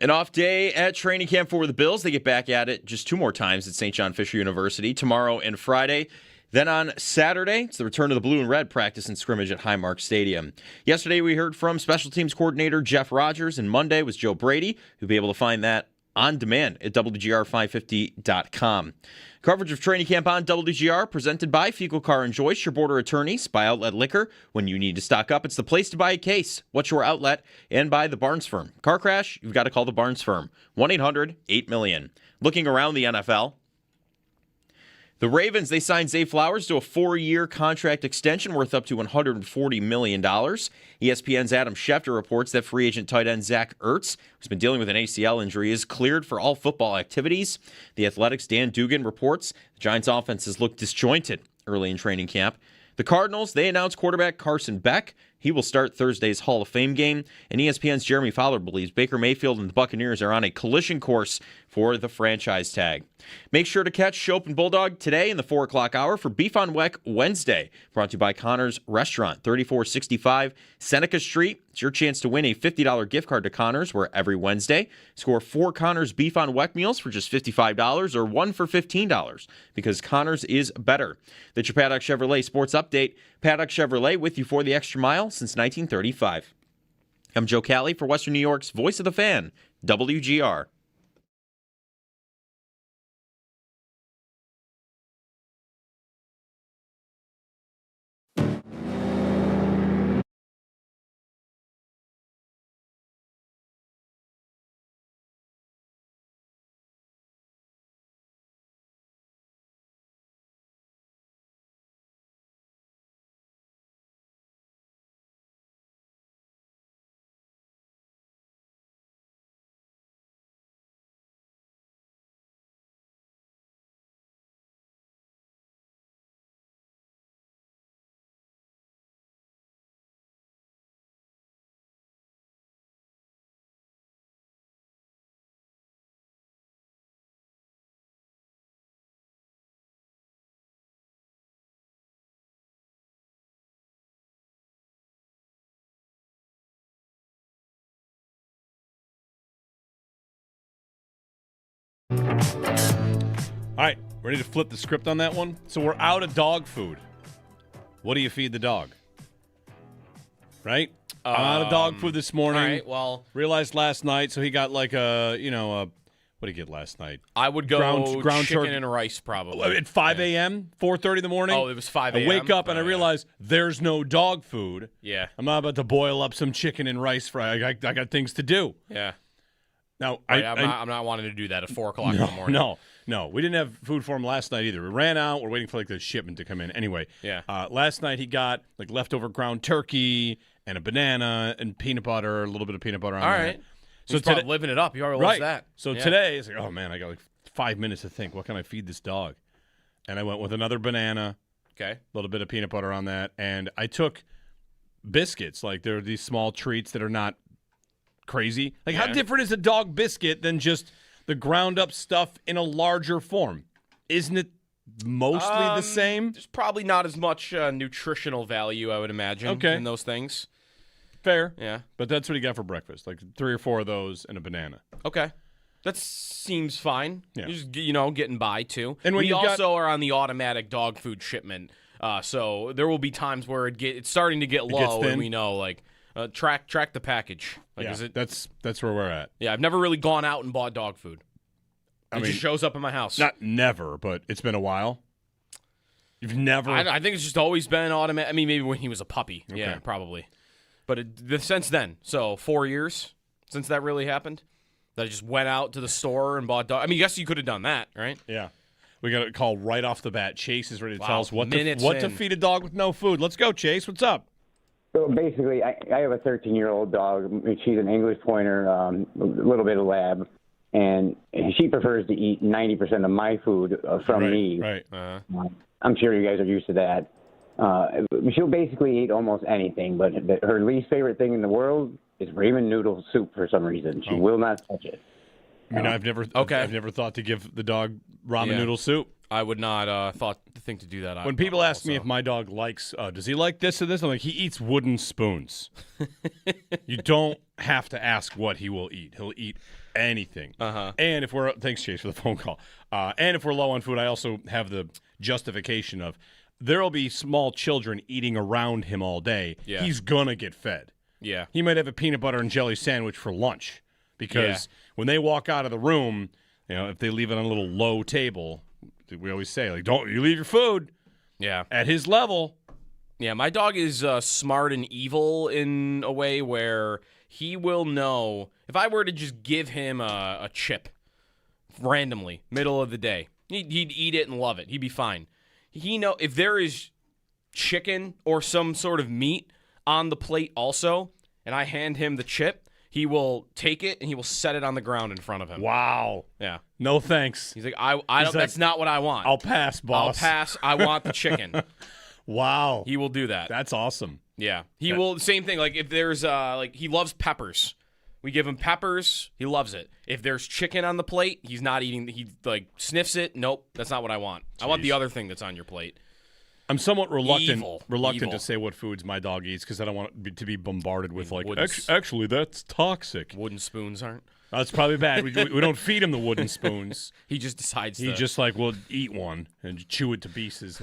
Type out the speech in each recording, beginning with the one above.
An off day at training camp for the Bills. They get back at it just 2 more times at St. John Fisher University, tomorrow and Friday. Then on Saturday, it's the return of the blue and red practice and scrimmage at Highmark Stadium. Yesterday, we heard from special teams coordinator Jeff Rogers, and Monday was Joe Brady. You'll be able to find that on demand at WGR550.com. Coverage of training camp on WGR presented by Fecal Car and Joyce, your border attorneys, by Outlet Liquor. When you need to stock up, it's the place to buy a case. What's your outlet? And by the Barnes Firm. Car crash? You've got to call the Barnes Firm. 1-800-8-million. Looking around the NFL, the Ravens, they signed Zay Flowers to a 4-year contract extension worth up to $140 million. ESPN's Adam Schefter reports that free agent tight end Zach Ertz, who's been dealing with an ACL injury, is cleared for all football activities. The Athletic's Dan Dugan reports the Giants' offense has looked disjointed early in training camp. The Cardinals, they announced quarterback Carson Beck. He will start Thursday's Hall of Fame game. And ESPN's Jeremy Fowler believes Baker Mayfield and the Buccaneers are on a collision course for the franchise tag. Make sure to catch Shope and Bulldog today in the 4 o'clock hour for Beef on Weck Wednesday. Brought to you by Connor's Restaurant, 3465 Seneca Street. It's your chance to win a $50 gift card to Connor's, where every Wednesday, score 4 Connor's Beef on Weck meals for just $55 or 1 for $15, because Connor's is better. That's your Paddock Chevrolet Sports Update. Paddock Chevrolet with you for the extra mile since 1935. I'm Joe Cali for Western New York's Voice of the Fan, WGR. All right, ready to flip the script on that one? So we're out of dog food. What do you feed the dog? Right? I'm out of dog food this morning. All right, well. Realized last night, so he got like what did he get last night? I would go ground chicken turkey. and rice probably. At 5 a.m., 4:30 in the morning? Oh, it was 5 a.m.? I wake up and I realize there's no dog food. Yeah. I'm not about to boil up some chicken and rice fry. I got things to do. Yeah. Now, I'm not wanting to do that at 4 o'clock in the morning. No. We didn't have food for him last night either. We ran out. We're waiting for the shipment to come in. Anyway, yeah. Last night he got leftover ground turkey and a banana and peanut butter, a little bit of peanut butter on All that. right. So he's living it up. He already loves that. So today, it's like, oh, man, I got 5 minutes to think. What can I feed this dog? And I went with another banana. Okay. A little bit of peanut butter on that. And I took biscuits. They're these small treats that are not crazy. How different is a dog biscuit than just the ground up stuff in a larger form? Isn't it mostly the same? There's probably not as much nutritional value, I would imagine, in those things. Fair. Yeah. But that's what he got for breakfast, 3 or 4 of those and a banana. Okay. That seems fine. Yeah. You're just, getting by, too. And when we also are on the automatic dog food shipment, so there will be times where it's starting to get low, and we know, track the package. That's where we're at. Yeah, I've never really gone out and bought dog food. It just shows up in my house. Not never, but it's been a while. You've never? I think it's just always been automatic. I mean, maybe when he was a puppy. Okay. Yeah, probably. But since then, so 4 years since that really happened, that I just went out to the store and bought dog. I mean, I guess you could have done that, right? Yeah. We got a call right off the bat. Chase is ready to tell us what minutes to feed a dog with no food. Let's go, Chase. What's up? So basically, I have a 13-year-old dog. She's an English pointer, a little bit of lab, and she prefers to eat 90% of my food from me. Right. I'm sure you guys are used to that. She'll basically eat almost anything, but her least favorite thing in the world is ramen noodle soup for some reason. She will not touch it. I mean, I've never thought to give the dog ramen noodle soup. I would not think to do that. When people ask me if my dog likes, does he like this or this? I'm like, he eats wooden spoons. You don't have to ask what he will eat. He'll eat anything. Uh-huh. And if we're thanks, Chase, for the phone call. And if we're low on food, I also have the justification of there will be small children eating around him all day. Yeah. He's gonna get fed. Yeah. He might have a peanut butter and jelly sandwich for lunch because when they walk out of the room, if they leave it on a little low table, we always say, like, don't you leave your food Yeah. at his level. Yeah, my dog is smart and evil in a way where he will know if I were to just give him a chip randomly, middle of the day, he'd eat it and love it. He'd be fine. He know if there is chicken or some sort of meat on the plate also, and I hand him the chip, he will take it and he will set it on the ground in front of him. Wow. Yeah. No thanks. He's like, I don't. like, That's not what I want. I'll pass, I'll boss. pass. I want the chicken. Wow. He will do that. That's awesome. Yeah. He will. Same thing. Like if there's he loves peppers. We give him peppers. He loves it. If there's chicken on the plate, he's not eating. He sniffs it. Nope, that's not what I want. I want the other thing that's on your plate. I'm somewhat reluctant Evil. to say what foods my dog eats because I don't want to be bombarded with wooden actually that's toxic. Wooden spoons aren't. That's probably bad. We don't feed him the wooden spoons. He just decides. He just will eat one and chew it to pieces.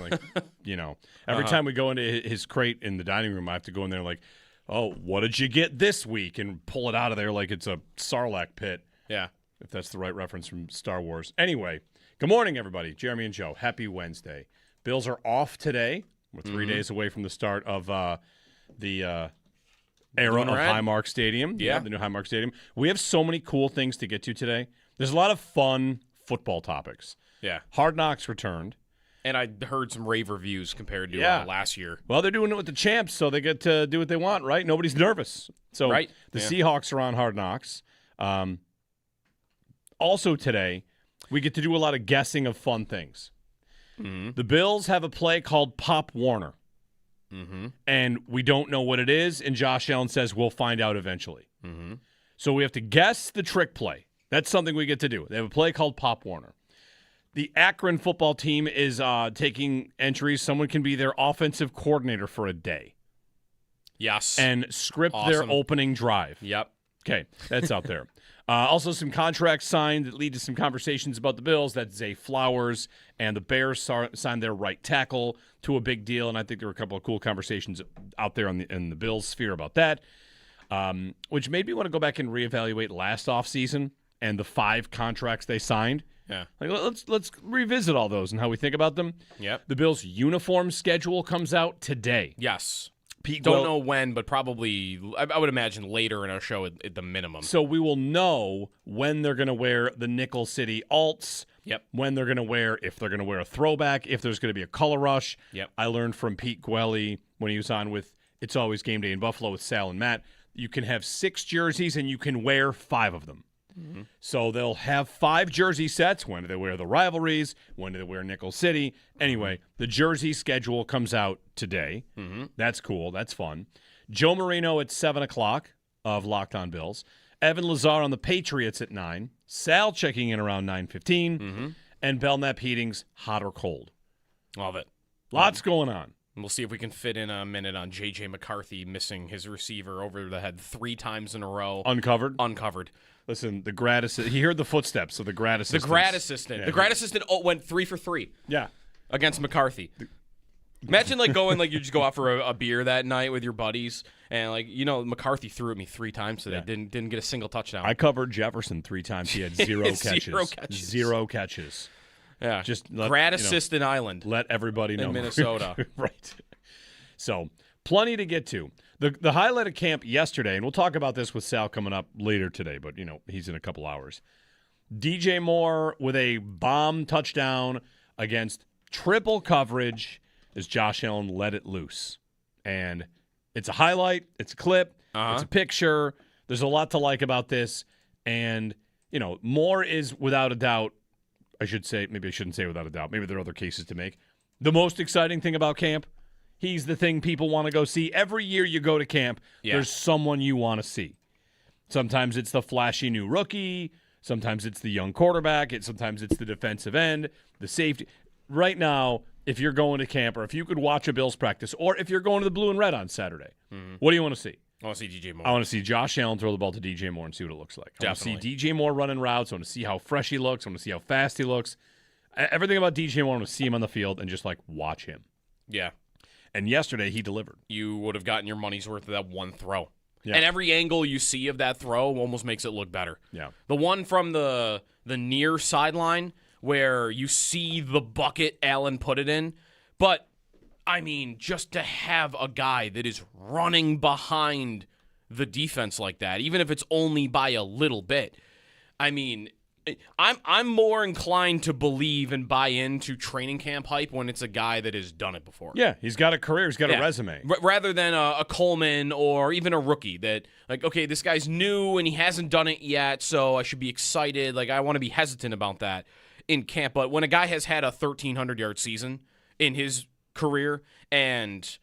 Every time we go into his crate in the dining room, I have to go in there like, oh, what did you get this week? And pull it out of there like it's a Sarlacc pit. Yeah. If that's the right reference from Star Wars. Anyway, good morning, everybody. Jeremy and Joe. Happy Wednesday. Bills are off today. We're 3 days away from the start of the era of Highmark Stadium. Yeah, the new Highmark Stadium. We have so many cool things to get to today. There's a lot of fun football topics. Yeah. Hard Knocks returned. And I heard some rave reviews compared to last year. Well, they're doing it with the champs, so they get to do what they want, right? Nobody's nervous. So the Seahawks are on Hard Knocks. Also today, we get to do a lot of guessing of fun things. Mm-hmm. The Bills have a play called Pop Warner. Mm-hmm. And we don't know what it is, and Josh Allen says we'll find out eventually. Mm-hmm. So we have to guess the trick play. That's something we get to do. They have a play called Pop Warner. The Akron football team is taking entries. Someone can be their offensive coordinator for a day. Yes. And script their opening drive. Yep. Okay, that's out there. Also, some contracts signed that lead to some conversations about the Bills. That's Zay Flowers, and the Bears signed their right tackle to a big deal, and I think there were a couple of cool conversations out there in the Bills sphere about that, which made me want to go back and reevaluate last offseason and the 5 contracts they signed. Yeah. Let's revisit all those and how we think about them. Yep. The Bills' uniform schedule comes out today. Yes. Pete Don't know when, but probably, I would imagine later in our show at the minimum. So we will know when they're going to wear the Nickel City alts. Yep. When they're going to wear, if they're going to wear a throwback, if there's going to be a color rush. Yep. I learned from Pete Gwelly when he was on with It's Always Game Day in Buffalo with Sal and Matt. You can have 6 jerseys and you can wear 5 of them. Mm-hmm. So they'll have 5 jersey sets. When do they wear the rivalries? When do they wear Nickel City? Anyway, the jersey schedule comes out today. Mm-hmm. That's cool. That's fun. Joe Marino at 7 o'clock of Locked On Bills. Evan Lazar on the Patriots at 9. Sal checking in around 9:15. Mm-hmm. And Belknap Heating's Hot or Cold. Love it. Lots going on. And we'll see if we can fit in a minute on J.J. McCarthy missing his receiver over the head 3 times in a row. Uncovered. Listen, the grad assistant, he heard the footsteps of the grad assistant. The grad assistant. Yeah. The grad assistant went 3 for 3. Yeah. Against McCarthy. Imagine going you just go out for a beer that night with your buddies and McCarthy threw at me 3 times today. Yeah. Didn't get a single touchdown. I covered Jefferson 3 times. He had 0 catches. 0 catches. Yeah. Just grad assistant island. Let everybody know. In Minnesota. Right. So, plenty to get to. The highlight of camp yesterday, and we'll talk about this with Sal coming up later today, but, he's in a couple hours. DJ Moore with a bomb touchdown against triple coverage as Josh Allen let it loose. And it's a highlight. It's a clip. It's a picture. There's a lot to like about this. And, Moore is without a doubt, I should say, maybe I shouldn't say without a doubt. Maybe there are other cases to make. The most exciting thing about camp, he's the thing people want to go see. Every year you go to camp, there's someone you want to see. Sometimes it's the flashy new rookie. Sometimes it's the young quarterback. Sometimes it's the defensive end, the safety. Right now, if you're going to camp or if you could watch a Bills practice or if you're going to the Blue and Red on Saturday, what do you want to see? I want to see DJ Moore. I want to see Josh Allen throw the ball to DJ Moore and see what it looks like. I want to see DJ Moore running routes. I want to see how fresh he looks. I want to see how fast he looks. Everything about DJ Moore, I want to see him on the field and just, watch him. Yeah. And yesterday, he delivered. You would have gotten your money's worth of that one throw. Yeah. And every angle you see of that throw almost makes it look better. Yeah. The one from the near sideline where you see the bucket Allen put it in. But, I mean, just to have a guy that is running behind the defense like that, even if it's only by a little bit, I mean, I'm more inclined to believe and buy into training camp hype when it's a guy that has done it before. Yeah, he's got a career. He's got a resume. Rather than a Coleman or even a rookie that, okay, this guy's new and he hasn't done it yet, so I should be excited. I want to be hesitant about that in camp. But when a guy has had a 1,300-yard season in his career, and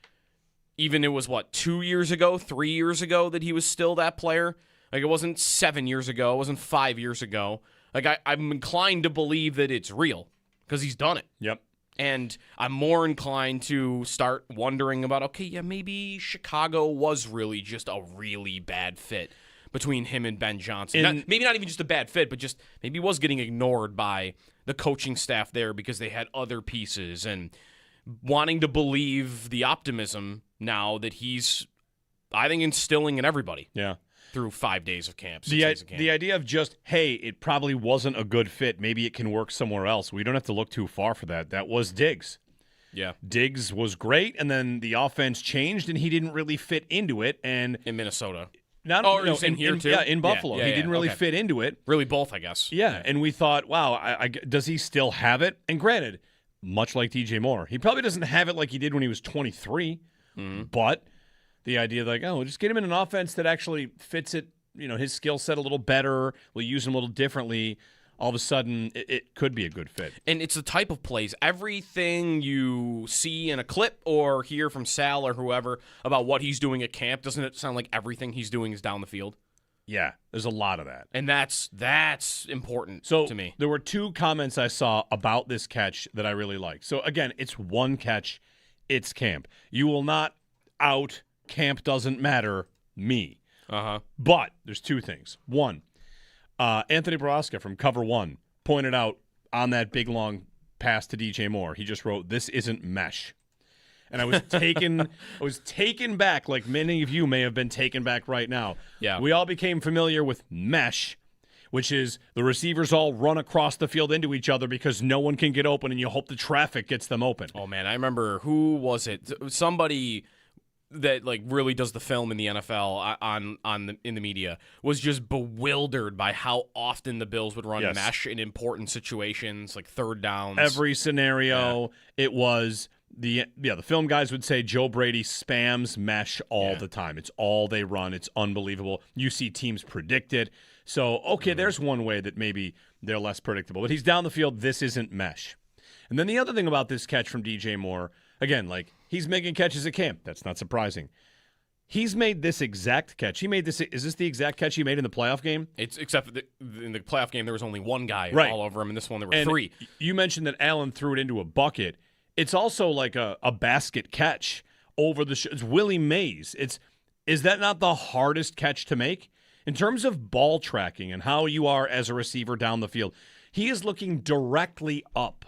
even it was, 2 years ago, 3 years ago that he was still that player? It wasn't 7 years ago. It wasn't 5 years ago. I'm inclined to believe that it's real because he's done it. Yep. And I'm more inclined to start wondering about, maybe Chicago was really just a really bad fit between him and Ben Johnson. Maybe not even just a bad fit, but just maybe was getting ignored by the coaching staff there because they had other pieces, and wanting to believe the optimism now that he's, I think, instilling in everybody. Yeah. Through 5 days of camp, 6 The days of camp. idea of just, hey, it probably wasn't a good fit. Maybe it can work somewhere else. We don't have to look too far for that. That was Diggs. Yeah. Diggs was great, and then the offense changed, and he didn't really fit into it. And in Minnesota. in here too? Yeah, in Buffalo. Yeah, he didn't really fit into it. Really both, I guess. Yeah, and we thought, wow, does he still have it? And granted, much like DJ Moore, he probably doesn't have it like he did when he was 23, but the idea we'll just get him in an offense that actually fits it, his skill set a little better, we'll use him a little differently, all of a sudden it could be a good fit. And it's the type of plays. Everything you see in a clip or hear from Sal or whoever about what he's doing at camp, doesn't it sound like everything he's doing is down the field? Yeah, there's a lot of that. And that's important to me. There were two comments I saw about this catch that I really liked. So, again, it's one catch. It's camp. You will not out camp doesn't matter me. But there's two things. One, Anthony Borowska from Cover One pointed out on that big, long pass to DJ Moore, he just wrote, "This isn't mesh." And I was taken back, like many of you may have been taken back right now. Yeah. We all became familiar with mesh, which is the receivers all run across the field into each other because no one can get open, and you hope the traffic gets them open. Oh, man, I remember, who was it? Somebody that really does the film in the NFL in the media was just bewildered by how often the Bills would run mesh in important situations, like third downs. Every scenario, it was the film guys would say Joe Brady spams mesh all the time. It's all they run. It's unbelievable. You see teams predict it. So, okay, there's one way that maybe they're less predictable. But he's down the field. This isn't mesh. And then the other thing about this catch from DJ Moore, again, he's making catches at camp. That's not surprising. He's made this exact catch. He made this. Is this the exact catch he made in the playoff game? It's except in the playoff game there was only one guy all over him. In this one there were three. You mentioned that Allen threw it into a bucket. It's also like a basket catch over the. It's Willie Mays. Is that not the hardest catch to make in terms of ball tracking and how you are as a receiver down the field? He is looking directly up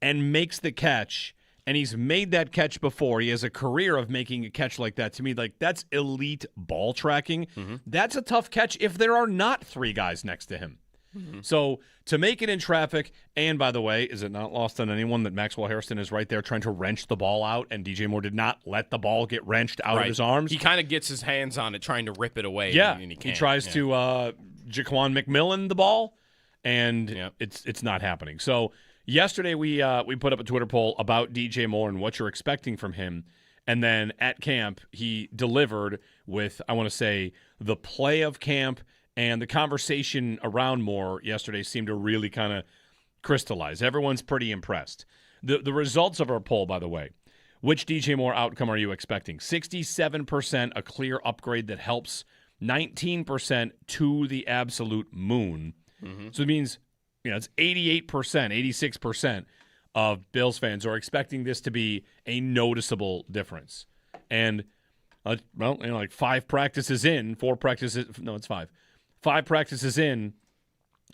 and makes the catch. And he's made that catch before. He has a career of making a catch like that. To me, that's elite ball tracking. That's a tough catch if there are not three guys next to him. So to make it in traffic, and by the way, is it not lost on anyone that Maxwell Hairston is right there trying to wrench the ball out, and DJ Moore did not let the ball get wrenched out of his arms? He kind of gets his hands on it, trying to rip it away. Yeah, and he can't. Tries to Jaquan McMillan the ball, and it's not happening. So yesterday we put up a Twitter poll about DJ Moore and what you're expecting from him. And then at camp, he delivered with, I want to say, the play of camp, and the conversation around Moore yesterday seemed to really kind of crystallize. Everyone's pretty impressed. The results of our poll, by the way, which DJ Moore outcome are you expecting? 67% a clear upgrade that helps, 19% to the absolute moon. So it means it's 88%, 86% of Bills fans are expecting this to be a noticeable difference. And like 5 practices in, 4 practices. No, it's 5. 5 practices in,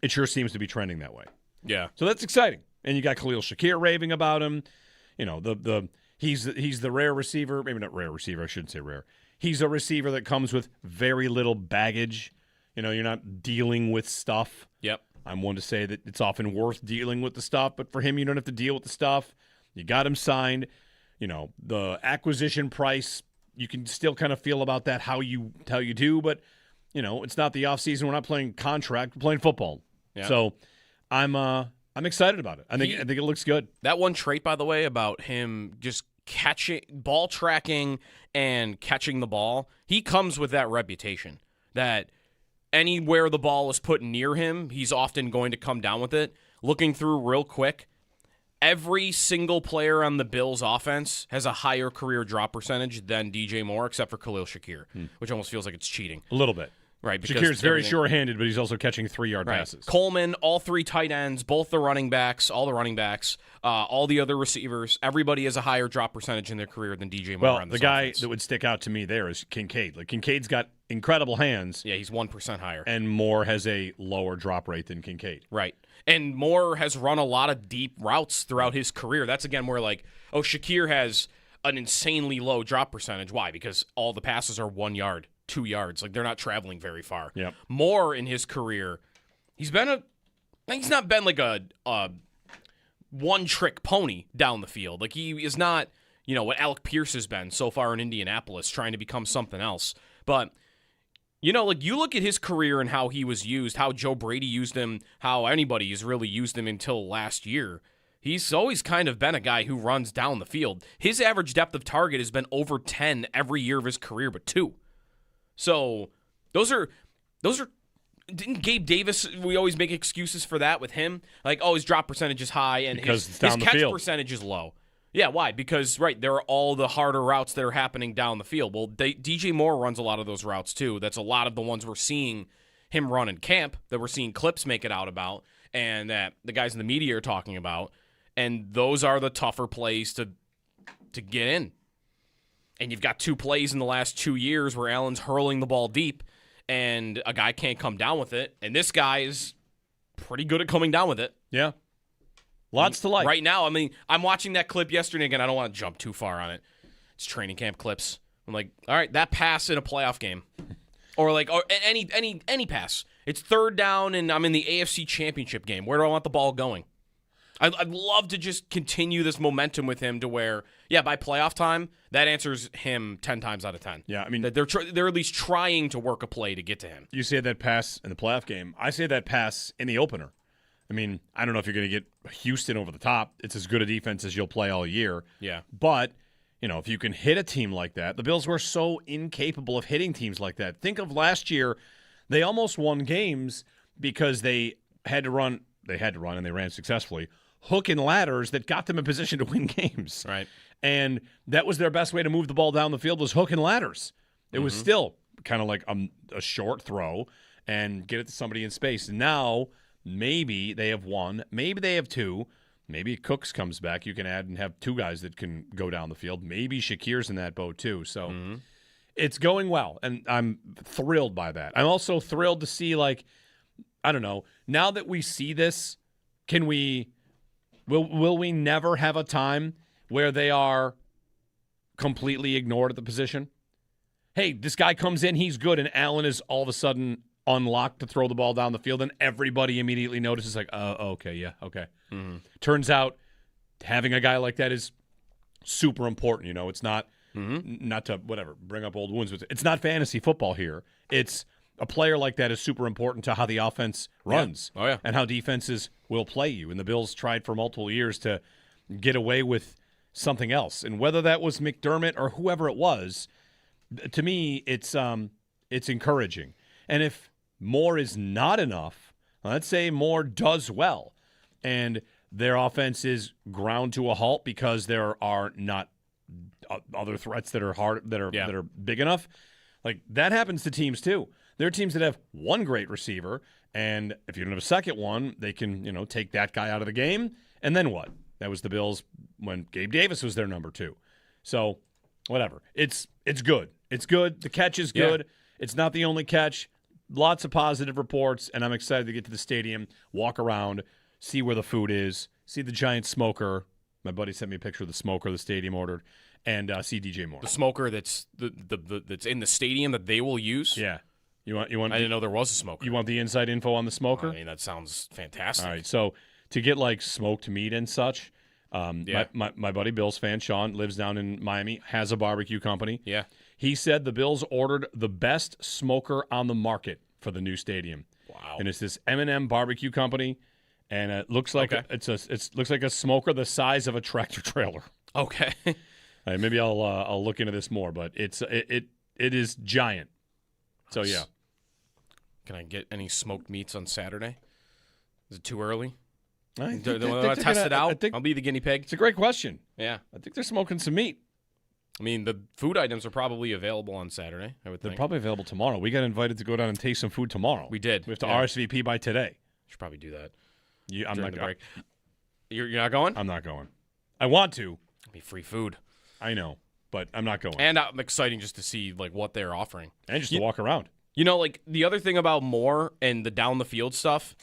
it sure seems to be trending that way. Yeah. So that's exciting. And you got Khalil Shakir raving about him. You know, he's the rare receiver. Maybe not rare receiver. I shouldn't say rare. He's a receiver that comes with very little baggage. You know, you're not dealing with stuff. Yep. I'm one to say that it's often worth dealing with the stuff, but for him, you don't have to deal with the stuff. You got him signed. You know, the acquisition price, you can still kind of feel about that how you do, but, you know, it's not the offseason. We're not playing contract. We're playing football. Yeah. So I'm excited about it. I think it looks good. That one trait, by the way, about him just ball tracking and catching the ball, he comes with that reputation that anywhere the ball is put near him, he's often going to come down with it. Looking through real quick, every single player on the Bills' offense has a higher career drop percentage than DJ Moore, except for Khalil Shakir, which almost feels like it's cheating. A little bit. Right, Shakir's very sure-handed, but he's also catching 3-yard passes. Coleman, all 3 tight ends, both the running backs, all the other receivers, everybody has a higher drop percentage in their career than DJ Moore. Well, the guy that would stick out to me there is Kincaid. Like, Kincaid's got incredible hands. Yeah, he's 1% higher. And Moore has a lower drop rate than Kincaid. Right. And Moore has run a lot of deep routes throughout his career. That's, again, where, like, Shakir has an insanely low drop percentage. Why? Because all the passes are 1 yard. 2 yards. Like, they're not traveling very far. Yep. Moore in his career, he's not been like a one-trick pony down the field. Like, he is not, what Alec Pierce has been so far in Indianapolis, trying to become something else. But, you look at his career and how he was used, how Joe Brady used him, how anybody has really used him until last year. He's always kind of been a guy who runs down the field. His average depth of target has been over 10 every year of his career, but 2. So those are didn't Gabe Davis, we always make excuses for that with him, like, his drop percentage is high and his catch percentage is low. Yeah, why? Because there are all the harder routes that are happening down the field. Well, DJ Moore runs a lot of those routes too. That's a lot of the ones we're seeing him run in camp, that we're seeing clips make it out about, and that the guys in the media are talking about. And those are the tougher plays to get in. And you've got 2 plays in the last 2 years where Allen's hurling the ball deep and a guy can't come down with it. And this guy is pretty good at coming down with it. Yeah. Lots to like. Right now, I'm watching that clip yesterday. Again, I don't want to jump too far on it. It's training camp clips. I'm like, all right, that pass in a playoff game. Or any pass. It's 3rd down and I'm in the AFC Championship game. Where do I want the ball going? I'd love to just continue this momentum with him to where, by playoff time, that answers him 10 times out of 10. Yeah, they're at least trying to work a play to get to him. You say that pass in the playoff game. I say that pass in the opener. I don't know if you're going to get Houston over the top. It's as good a defense as you'll play all year. Yeah. But, if you can hit a team like that, the Bills were so incapable of hitting teams like that. Think of last year, they almost won games because they had to run, and they ran successfully, hook and ladders that got them in position to win games. Right. And that was their best way to move the ball down the field was hook and ladders. It was still kind of like a short throw and get it to somebody in space. Now, maybe they have 1, maybe they have 2, maybe Cooks comes back. You can add and have 2 guys that can go down the field. Maybe Shakir's in that boat too. So it's going well, and I'm thrilled by that. I'm also thrilled to see, now that we see this, Will we never have a time where they are completely ignored at the position? Hey, this guy comes in, he's good, and Allen is all of a sudden unlocked to throw the ball down the field, and everybody immediately notices, like, okay. Mm-hmm. Turns out having a guy like that is super important. It's not, not to, bring up old wounds, but it's not fantasy football here. It's a player like that is super important to how the offense runs and how defenses will play you. And the Bills tried for multiple years to get away with something else. And whether that was McDermott or whoever it was, to me, it's encouraging. And if Moore is not enough, let's say Moore does well, and their offense is ground to a halt because there are not other threats that are hard, that are big enough, like that happens to teams too. There are teams that have 1 great receiver, and if you don't have a second one, they can, take that guy out of the game, and then what? That was the Bills when Gabe Davis was their number 2. So, whatever. It's good. It's good. The catch is good. It's not the only catch. Lots of positive reports, and I'm excited to get to the stadium, walk around, see where the food is, see the giant smoker. My buddy sent me a picture of the smoker the stadium ordered, and see DJ Moore. The smoker that's that's in the stadium that they will use. Yeah. You want? I didn't know there was a smoker. You want the inside info on the smoker? I mean, that sounds fantastic. All right. So to get like smoked meat and such, my buddy Bills fan Sean lives down in Miami, has a barbecue company. Yeah. He said the Bills ordered the best smoker on the market for the new stadium. Wow. And it's this M&M barbecue company, and it looks like it looks like a smoker the size of a tractor trailer. Okay. Maybe I'll look into this more, but it is giant. So yeah. Can I get any smoked meats on Saturday? Is it too early? I Do think they want to test it out? I think I'll be the guinea pig. it's a great question. Yeah. I think they're smoking some meat. I mean, the food items are probably available on Saturday, I would They're think. probably available tomorrow. We got invited to go down and taste some food tomorrow. We did. We have to Yeah. RSVP by today. Should probably do that I'm during not the break. You're not going? I'm not going. I want to. It'll be free food. I know, but I'm not going. And I'm exciting just to see like what they're offering. And just to walk around. You know, like the other thing about Moore and the down the field stuff,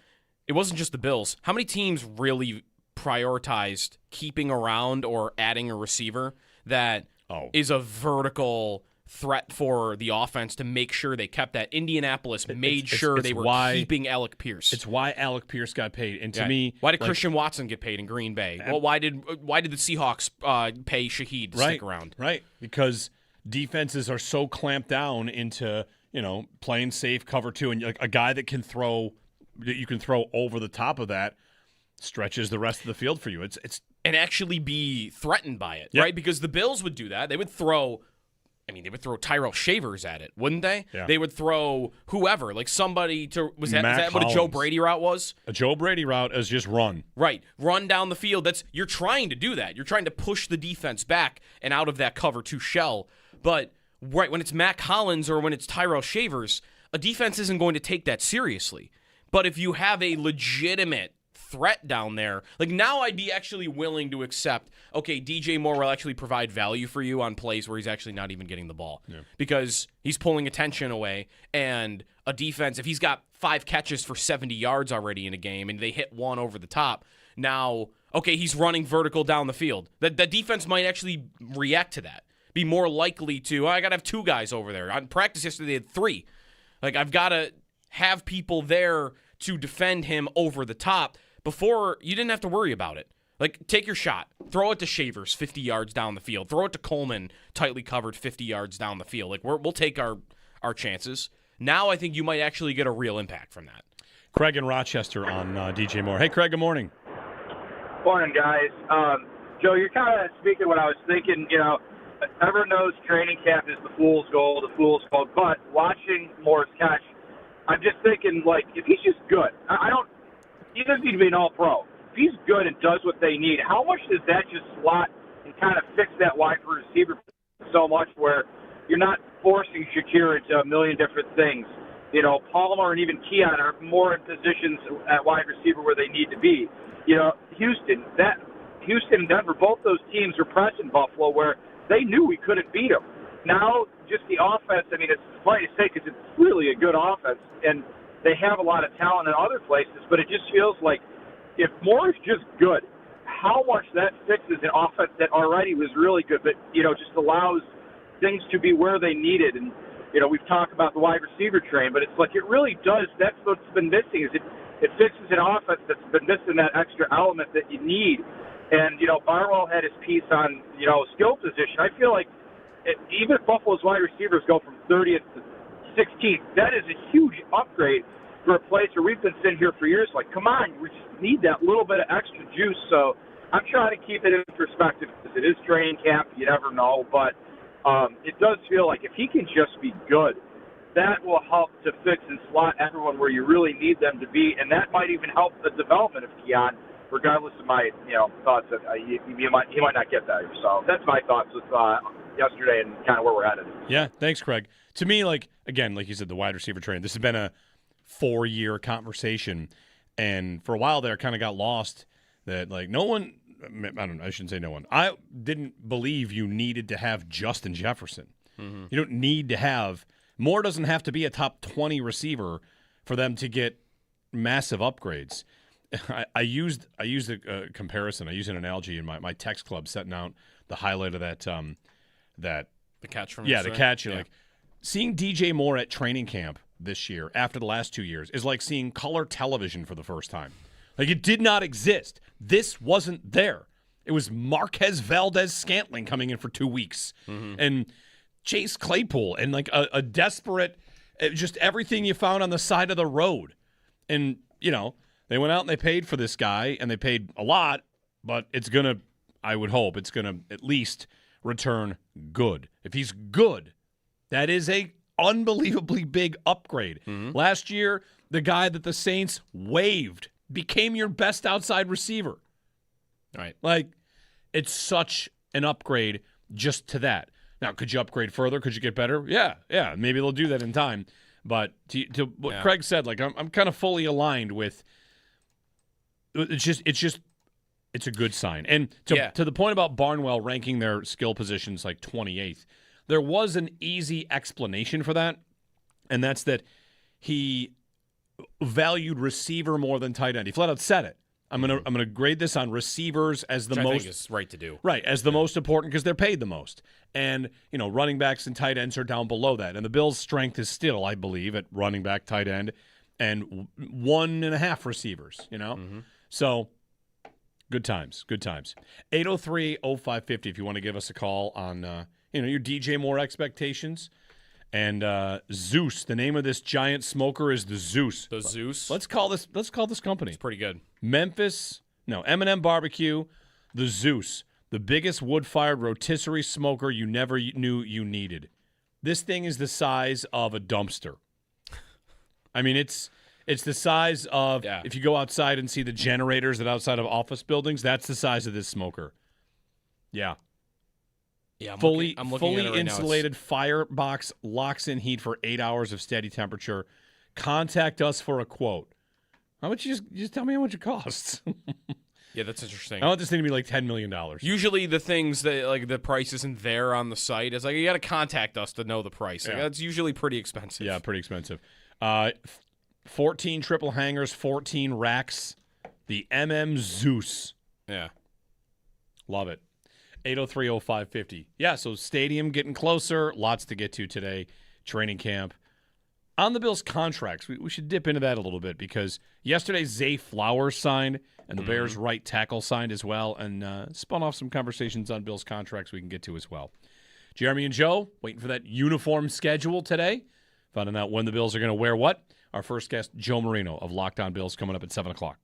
it wasn't just the Bills. How many teams really prioritized keeping around or adding a receiver that is a vertical threat for the offense to make sure they kept that? Indianapolis made sure they were keeping Alec Pierce. It's why Alec Pierce got paid. And to me, why did Christian Watson get paid in Green Bay? Well, why did the Seahawks pay Shaheed to stick around? Right, because defenses are so clamped down into playing safe cover 2, and like a guy that you can throw over the top of that stretches the rest of the field for you. It's and actually be threatened by it, right? Because the Bills would do that. They would throw Tyrell Shavers at it, wouldn't they? Yeah. They would throw whoever, like somebody to was that what a Joe Brady route was? A Joe Brady route is just run. Right. Run down the field. You're trying to do that. You're trying to push the defense back and out of that cover 2 shell. But right when it's Mac Hollins or when it's Tyrell Shavers, a defense isn't going to take that seriously. But if you have a legitimate threat down there, like now I'd be actually willing to accept, okay, DJ Moore will actually provide value for you on plays where he's actually not even getting the ball because he's pulling attention away, and a defense, if he's got 5 catches for 70 yards already in a game and they hit one over the top, now, okay, he's running vertical down the field. The defense might actually react to that, be more likely to, I got to have 2 guys over there. On practice yesterday, they had 3. Like, I've got to have people there to defend him over the top. Before, you didn't have to worry about it. Like, take your shot. Throw it to Shavers 50 yards down the field. Throw it to Coleman, tightly covered 50 yards down the field. Like, we'll take our chances. Now I think you might actually get a real impact from that. Craig in Rochester on DJ Moore. Hey, Craig, good morning. Morning, guys. Joe, you're kind of speaking what I was thinking. Everyone knows training camp is the fool's gold, but watching Moore's catch, I'm just thinking, like, if he's just good, he doesn't need to be an all-pro. If he's good and does what they need, how much does that just slot and kind of fix that wide receiver so much where you're not forcing Shakir into a million different things? Palmer and even Keon are more in positions at wide receiver where they need to be. Houston and Denver, both those teams were pressing Buffalo where they knew we couldn't beat them. Now, just the offense, I mean, it's funny to say because it's really a good offense, and they have a lot of talent in other places, but it just feels like if Moore is just good, how much that fixes an offense that already was really good, but, just allows things to be where they need it. And, we've talked about the wide receiver train, but it's like it really does. That's what's been missing is it fixes an offense that's been missing that extra element that you need. And, Barwell had his piece on, skill position. I feel like even if Buffalo's wide receivers go from 30th to 16th, that is a huge upgrade for a place where we've been sitting here for years. Like, come on, we just need that little bit of extra juice. So I'm trying to keep it in perspective because it is training camp. You never know. But it does feel like if he can just be good, that will help to fix and slot everyone where you really need them to be. And that might even help the development of Keon, regardless of my thoughts that he might not get there. So that's my thoughts with yesterday and kind of where we're headed. Yeah, thanks, Craig. To me, like you said, the wide receiver train, this has been a 4-year conversation, and for a while there, kind of got lost that like no one. I shouldn't say no one. I didn't believe you needed to have Justin Jefferson. You don't need to have Moore doesn't have to be a top 20 receiver for them to get massive upgrades. I used a comparison. I used an analogy in my text club, setting out the highlight of that The catch from the yesterday? catch. Like seeing DJ Moore at training camp this year after the last 2 years is like seeing color television for the first time. Like it did not exist. This wasn't there. It was Marquez Valdez-Scantling coming in for 2 weeks, and Chase Claypool, and like a desperate, just everything you found on the side of the road. And they went out and they paid for this guy, and they paid a lot, but it's gonna, I would hope, it's gonna at least return good. If he's good, that is a unbelievably big upgrade. Last year, the guy that the Saints waived became your best outside receiver. Right. Like, it's such an upgrade just to that. Now, could you upgrade further? Could you get better? Yeah. Maybe they'll do that in time. But to what Craig said, like I'm kind of fully aligned with. It's a good sign. And to the point about Barnwell ranking their skill positions like 28th, there was an easy explanation for that, and that's that he valued receiver more than tight end. He flat out said it. I'm gonna grade this on receivers as the Which most. I think is right to do. Right, as the most important because they're paid the most. And, running backs and tight ends are down below that. And the Bills' strength is still, I believe, at running back, tight end, and 1.5 receivers, So, good times. 803-0550 if you want to give us a call on, your DJ Moore expectations. And Zeus, the name of this giant smoker is the Zeus. The Zeus. Let's call this company. It's pretty good. M&M Barbecue, the Zeus, the biggest wood-fired rotisserie smoker you never knew you needed. This thing is the size of a dumpster. I mean, it's the size of, if you go outside and see the generators that outside of office buildings, that's the size of this smoker. Yeah. Yeah, I'm fully looking at it right insulated firebox locks in heat for 8 hours of steady temperature. Contact us for a quote. How much you just tell me how much it costs? Yeah, that's interesting. I want this thing to be like $10 million. Usually the things that like the price isn't there on the site. It's like you got to contact us to know the price. Like, that's usually pretty expensive. Yeah, pretty expensive. 14 triple hangers, 14 racks. The Zeus. Yeah. Love it. 803-0550. Yeah, so stadium getting closer. Lots to get to today. Training camp. On the Bills' contracts, we should dip into that a little bit because yesterday Zay Flowers signed and the Bears' right tackle signed as well and spun off some conversations on Bills' contracts we can get to as well. Jeremy and Joe waiting for that uniform schedule today. Finding out when the Bills are going to wear what. Our first guest, Joe Marino of Locked On Bills, coming up at 7 o'clock.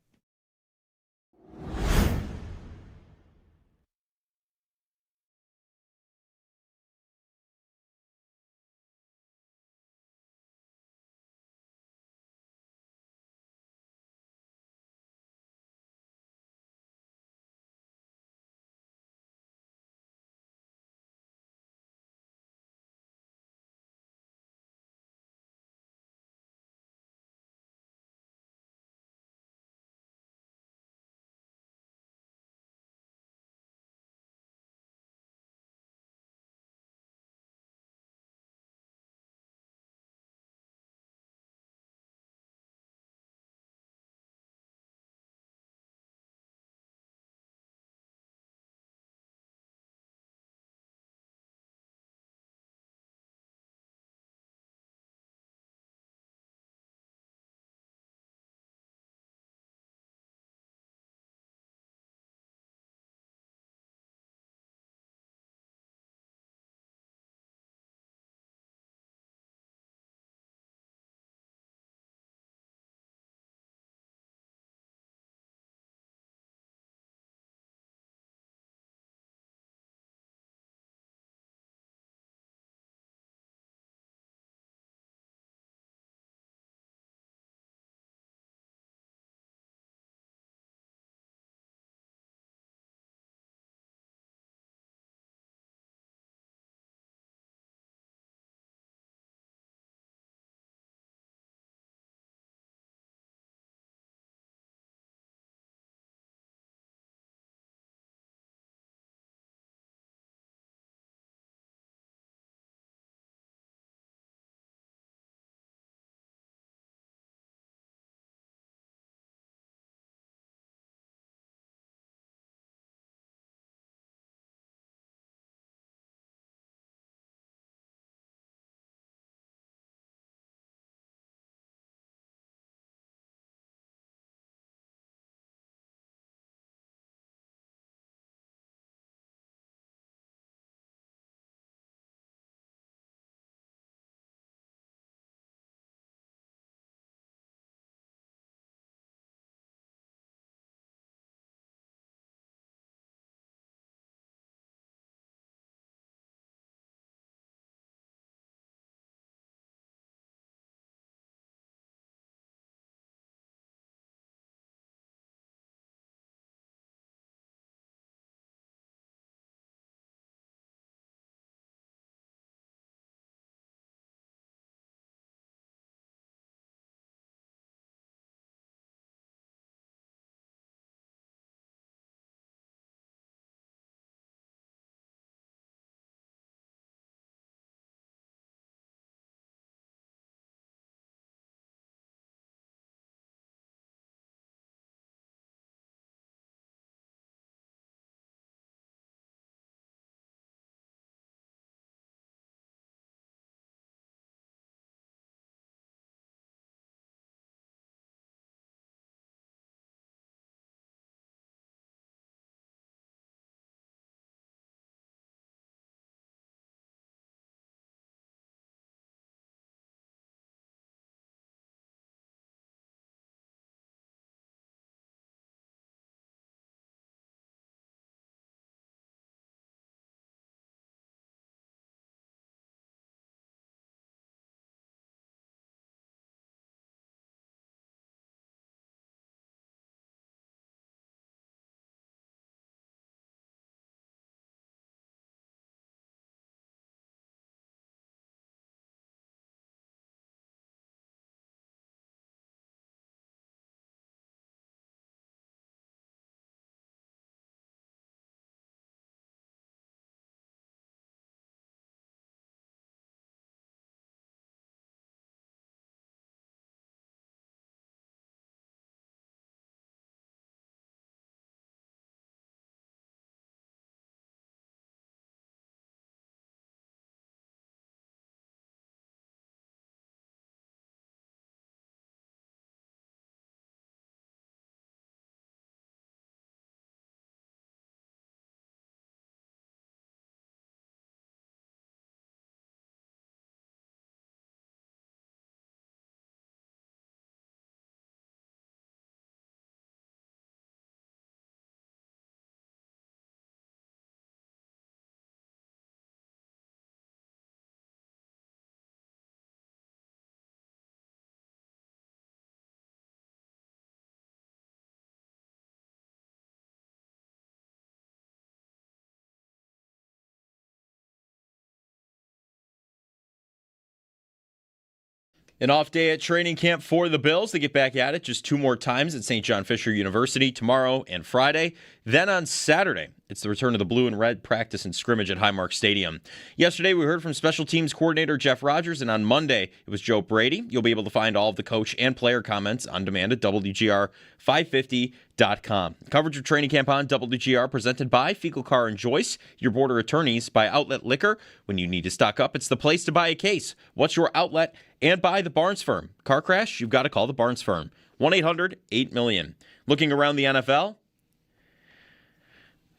An off day at training camp for the Bills. They get back at it just 2 more times at St. John Fisher University tomorrow and Friday. Then on Saturday, it's the return of the blue and red practice and scrimmage at Highmark Stadium. Yesterday, we heard from special teams coordinator Jeff Rogers, and on Monday, it was Joe Brady. You'll be able to find all of the coach and player comments on demand at WGR550.com. Coverage of training camp on WGR presented by Fecal Car and Joyce, your border attorneys, by Outlet Liquor. When you need to stock up, it's the place to buy a case. What's your outlet? And by the Barnes Firm. Car crash? You've got to call the Barnes Firm. 1-800-8-million. Looking around the NFL,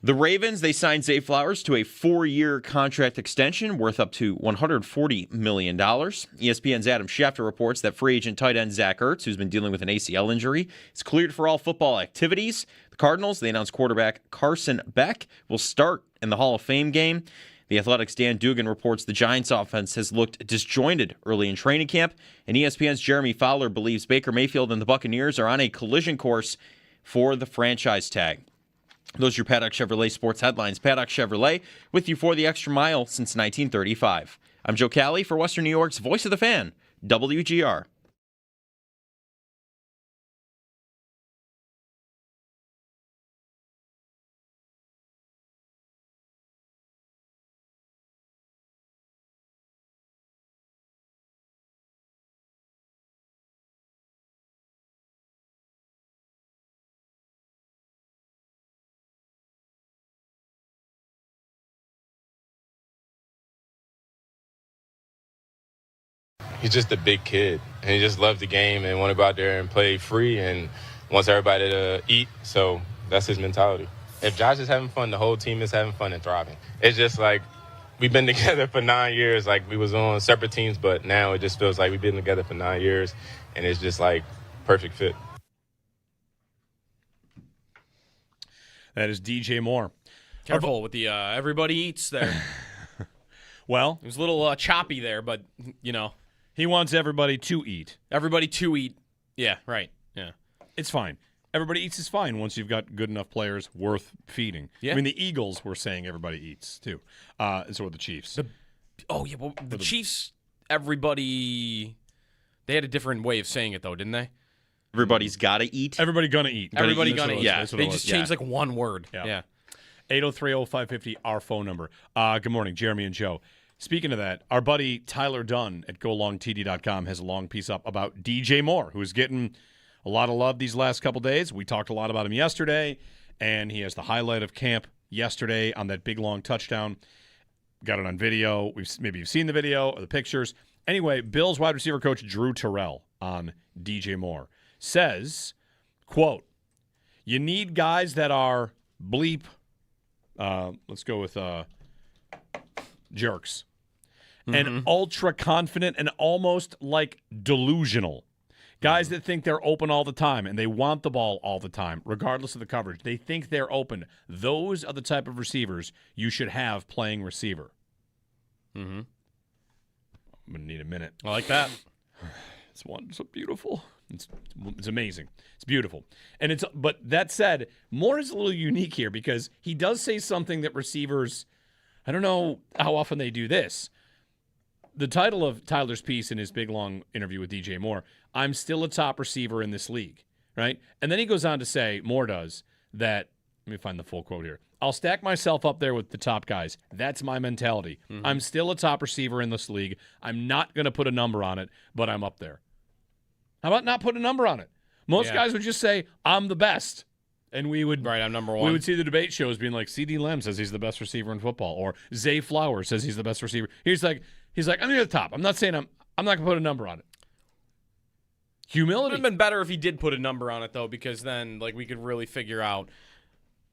the Ravens, they signed Zay Flowers to a 4-year contract extension worth up to $140 million. ESPN's Adam Schefter reports that free agent tight end Zach Ertz, who's been dealing with an ACL injury, is cleared for all football activities. The Cardinals, they announced quarterback Carson Beck will start in the Hall of Fame game. The Athletic's Dan Dugan reports the Giants' offense has looked disjointed early in training camp, and ESPN's Jeremy Fowler believes Baker Mayfield and the Buccaneers are on a collision course for the franchise tag. Those are your Paddock Chevrolet sports headlines. Paddock Chevrolet with you for the extra mile since 1935. I'm Joe Cali for Western New York's Voice of the Fan, WGR. He's just a big kid, and he just loves the game and want to go out there and play free and wants everybody to eat, so that's his mentality. If Josh is having fun, the whole team is having fun and thriving. It's just like we've been together for 9 years, like we was on separate teams, but now it just feels like we've been together for 9 years, and it's just like perfect fit. That is DJ Moore. Careful with the everybody eats there. Well, It was a little choppy there, but, you know. he wants everybody to eat. Everybody to eat. Yeah, right. Yeah. It's fine. Everybody eats is fine once you've got good enough players worth feeding. Yeah. I mean, the Eagles were saying everybody eats, too. And so were the Chiefs. The Chiefs, everybody, they had a different way of saying it, though, didn't they? Everybody's got to eat. Everybody gonna eat. Everybody That's gonna what it eat. was. Yeah, That's what They it just was. changed like one word. Yeah. Yeah. 803-0550, our phone number. Good morning, Jeremy and Joe. Speaking of that, our buddy Tyler Dunn at GoLongTD.com has a long piece up about DJ Moore, who's getting a lot of love these last couple days. We talked a lot about him yesterday, and he has the highlight of camp yesterday on that big, long touchdown. Got it on video. Maybe you've seen the video or the pictures. Anyway, Bills wide receiver coach Drew Terrell on DJ Moore says, quote, "You need guys that are bleep." Let's go with jerks. And ultra confident and almost like delusional. Guys that think they're open all the time and they want the ball all the time, regardless of the coverage. They think they're open. Those are the type of receivers you should have playing receiver. Mm-hmm. I'm going to need a minute. I like that. It's so beautiful. It's amazing. It's beautiful. But that said, Moore is a little unique here because he does say something that receivers, I don't know how often they do this. The title of Tyler's piece in his big long interview with DJ Moore, I'm still a top receiver in this league, right? And then he goes on to say, Moore does, that, let me find the full quote here. I'll stack myself up there with the top guys. That's my mentality. Mm-hmm. I'm still a top receiver in this league. I'm not going to put a number on it, but I'm up there. How about not put a number on it? Most guys would just say, I'm the best. And we would I'm number one. We would see the debate shows being like, C.D. Lamb says he's the best receiver in football, or Zay Flowers says he's the best receiver. He's like, I'm near the top. I'm not saying I'm not going to put a number on it. Humility. It would have been better if he did put a number on it, though, because then we could really figure out.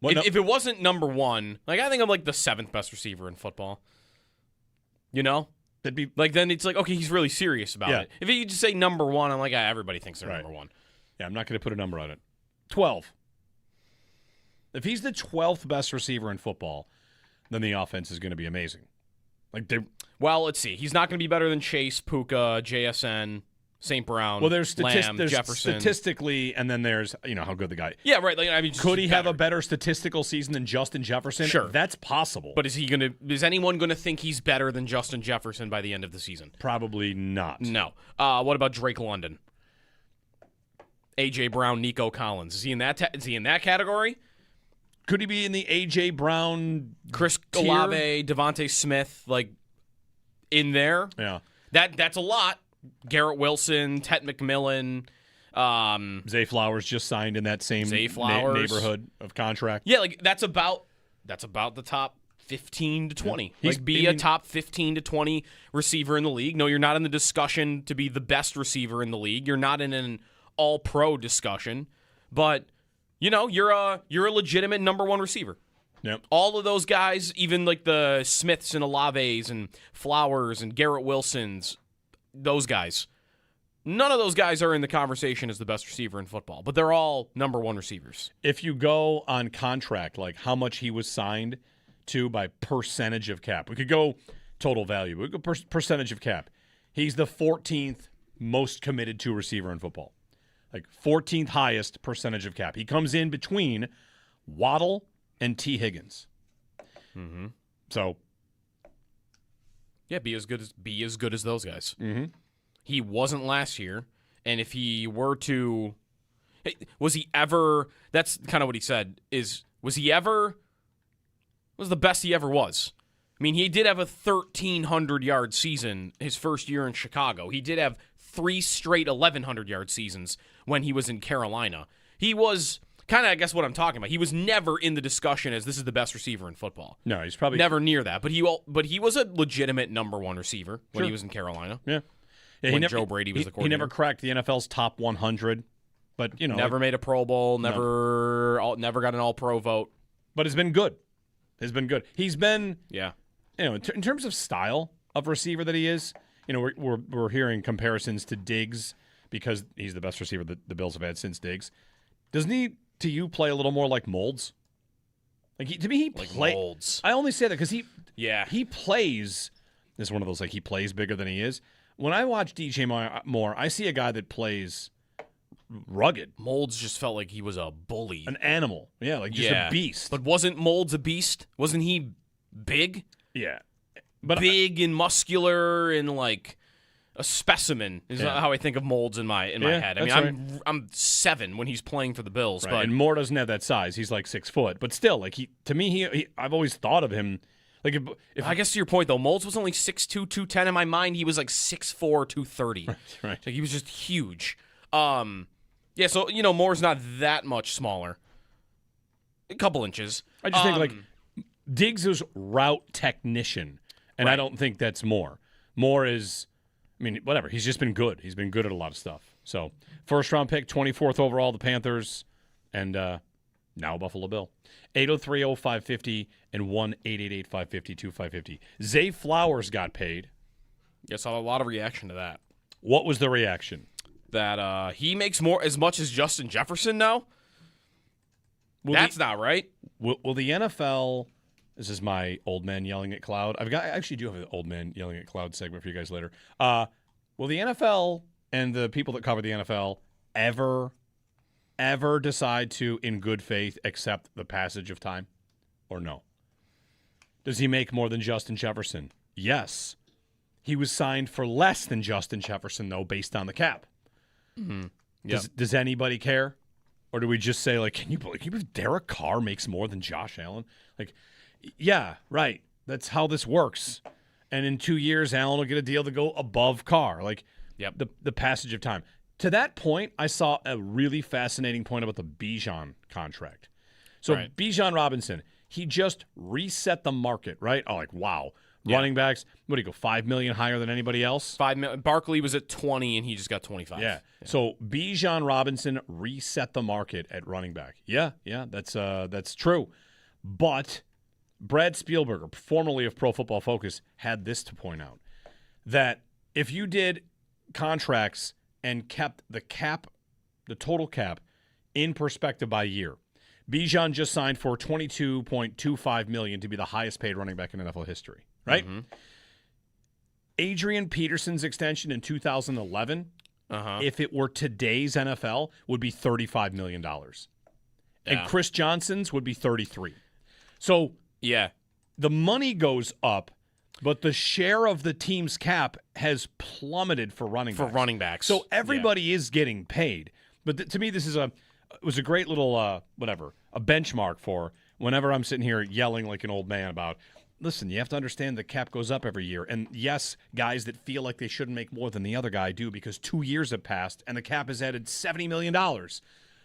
If it wasn't number one, I think I'm the 7th best receiver in football. You know? That'd be then it's okay, he's really serious about it. If you just say number one, I'm everybody thinks they're number one. Yeah, I'm not going to put a number on it. 12. If he's the 12th best receiver in football, then the offense is going to be amazing. Well, let's see. He's not going to be better than Chase, Puka, JSN, St. Brown, Well, there's Lamb, there's Jefferson. statistically, and then there's how good the guy. Yeah, right. Like, I mean, Could he have a better statistical season than Justin Jefferson? Sure. That's possible. But is anyone going to think he's better than Justin Jefferson by the end of the season? Probably not. No. What about Drake London? A.J. Brown, Nico Collins. Is he in that category? Could he be in the A.J. Brown, Chris tier? Olave, Devontae Smith, like in there? Yeah. That's a lot. Garrett Wilson, Tet McMillan. Zay Flowers just signed in that same Zay Flowers. neighborhood of contract. Yeah, like that's about the top 15 to 20. Yeah. Like be a top 15 to 20 receiver in the league. No, you're not in the discussion to be the best receiver in the league. You're not in an all-pro discussion, but you're a legitimate number one receiver. Yep. All of those guys, even like the Smiths and Olaves and Flowers and Garrett Wilsons, those guys, none of those guys are in the conversation as the best receiver in football, but they're all number one receivers. If you go on contract, like how much he was signed to by percentage of cap, we could go total value. We could go percentage of cap. He's the 14th most committed to receiver in football. Like 14th highest percentage of cap. He comes in between Waddle and T. Higgins. Mm-hmm. So, yeah, be as good as those guys. mm-hmm. He wasn't last year, and if he were to, was he ever? That's kind of what he said. Was the best he ever was? I mean, he did have a 1,300-yard season his first year in Chicago. He did have 3 straight 1,100-yard seasons when he was in Carolina. He was kind of, I guess, what I'm talking about. He was never in the discussion as this is the best receiver in football. No, he's probably never near that. But he was a legitimate number one receiver when he was in Carolina. Yeah. When Joe Brady was the He coordinator. never cracked the NFL's top 100, but never made a Pro Bowl, never got an All-Pro vote. But it's been good. He's been Yeah. in terms of style of receiver that he is. We're hearing comparisons to Diggs because he's the best receiver that the Bills have had since Diggs. Doesn't he, to you, play a little more like Molds? To me, Molds. I only say that because he plays. This is one of those he plays bigger than he is. When I watch DJ Moore, I see a guy that plays rugged, Molds just felt like he was a bully, an animal. Yeah, a beast. But wasn't Molds a beast? Wasn't he big? Yeah, but big and muscular and like a specimen is how I think of Molds in my head. I mean, I'm 7 when he's playing for the Bills, right. but And Moore doesn't have that size. He's like 6 foot, but still, I've always thought of him. If I guess to your point though, Molds was only 6'2", 210. In my mind, he was like 6'4", 230. Right. He was just huge. Yeah, so Moore's not that much smaller. A couple inches. I just think Diggs is route technician, and Right. I don't think that's Moore. Moore is, whatever. He's just been good. He's been good at a lot of stuff. So, first round pick, 24th overall, the Panthers, and now Buffalo Bill. 803-0550 and 1-888-550-2550. Zay Flowers got paid. Yeah, saw a lot of reaction to that. What was the reaction? That he makes as much as Justin Jefferson now? That's not right. Will the NFL... This is my old man yelling at cloud. I actually do have an old man yelling at cloud segment for you guys later. Will the NFL and the people that cover the NFL ever decide to, in good faith, accept the passage of time? Or no? Does he make more than Justin Jefferson? Yes. He was signed for less than Justin Jefferson, though, based on the cap. Mm-hmm. Does anybody care? Or do we just say, can you believe Derek Carr makes more than Josh Allen? Yeah, right. That's how this works. And in 2 years, Allen will get a deal to go above Carr. The passage of time. To that point, I saw a really fascinating point about the Bijan contract. So Right. Bijan Robinson, he just reset the market, right? Oh, wow. Yeah. Running backs, what do you go, $5 million higher than anybody else? $5 million. Barkley was at 20 and he just got 25. Yeah. So Bijan Robinson reset the market at running back. Yeah, that's true. But Brad Spielberger, formerly of Pro Football Focus, had this to point out, that if you did contracts and kept the total cap in perspective by year, Bijan just signed for $22.25 million to be the highest paid running back in NFL history, right? Mm-hmm. Adrian Peterson's extension in 2011 if it were today's NFL, would be $35 million. And Chris Johnson's would be 33. So the money goes up, but the share of the team's cap has plummeted for running backs. So everybody is getting paid. But to me, this is was a great little a benchmark for whenever I'm sitting here yelling like an old man about, listen, you have to understand the cap goes up every year. And yes, guys that feel like they shouldn't make more than the other guy do because 2 years have passed and the cap has added $70 million.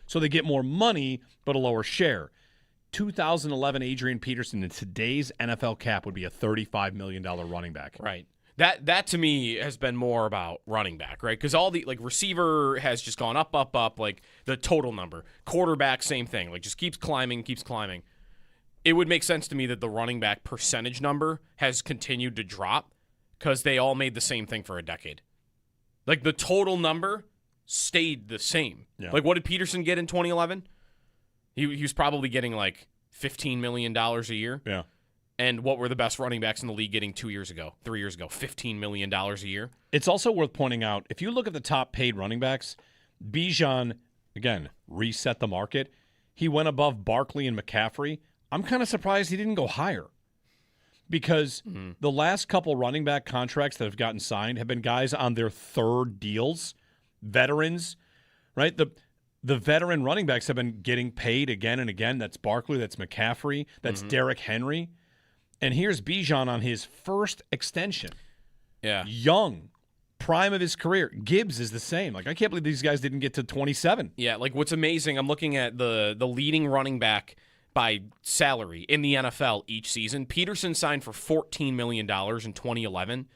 So they get more money, but a lower share. 2011 Adrian Peterson in today's NFL cap would be a $35 million running back. Right. That to me has been more about running back, right? Because all the receiver has just gone up, like the total number. Quarterback, same thing. Like just keeps climbing. It would make sense to me that the running back percentage number has continued to drop because they all made the same thing for a decade. Like the total number stayed the same. Yeah. Like what did Peterson get in 2011? He was probably getting like $15 million a year. Yeah. And what were the best running backs in the league getting 3 years ago? $15 million a year. It's also worth pointing out, if you look at the top paid running backs, Bijan, again, reset the market. He went above Barkley and McCaffrey. I'm kind of surprised he didn't go higher because the last couple running back contracts that have gotten signed have been guys on their third deals, veterans, right? The veteran running backs have been getting paid again and again. That's Barkley, that's McCaffrey, that's Derrick Henry. And here's Bijan on his first extension. Yeah. Young, prime of his career. Gibbs is the same. Like, I can't believe these guys didn't get to 27. Yeah, like what's amazing, I'm looking at the leading running back by salary in the NFL each season. Peterson signed for $14 million in 2011.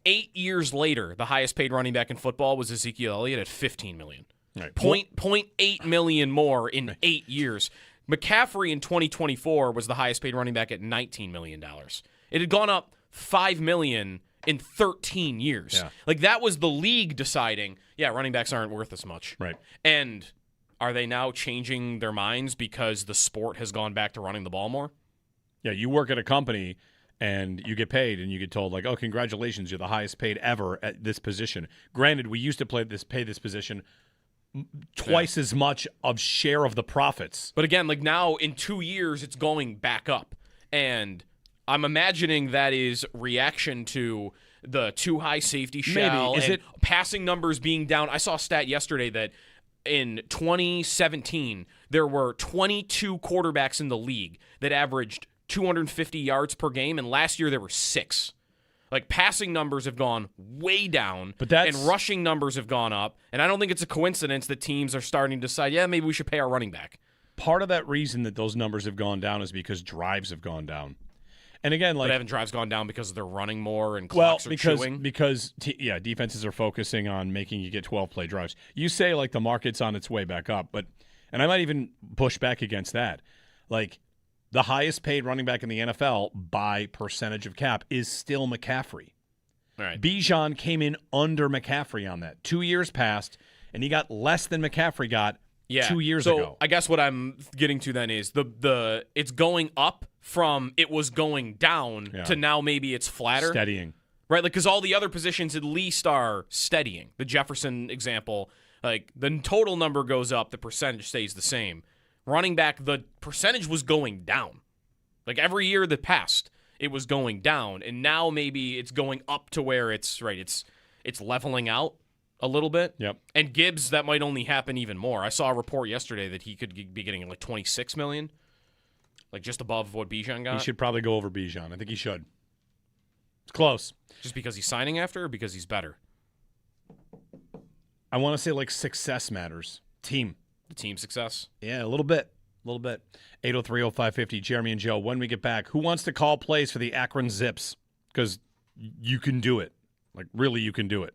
8 years later, the highest paid running back in football was Ezekiel Elliott at $15 million. Right. 0.8 million more in 8 years. McCaffrey in 2024 was the highest paid running back at $19 million. It had gone up $5 million in 13 years. Yeah. Like that was the league deciding, running backs aren't worth as much. Right. And are they now changing their minds because the sport has gone back to running the ball more? Yeah, you work at a company and you get paid and you get told, like, oh, congratulations, you're the highest paid ever at this position. Granted, we used to pay this position twice as much of share of the profits. But again, like now in 2 years, it's going back up. And I'm imagining that is reaction to the too high safety shell and passing numbers being down. I saw a stat yesterday that in 2017, there were 22 quarterbacks in the league that averaged 250 yards per game, and last year there were 6. Like, passing numbers have gone way down, and rushing numbers have gone up, and I don't think it's a coincidence that teams are starting to decide, maybe we should pay our running back. Part of that reason that those numbers have gone down is because drives have gone down. And again, like, but haven't drives gone down because they're running more and clocks are chewing? Because defenses are focusing on making you get 12-play drives. You say, like, the market's on its way back up, and I might even push back against that. Like, the highest paid running back in the NFL by percentage of cap is still McCaffrey. All right. Bijan came in under McCaffrey on that. 2 years passed, and he got less than McCaffrey got 2 years ago. So I guess what I'm getting to then is the it's going up from it was going down to now maybe it's flatter. Steadying. Right? Like, because all the other positions at least are steadying. The Jefferson example, like the total number goes up, the percentage stays the same. Running back, the percentage was going down. Like every year that passed, it was going down, and now maybe it's going up to where it's leveling out a little bit. Yep. And Gibbs, that might only happen even more. I saw a report yesterday that he could be getting like $26 million, like just above what Bijan got. He should probably go over Bijan. I think he should. It's close. Just because he's signing after, or because he's better? I want to say like success matters. Team. The team success? Yeah, a little bit. 803-0550, Jeremy and Joe. When we get back, who wants to call plays for the Akron Zips? Because you can do it. Like, really, you can do it.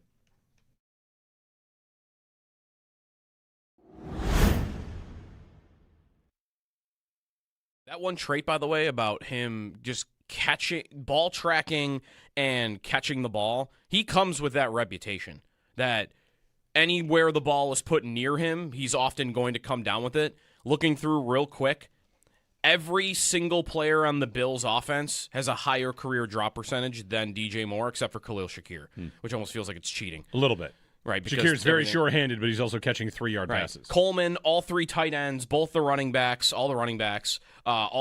That one trait, by the way, about him just catching, ball tracking and catching the ball, he comes with that reputation that anywhere the ball is put near him, he's often going to come down with it. Looking through real quick, every single player on the Bills' offense has a higher career drop percentage than DJ Moore, except for Khalil Shakir, which almost feels like it's cheating. A little bit. Right, because Shakir's very everything- sure-handed, but he's also catching 3-yard Right. passes. Coleman, all 3 tight ends, both the running backs, all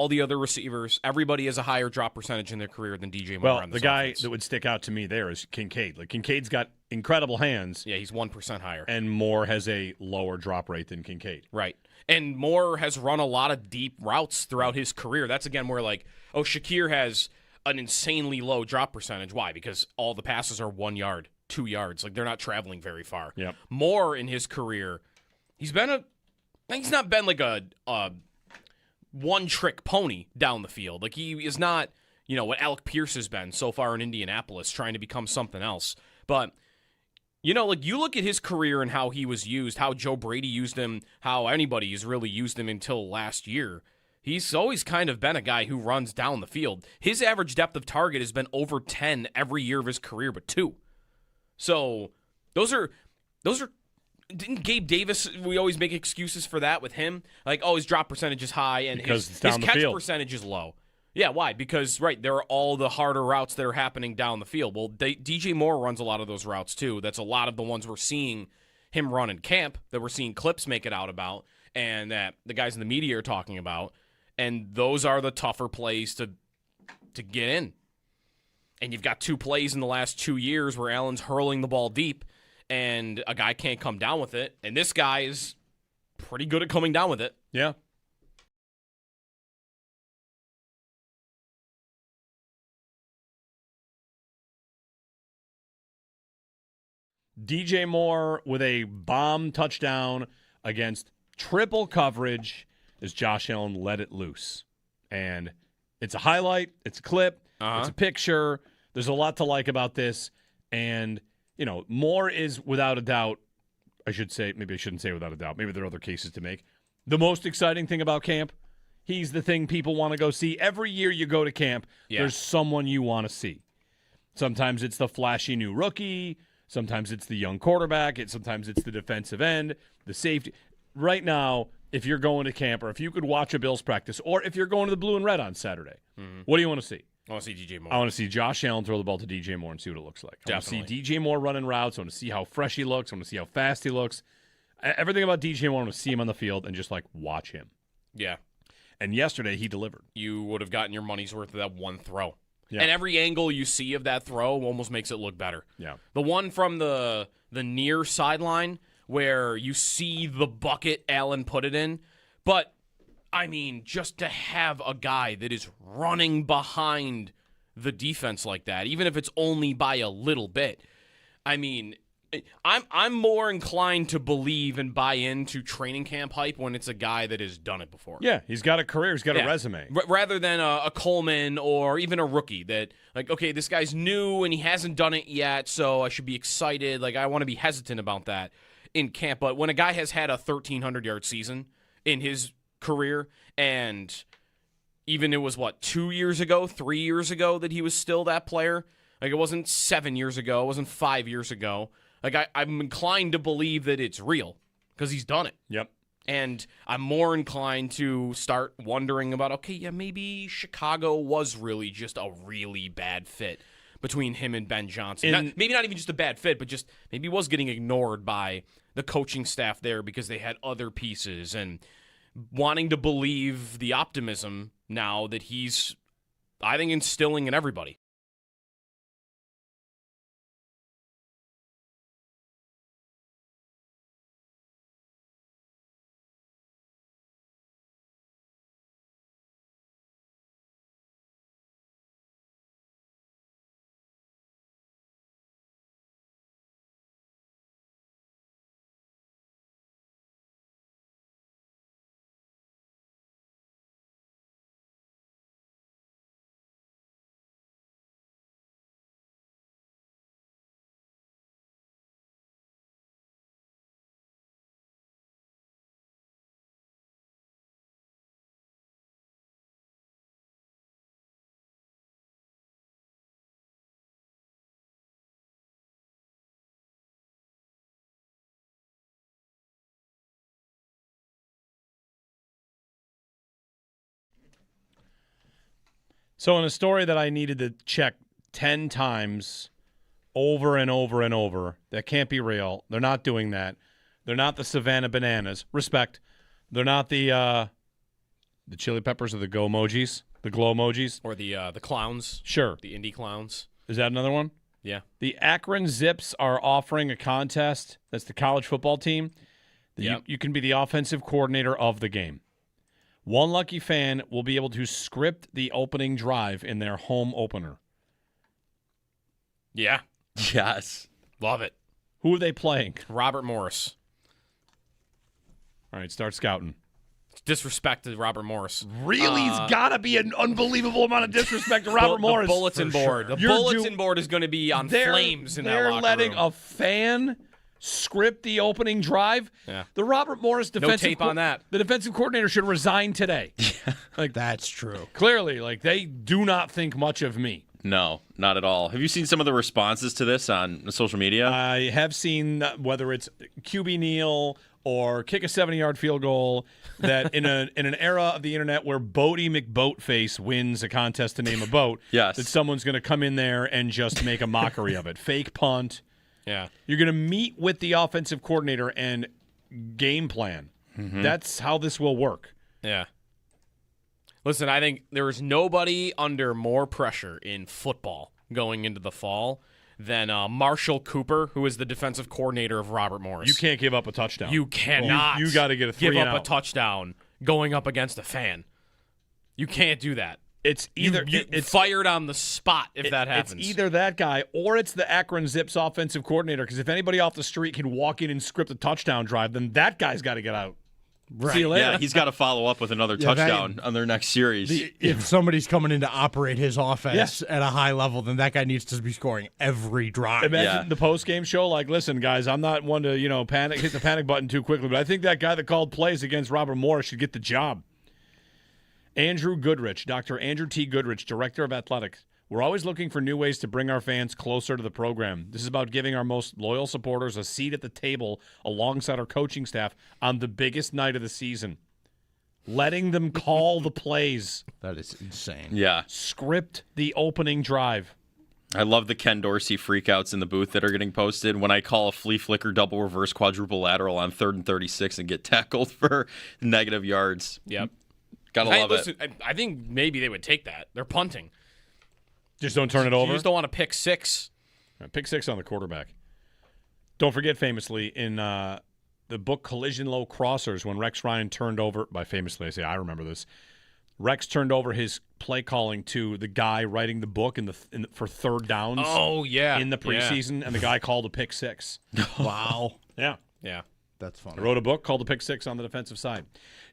the other receivers. Everybody has a higher drop percentage in their career than DJ Moore. Well, on the this guy offense. that would stick out to me there is Kincaid. Like, Kincaid's got incredible hands, Yeah, he's 1% higher. and Moore has a lower drop rate than Kincaid. Right. And Moore has run a lot of deep routes throughout his career. That's, again, where, like, Shakir has an insanely low drop percentage. Why? Because all the passes are 1 yard, 2 yards. Like, they're not traveling very far. Yep. Moore, in his career, he's not been like a one-trick pony down the field. Like, he is not, what Alec Pierce has been so far in Indianapolis, trying to become something else. But you look at his career and how he was used, how Joe Brady used him, how anybody has really used him until last year. He's always kind of been a guy who runs down the field. His average depth of target has been over 10 every year of his career, but 2. So those are. Didn't Gabe Davis? We always make excuses for that with him. Like, his drop percentage is high and Because his it's down the catch field. percentage is low. Yeah, why? Because, there are all the harder routes that are happening down the field. Well, DJ Moore runs a lot of those routes, too. That's a lot of the ones we're seeing him run in camp, that we're seeing clips make it out about, and that the guys in the media are talking about. And those are the tougher plays to get in. And you've got 2 plays in the last 2 years where Allen's hurling the ball deep, and a guy can't come down with it. And this guy is pretty good at coming down with it. Yeah. DJ Moore with a bomb touchdown against triple coverage as Josh Allen let it loose. And it's a highlight, it's a clip, it's a picture. There's a lot to like about this. And, Moore is without a doubt, I should say, maybe I shouldn't say without a doubt, maybe there are other cases to make. The most exciting thing about camp, he's the thing people want to go see. Every year you go to camp, there's someone you want to see. Sometimes it's the flashy new rookie. Sometimes it's the young quarterback. Sometimes it's the defensive end, the safety. Right now, if you're going to camp or if you could watch a Bills practice or if you're going to the blue and red on Saturday, what do you want to see? I want to see DJ Moore. I want to see Josh Allen throw the ball to DJ Moore and see what it looks like. I want to see Definitely. DJ Moore running routes. I want to see how fresh he looks. I want to see how fast he looks. Everything about DJ Moore, I want to see him on the field and just, watch him. Yeah. And yesterday, he delivered. You would have gotten your money's worth of that one throw. Yeah. And every angle you see of that throw almost makes it look better. Yeah. The one from the near sideline where you see the bucket Allen put it in. But, just to have a guy that is running behind the defense like that, even if it's only by a little bit, I'm more inclined to believe and buy into training camp hype when it's a guy that has done it before. Yeah, he's got a career. He's got a resume. Rather than a Coleman or even a rookie that, okay, this guy's new and he hasn't done it yet, so I should be excited. I want to be hesitant about that in camp. But when a guy has had a 1,300-yard season in his career, and even it was, 2 years ago, 3 years ago that he was still that player? It wasn't 7 years ago. It wasn't 5 years ago. I'm inclined to believe that it's real because he's done it. Yep. And I'm more inclined to start wondering about, maybe Chicago was really just a really bad fit between him and Ben Johnson. Maybe not even just a bad fit, but just maybe was getting ignored by the coaching staff there because they had other pieces, and wanting to believe the optimism now that he's, I think, instilling in everybody. So in a story that I needed to check 10 times over and over and over. That can't be real. They're not doing that. They're not the Savannah Bananas. Respect. They're not the Chili Peppers or the Go emojis, the glow emojis. Or the clowns. Sure. The indie clowns. Is that another one? Yeah. The Akron Zips are offering a contest. That's the college football team. Yep. You can be the offensive coordinator of the game. One lucky fan will be able to script the opening drive in their home opener. Yeah. Yes. Love it. Who are they playing? Robert Morris. All right, start scouting. Disrespect to Robert Morris. Really? It's got to be an unbelievable amount of disrespect to Robert Morris. The bulletin board. Sure. The bulletin board is going to be on flames in that locker room. They're letting a fan script the opening drive. Yeah. The Robert Morris defensive tape on that. The defensive coordinator should resign today. Like that's true. Clearly, like they do not think much of me. No, not at all. Have you seen some of the responses to this on social media? I have seen whether it's QB kneel or kick a 70-yard field goal, that in an era of the internet where Boaty McBoatface wins a contest to name a boat, Yes. that someone's going to come in there and just make a mockery of it. Fake punt. Yeah. You're going to meet with the offensive coordinator and game plan. Mm-hmm. That's how this will work. Yeah. Listen, I think there is nobody under more pressure in football going into the fall than Marshall Cooper, who is the defensive coordinator of Robert Morris. You can't give up a touchdown. You cannot. You got to get a 3 give and up out. a touchdown going up against a fan. You can't do that. It's either it's fired on the spot if that happens. It's either that guy or it's the Akron Zips offensive coordinator. Because if anybody off the street can walk in and script a touchdown drive, then that guy's got to get out. Right. See you later. Yeah, he's got to follow up with another touchdown on their next series. If somebody's coming in to operate his offense at a high level, then that guy needs to be scoring every drive. Imagine the post-game show, like, listen, guys, I'm not one to, hit the panic button too quickly, but I think that guy that called plays against Robert Morris should get the job. Andrew Goodrich, Dr. Andrew T. Goodrich, Director of Athletics. We're always looking for new ways to bring our fans closer to the program. This is about giving our most loyal supporters a seat at the table alongside our coaching staff on the biggest night of the season. Letting them call the plays. That is insane. Yeah. Script the opening drive. I love the Ken Dorsey freakouts in the booth that are getting posted when I call a flea flicker double reverse quadruple lateral on 3rd and 36 and get tackled for negative yards. Yep. Gotta love listen, it. I think maybe they would take that. They're punting. Just don't turn it over. You just don't want to pick six. Pick 6 on the quarterback. Don't forget, famously, in the book Collision Low Crossers, when Rex Ryan turned over, by famously I say I remember this, Rex turned over his play calling to the guy writing the book for third downs. Oh, yeah. In the preseason, and the guy called a pick 6. Wow. Yeah. Yeah. That's funny. I wrote a book called The Pick 6 on the defensive side.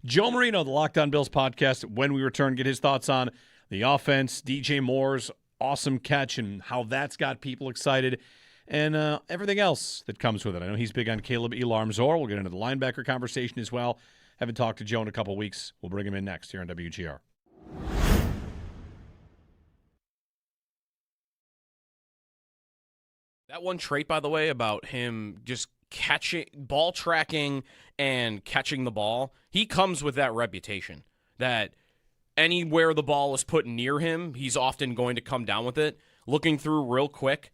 Joe Marino, the Locked On Bills podcast, when we return, get his thoughts on the offense, DJ Moore's awesome catch and how that's got people excited, and everything else that comes with it. I know he's big on Caleb Elarmzor. We'll get into the linebacker conversation as well. Haven't talked to Joe in a couple weeks. We'll bring him in next here on WGR. That one trait, by the way, about him just ball tracking and catching the ball, he comes with that reputation that anywhere the ball is put near him, he's often going to come down with it. Looking through real quick,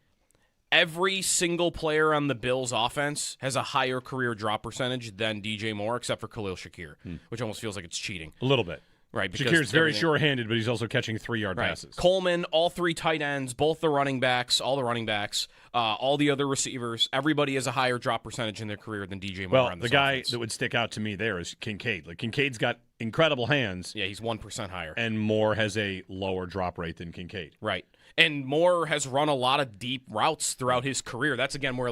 every single player on the Bills' offense has a higher career drop percentage than DJ Moore, except for Khalil Shakir, which almost feels like it's cheating. A little bit. Right, Shakir's very sure-handed, but he's also catching 3-yard right. passes. Coleman, all 3 tight ends, both the running backs, all the other receivers. Everybody has a higher drop percentage in their career than DJ Moore. Well, on the this guy offense. that would stick out to me there is Kincaid. Like Kincaid's got incredible hands, Yeah, he's 1% higher. and Moore has a lower drop rate than Kincaid. Right. And Moore has run a lot of deep routes throughout his career. That's, again, where,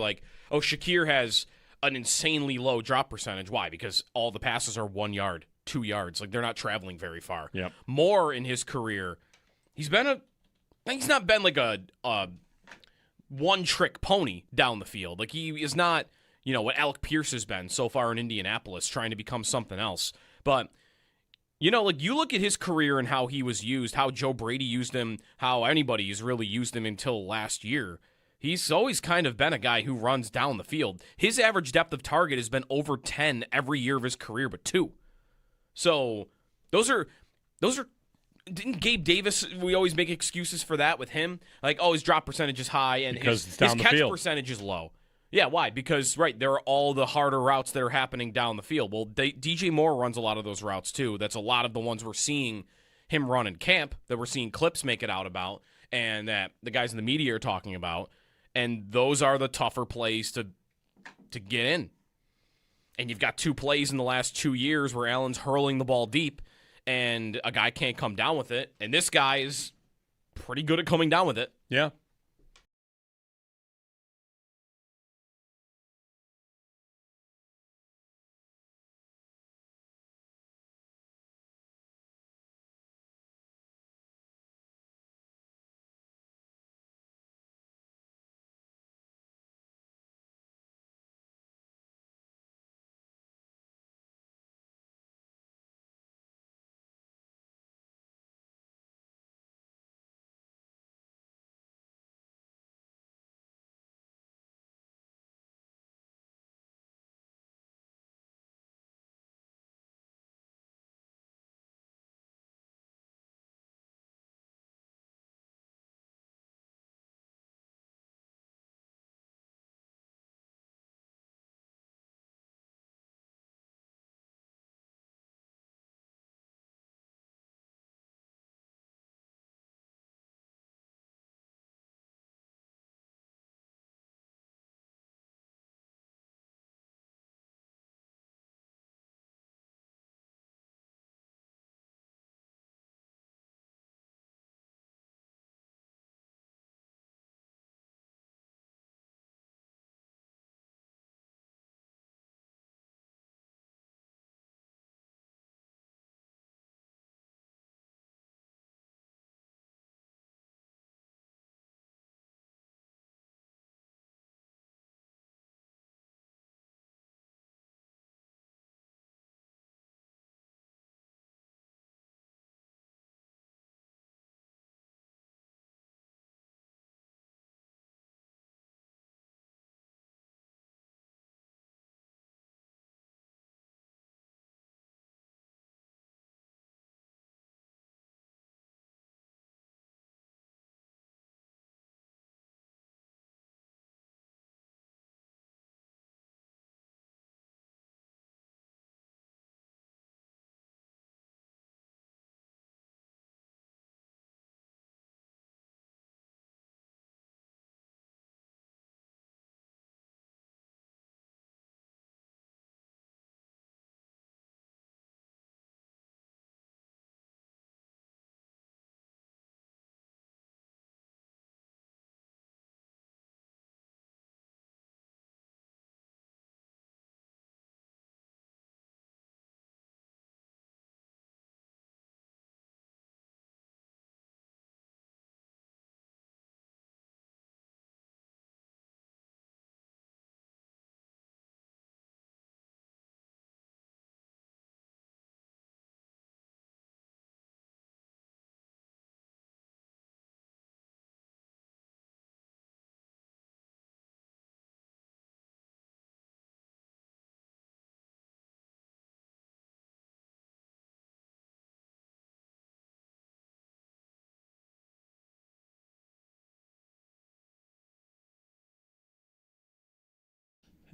Shakir has an insanely low drop percentage. Why? Because all the passes are 1 yard, 2 yards. They're not traveling very far. Yep. Moore, in his career, he's not been like a one-trick pony down the field. Like, he is not, what Alec Pierce has been so far in Indianapolis, trying to become something else. But you look at his career and how he was used, how Joe Brady used him, how anybody has really used him until last year. He's always kind of been a guy who runs down the field. His average depth of target has been over 10 every year of his career, but 2. So those are Didn't Gabe Davis, we always make excuses for that with him? Like, oh, his drop percentage is high and Because his it's down the catch field. percentage is low. Yeah, why? Because, right, there are all the harder routes that are happening down the field. Well, DJ Moore runs a lot of those routes, too. That's a lot of the ones we're seeing him run in camp, that we're seeing clips make it out about, and that the guys in the media are talking about. And those are the tougher plays to get in. And you've got 2 plays in the last 2 years where Allen's hurling the ball deep, and a guy can't come down with it. And this guy is pretty good at coming down with it. Yeah.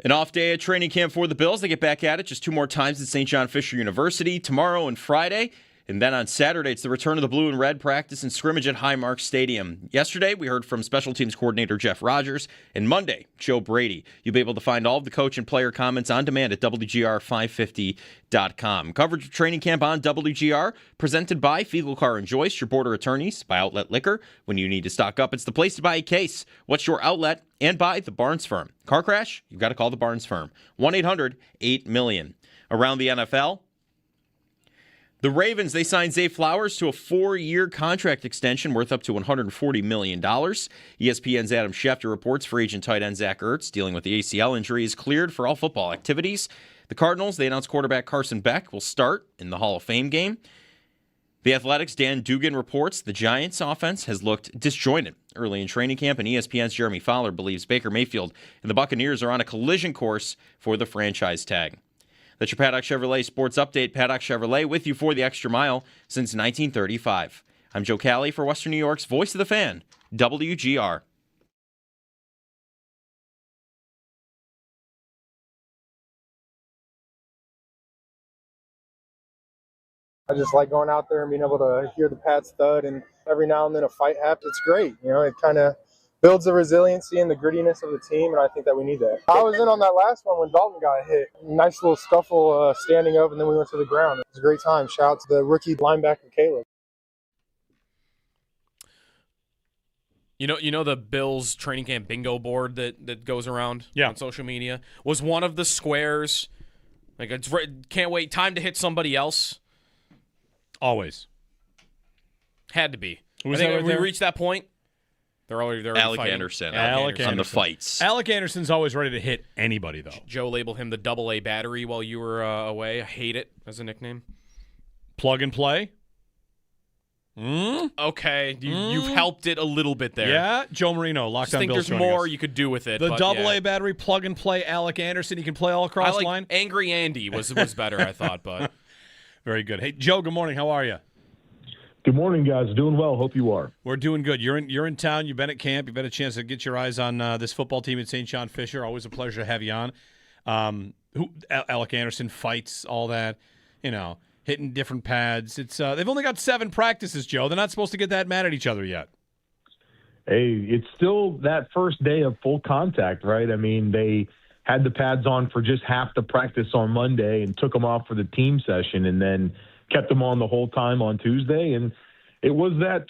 An off day at training camp for the Bills. They get back at it just 2 more times at St. John Fisher University, tomorrow and Friday. And then on Saturday, it's the return of the blue and red practice and scrimmage at Highmark Stadium. Yesterday, we heard from special teams coordinator Jeff Rogers. And Monday, Joe Brady. You'll be able to find all of the coach and player comments on demand at WGR550.com. Coverage of training camp on WGR, presented by Fiegel Car and Joyce, your border attorneys, by Outlet Liquor. When you need to stock up, it's the place to buy a case. What's your outlet? And by the Barnes Firm. Car crash? You've got to call the Barnes Firm. 1-800-8-million. Around the NFL, the Ravens, they signed Zay Flowers to a 4-year contract extension worth up to $140 million. ESPN's Adam Schefter reports free agent tight end Zach Ertz, dealing with the ACL injury, is cleared for all football activities. The Cardinals, they announced quarterback Carson Beck will start in the Hall of Fame game. The Athletics' Dan Dugan reports the Giants' offense has looked disjointed early in training camp, and ESPN's Jeremy Fowler believes Baker Mayfield and the Buccaneers are on a collision course for the franchise tag. That's your Paddock Chevrolet Sports Update. Paddock Chevrolet with you for the extra mile since 1935. I'm Joe Cali for Western New York's Voice of the Fan, WGR. I just like going out there and being able to hear the pads thud, and every now and then a fight happens. It's great. It kind of builds the resiliency and the grittiness of the team, and I think that we need that. I was in on that last one when Dalton got hit. Nice little scuffle standing up, and then we went to the ground. It was a great time. Shout out to the rookie linebacker, Caleb. You know the Bills training camp bingo board that goes around on social media? Was one of the squares, like, can't wait, time to hit somebody else? Always. Had to be. Who was I think that right we there? reached that point. They're already Alec fighting. Anderson. Alec On the Anderson. fights. Alec Anderson's always ready to hit anybody, though. Joe labeled him the AA battery while you were away. I hate it as a nickname. Plug and play? Okay, you've helped it a little bit there. Yeah, Joe Marino, I Lockdown just think Bills. there's more you could do with it. The but AA battery, plug and play, Alec Anderson. He can play all I across like line. Angry Andy was better, I thought, but Very good. Hey, Joe, good morning. How are you? Good morning, guys. Doing well. Hope you are. We're doing good. You're in town. You've been at camp. You've had a chance to get your eyes on this football team at St. John Fisher. Always a pleasure to have you on. Alec Anderson fights, all that, hitting different pads. It's they've only got 7 practices, Joe. They're not supposed to get that mad at each other yet. Hey, it's still that first day of full contact, right? I mean, they had the pads on for just half the practice on Monday and took them off for the team session, and then kept them on the whole time on Tuesday. And it was that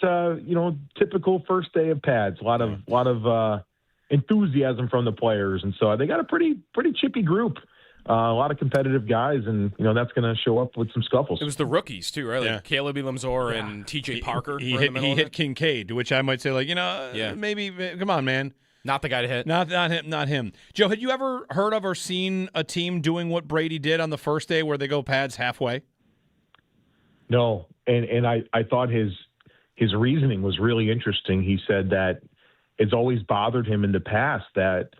typical first day of pads. A lot of enthusiasm from the players, and so they got a pretty chippy group. A lot of competitive guys, and that's going to show up with some scuffles. it was the rookies too, right? Like Yeah. Caleb Elamzor and TJ Parker. He were in the middle of hit it. Kincaid, to which I might say, maybe come on, man. Not the guy to hit. Not him. Joe, had you ever heard of or seen a team doing what Brady did on the first day where they go pads halfway? No, and I thought his reasoning was really interesting. He said that it's always bothered him in the past that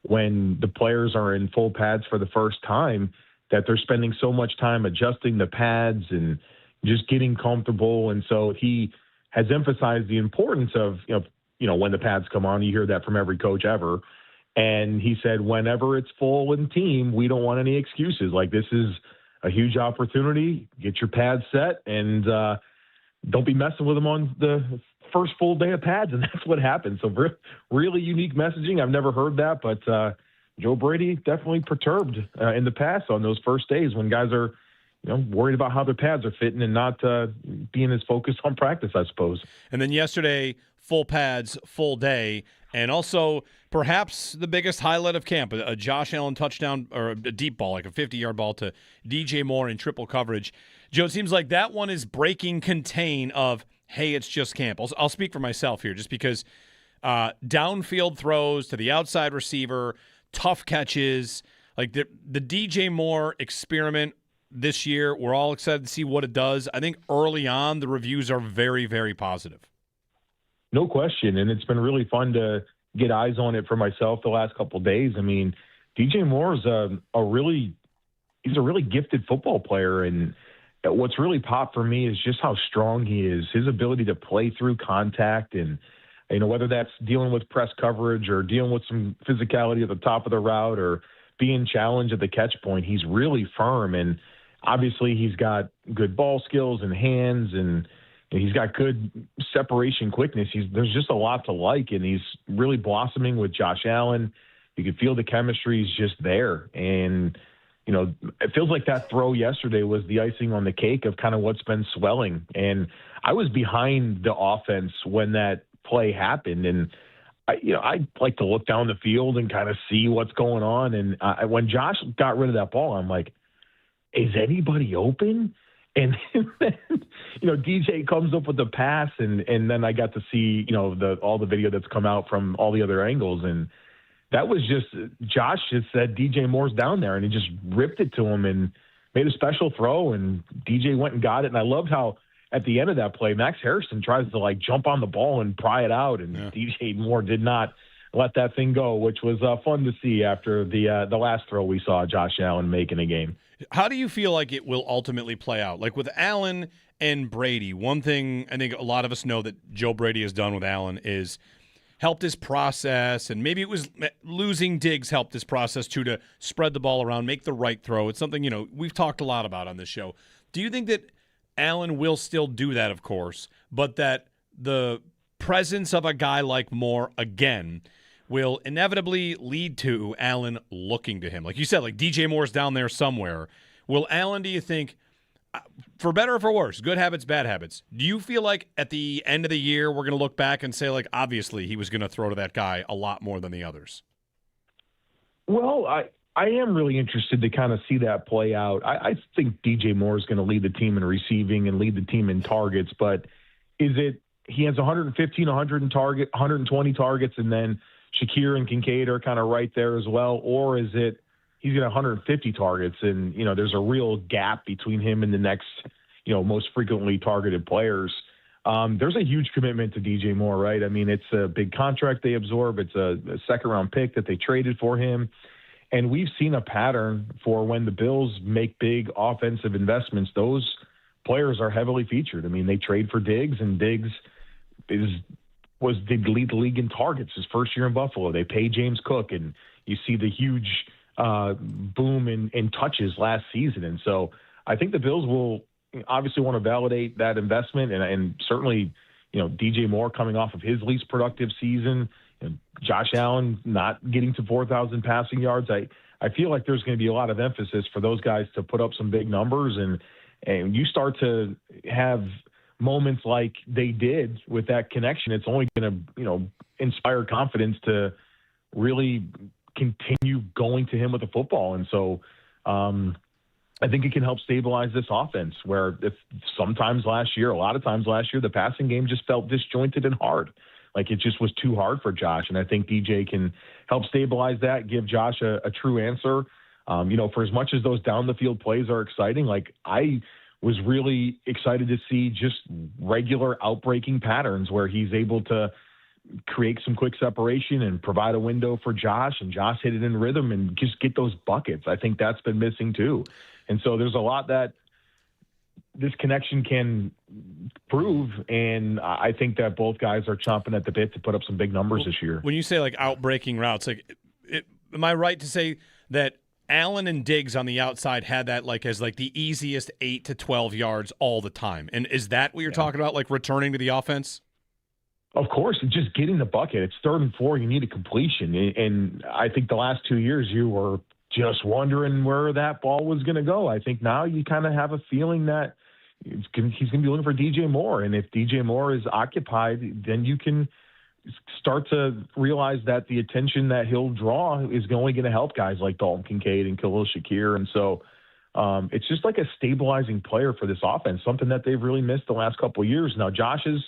when the players are in full pads for the first time, that they're spending so much time adjusting the pads and just getting comfortable. And so he has emphasized the importance of, when the pads come on, you hear that from every coach ever. And he said, whenever it's full in team, we don't want any excuses. Like, this is a huge opportunity. Get your pads set and don't be messing with them on the first full day of pads. And that's what happened. So really unique messaging. I've never heard that, but Joe Brady definitely perturbed in the past on those first days when guys are, worried about how their pads are fitting and not being as focused on practice, I suppose. And then yesterday, full pads, full day, and also perhaps the biggest highlight of camp, a Josh Allen touchdown or a deep ball, like a 50-yard ball to DJ Moore in triple coverage. Joe, it seems like that one is breaking contain of, hey, it's just camp. I'll speak for myself here just because downfield throws to the outside receiver, tough catches, like the DJ Moore experiment this year, we're all excited to see what it does. I think early on the reviews are very, very positive. No question, and it's been really fun to get eyes on it for myself the last couple of days. I mean, DJ Moore is he's a really gifted football player, and what's really popped for me is just how strong he is, his ability to play through contact, and whether that's dealing with press coverage or dealing with some physicality at the top of the route or being challenged at the catch point, he's really firm, and obviously he's got good ball skills and hands, and he's got good separation quickness. There's just a lot to like, and he's really blossoming with Josh Allen. You can feel the chemistry is just there. And, it feels like that throw yesterday was the icing on the cake of kind of what's been swelling. And I was behind the offense when that play happened. And, I like to look down the field and kind of see what's going on. And when Josh got rid of that ball, I'm like, is anybody open? And then, DJ comes up with the pass, and then I got to see, all the video that's come out from all the other angles. And that was just, Josh just said DJ Moore's down there, and he just ripped it to him and made a special throw, and DJ went and got it. And I loved how at the end of that play, Max Harrison tries to jump on the ball and pry it out, and DJ Moore did not let that thing go, which was fun to see after the last throw we saw Josh Allen make in a game. How do you feel like it will ultimately play out? Like with Allen and Brady, one thing I think a lot of us know that Joe Brady has done with Allen is helped his process, and maybe it was losing Diggs helped his process too, to spread the ball around, make the right throw. It's something, we've talked a lot about on this show. Do you think that Allen will still do that, of course, but that the presence of a guy like Moore again will inevitably lead to Allen looking to him? Like you said, like DJ Moore's down there somewhere. Will Allen, do you think, for better or for worse, good habits, bad habits, do you feel like at the end of the year we're going to look back and say, like, obviously he was going to throw to that guy a lot more than the others? Well, I am really interested to kind of see that play out. I think DJ Moore is going to lead the team in receiving and lead the team in targets, but is it he has 120 targets, and then Shakir and Kincaid are kind of right there as well, or is it he's got 150 targets and, there's a real gap between him and the next, most frequently targeted players? There's a huge commitment to DJ Moore, right? I mean, it's a big contract they absorb. It's a second-round pick that they traded for him. And we've seen a pattern for when the Bills make big offensive investments, those players are heavily featured. I mean, they trade for Diggs, and Diggs did lead the league in targets his first year in Buffalo. They pay James Cook, and you see the huge boom in touches last season. And so I think the Bills will obviously want to validate that investment, and certainly, DJ Moore coming off of his least productive season, and Josh Allen not getting to 4,000 passing yards. I feel like there's going to be a lot of emphasis for those guys to put up some big numbers, and you start to have moments like they did with that connection. It's only going to, inspire confidence to really continue going to him with the football. And so I think it can help stabilize this offense, where if a lot of times last year, the passing game just felt disjointed and hard. Like it just was too hard for Josh. And I think DJ can help stabilize that, give Josh a true answer. For as much as those down the field plays are exciting, like I was really excited to see just regular outbreaking patterns where he's able to create some quick separation and provide a window for Josh, and Josh hit it in rhythm and just get those buckets. I think that's been missing too. And so there's a lot that this connection can prove, and I think that both guys are chomping at the bit to put up some big numbers this year. When you say like outbreaking routes, am I right to say that Allen and Diggs on the outside had that as the easiest 8 to 12 yards all the time? And is that what you're talking about, like returning to the offense? Of course, just getting the bucket. It's 3rd and 4. You need a completion. And I think the last 2 years you were just wondering where that ball was going to go. I think now you kind of have a feeling that he's going to be looking for DJ Moore. And if DJ Moore is occupied, then you can start to realize that the attention that he'll draw is only going to help guys like Dalton Kincaid and Khalil Shakir. And so it's just like a stabilizing player for this offense, something that they've really missed the last couple of years. Now, Josh has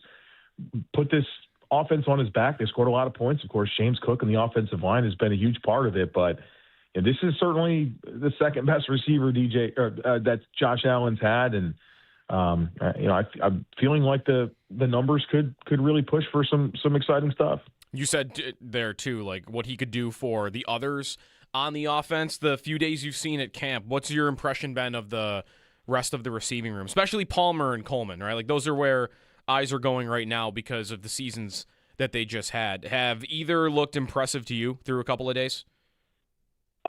put this offense on his back. They scored a lot of points. Of course, James Cook and the offensive line has been a huge part of it, but this is certainly the second best receiver that Josh Allen's had. And, I'm feeling like the numbers could really push for some exciting stuff. You said there too, like what he could do for the others on the offense. The few days you've seen at camp, what's your impression been of the rest of the receiving room, especially Palmer and Coleman, right? Like those are where eyes are going right now because of the seasons that they just had. Have either looked impressive to you through a couple of days?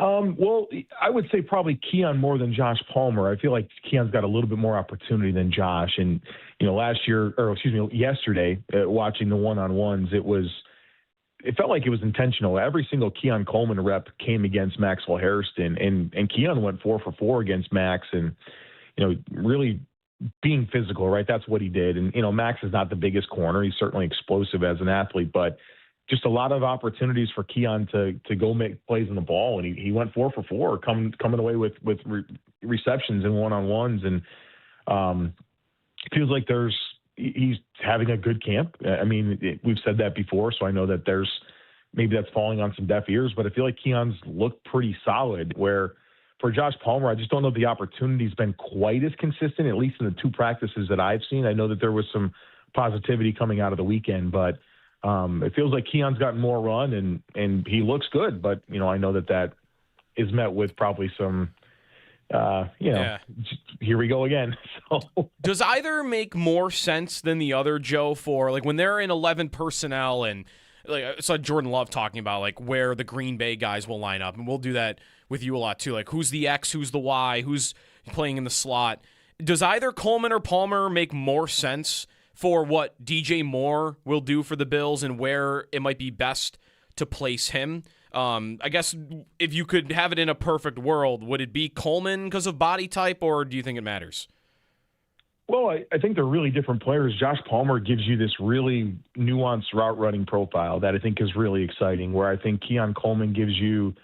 Well, I would say probably Keon more than Josh Palmer. I feel like Keon's got a little bit more opportunity than Josh. And, yesterday, watching the one-on-ones, it felt like it was intentional. Every single Keon Coleman rep came against Maxwell Hairston, and Keon went 4 for 4 against Max, and, really being physical, right? That's what he did. And, Max is not the biggest corner. He's certainly explosive as an athlete, but just a lot of opportunities for Keon to go make plays on the ball. And he went 4 for 4, coming away with receptions and one-on-ones. And it feels like he's having a good camp. I mean, we've said that before, so I know that maybe that's falling on some deaf ears, but I feel like Keon's looked pretty solid, where for Josh Palmer, I just don't know if the opportunity's been quite as consistent, at least in the 2 practices that I've seen. I know that there was some positivity coming out of the weekend, but it feels like Keon's gotten more run and he looks good, but I know that is met with probably some, here we go again. So does either make more sense than the other, Joe, for like when they're in 11 personnel and like I saw Jordan Love talking about like where the Green Bay guys will line up, and we'll do that with you a lot too. Like who's the X, who's the Y, who's playing in the slot. Does either Coleman or Palmer make more sense for what DJ Moore will do for the Bills and where it might be best to place him? I guess if you could have it in a perfect world, would it be Coleman because of body type, or do you think it matters? Well, I think they're really different players. Josh Palmer gives you this really nuanced route running profile that I think is really exciting, where I think Keon Coleman gives you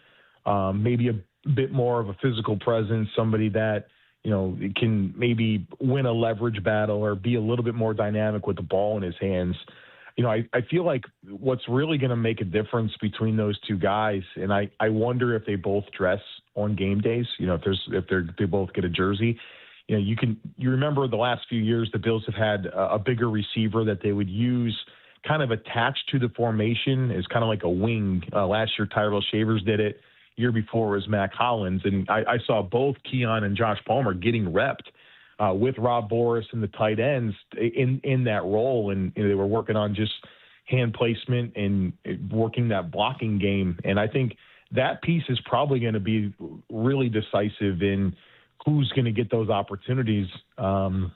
maybe a bit more of a physical presence, somebody that, can maybe win a leverage battle or be a little bit more dynamic with the ball in his hands. I feel like what's really going to make a difference between those two guys, and I wonder if they both dress on game days, if they both get a jersey. You remember the last few years, the Bills have had a bigger receiver that they would use kind of attached to the formation as kind of like a wing. Last year, Tyrell Shavers did it. Year before was Mac Hollins. And I saw both Keon and Josh Palmer getting repped with Rob Boris and the tight ends in that role. And they were working on just hand placement and working that blocking game. And I think that piece is probably going to be really decisive in who's going to get those opportunities. And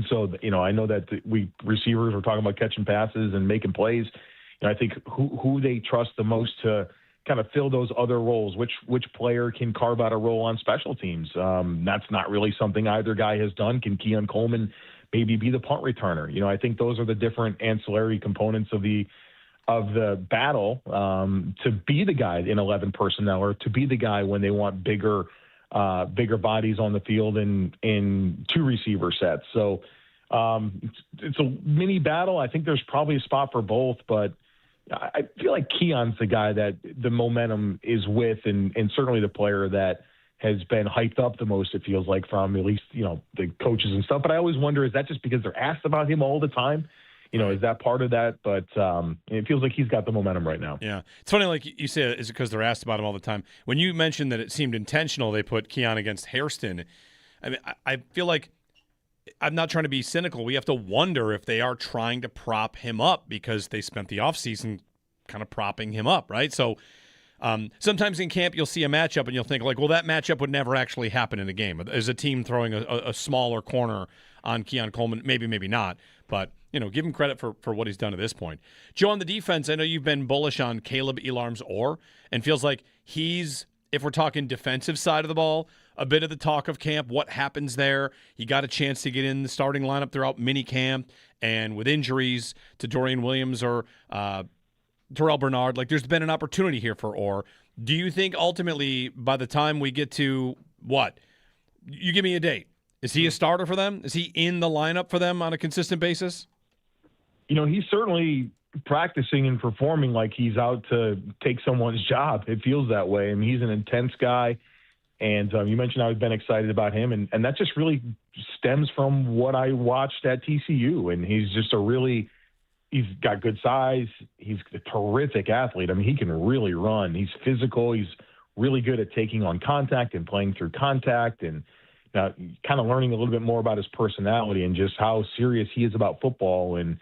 so, I know that we receivers are talking about catching passes and making plays. I think who they trust the most to kind of fill those other roles, which player can carve out a role on special teams. That's not really something either guy has done. Can Keon Coleman maybe be the punt returner? I think those are the different ancillary components of the battle to be the guy in 11 personnel, or to be the guy when they want bigger bodies on the field in two receiver sets. So it's a mini battle. I think there's probably a spot for both, but I feel like Keon's the guy that the momentum is with, and certainly the player that has been hyped up the most, it feels like, from at least, the coaches and stuff. But I always wonder, is that just because they're asked about him all the time? Is that part of that? But it feels like he's got the momentum right now. Yeah. It's funny, like you say, is it because they're asked about him all the time? When you mentioned that it seemed intentional, they put Keon against Hairston. I mean, I feel like, I'm not trying to be cynical, we have to wonder if they are trying to prop him up because they spent the offseason kind of propping him up, right? So sometimes in camp you'll see a matchup and you'll think like, well, that matchup would never actually happen in a game. Is a team throwing a smaller corner on Keon Coleman? Maybe not. But, give him credit for what he's done at this point. Joe, on the defense, I know you've been bullish on Caleb Elarms-Orr, and feels like he's, if we're talking defensive side of the ball, a bit of the talk of camp. What happens there? He got a chance to get in the starting lineup throughout mini camp, and with injuries to Dorian Williams or Terrell Bernard, like there's been an opportunity here for Orr. Do you think ultimately by the time we get to what? You give me a date. Is he a starter for them? Is he in the lineup for them on a consistent basis? He's certainly practicing and performing like he's out to take someone's job. It feels that way. I mean, he's an intense guy. And you mentioned I've been excited about him. And that just really stems from what I watched at TCU. And he's just he's got good size. He's a terrific athlete. I mean, he can really run. He's physical. He's really good at taking on contact and playing through contact, and kind of learning a little bit more about his personality and just how serious he is about football. And,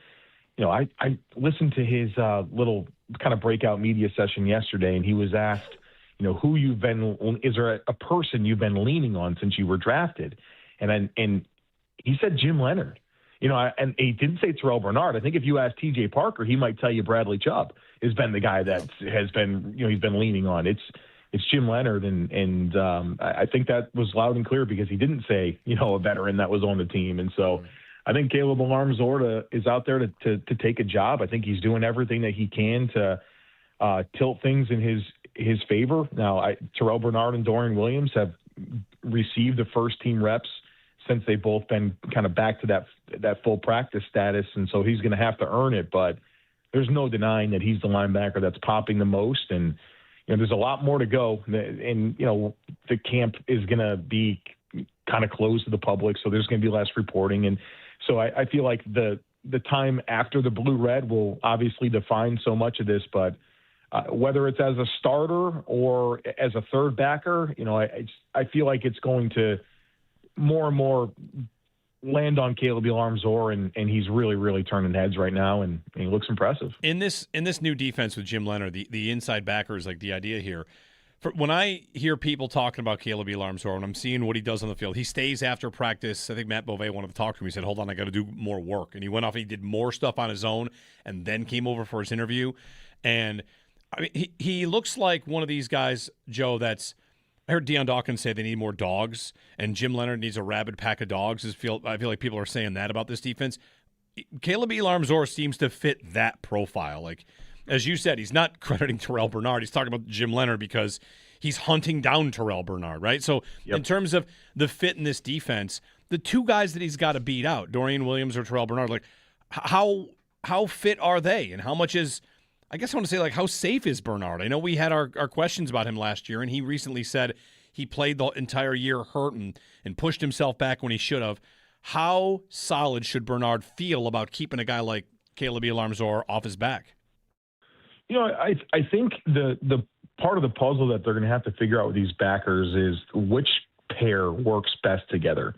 I listened to his little kind of breakout media session yesterday, and he was asked, is there a person you've been leaning on since you were drafted? And he said Jim Leonard. And he didn't say Terrell Bernard. I think if you ask TJ Parker, he might tell you Bradley Chubb has been the guy that has been, he's been leaning on. It's Jim Leonard. And I think that was loud and clear because he didn't say, a veteran that was on the team. And so I think Caleb Elarms-Orr is out there to take a job. I think he's doing everything that he can to tilt things in his favor. Now, Terrell Bernard and Dorian Williams have received the first team reps since they've both been kind of back to that full practice status. And so he's going to have to earn it, but there's no denying that he's the linebacker that's popping the most. And, there's a lot more to go. And, the camp is going to be kind of closed to the public, so there's going to be less reporting. And so I feel like the the time after the blue-red will obviously define so much of this, but whether it's as a starter or as a third backer, I feel like it's going to more and more land on Caleb Elarmzor, and he's really, really turning heads right now, and he looks impressive. In this new defense with Jim Leonard, the inside backer is like the idea here. When I hear people talking about Caleb Elarmzor, and I'm seeing what he does on the field, he stays after practice. I think Matt Beauvais wanted to talk to him. He said, hold on, I got to do more work. And he went off and he did more stuff on his own and then came over for his interview. And I mean, he looks like one of these guys, Joe, I heard Deion Dawkins say they need more dogs, and Jim Leonard needs a rabid pack of dogs. I feel like people are saying that about this defense. Caleb Elarmzor seems to fit that profile. Like, as you said, he's not crediting Terrell Bernard. He's talking about Jim Leonard because he's hunting down Terrell Bernard, right? So in terms of the fit in this defense, the two guys that he's got to beat out, Dorian Williams or Terrell Bernard, like how fit are they? And how much is, I guess I want to say, like, how safe is Bernard? I know we had our questions about him last year, and he recently said he played the entire year hurt and pushed himself back when he should have. How solid should Bernard feel about keeping a guy like Caleb Elarmzor off his back? I think the part of the puzzle that they're going to have to figure out with these backers is which pair works best together.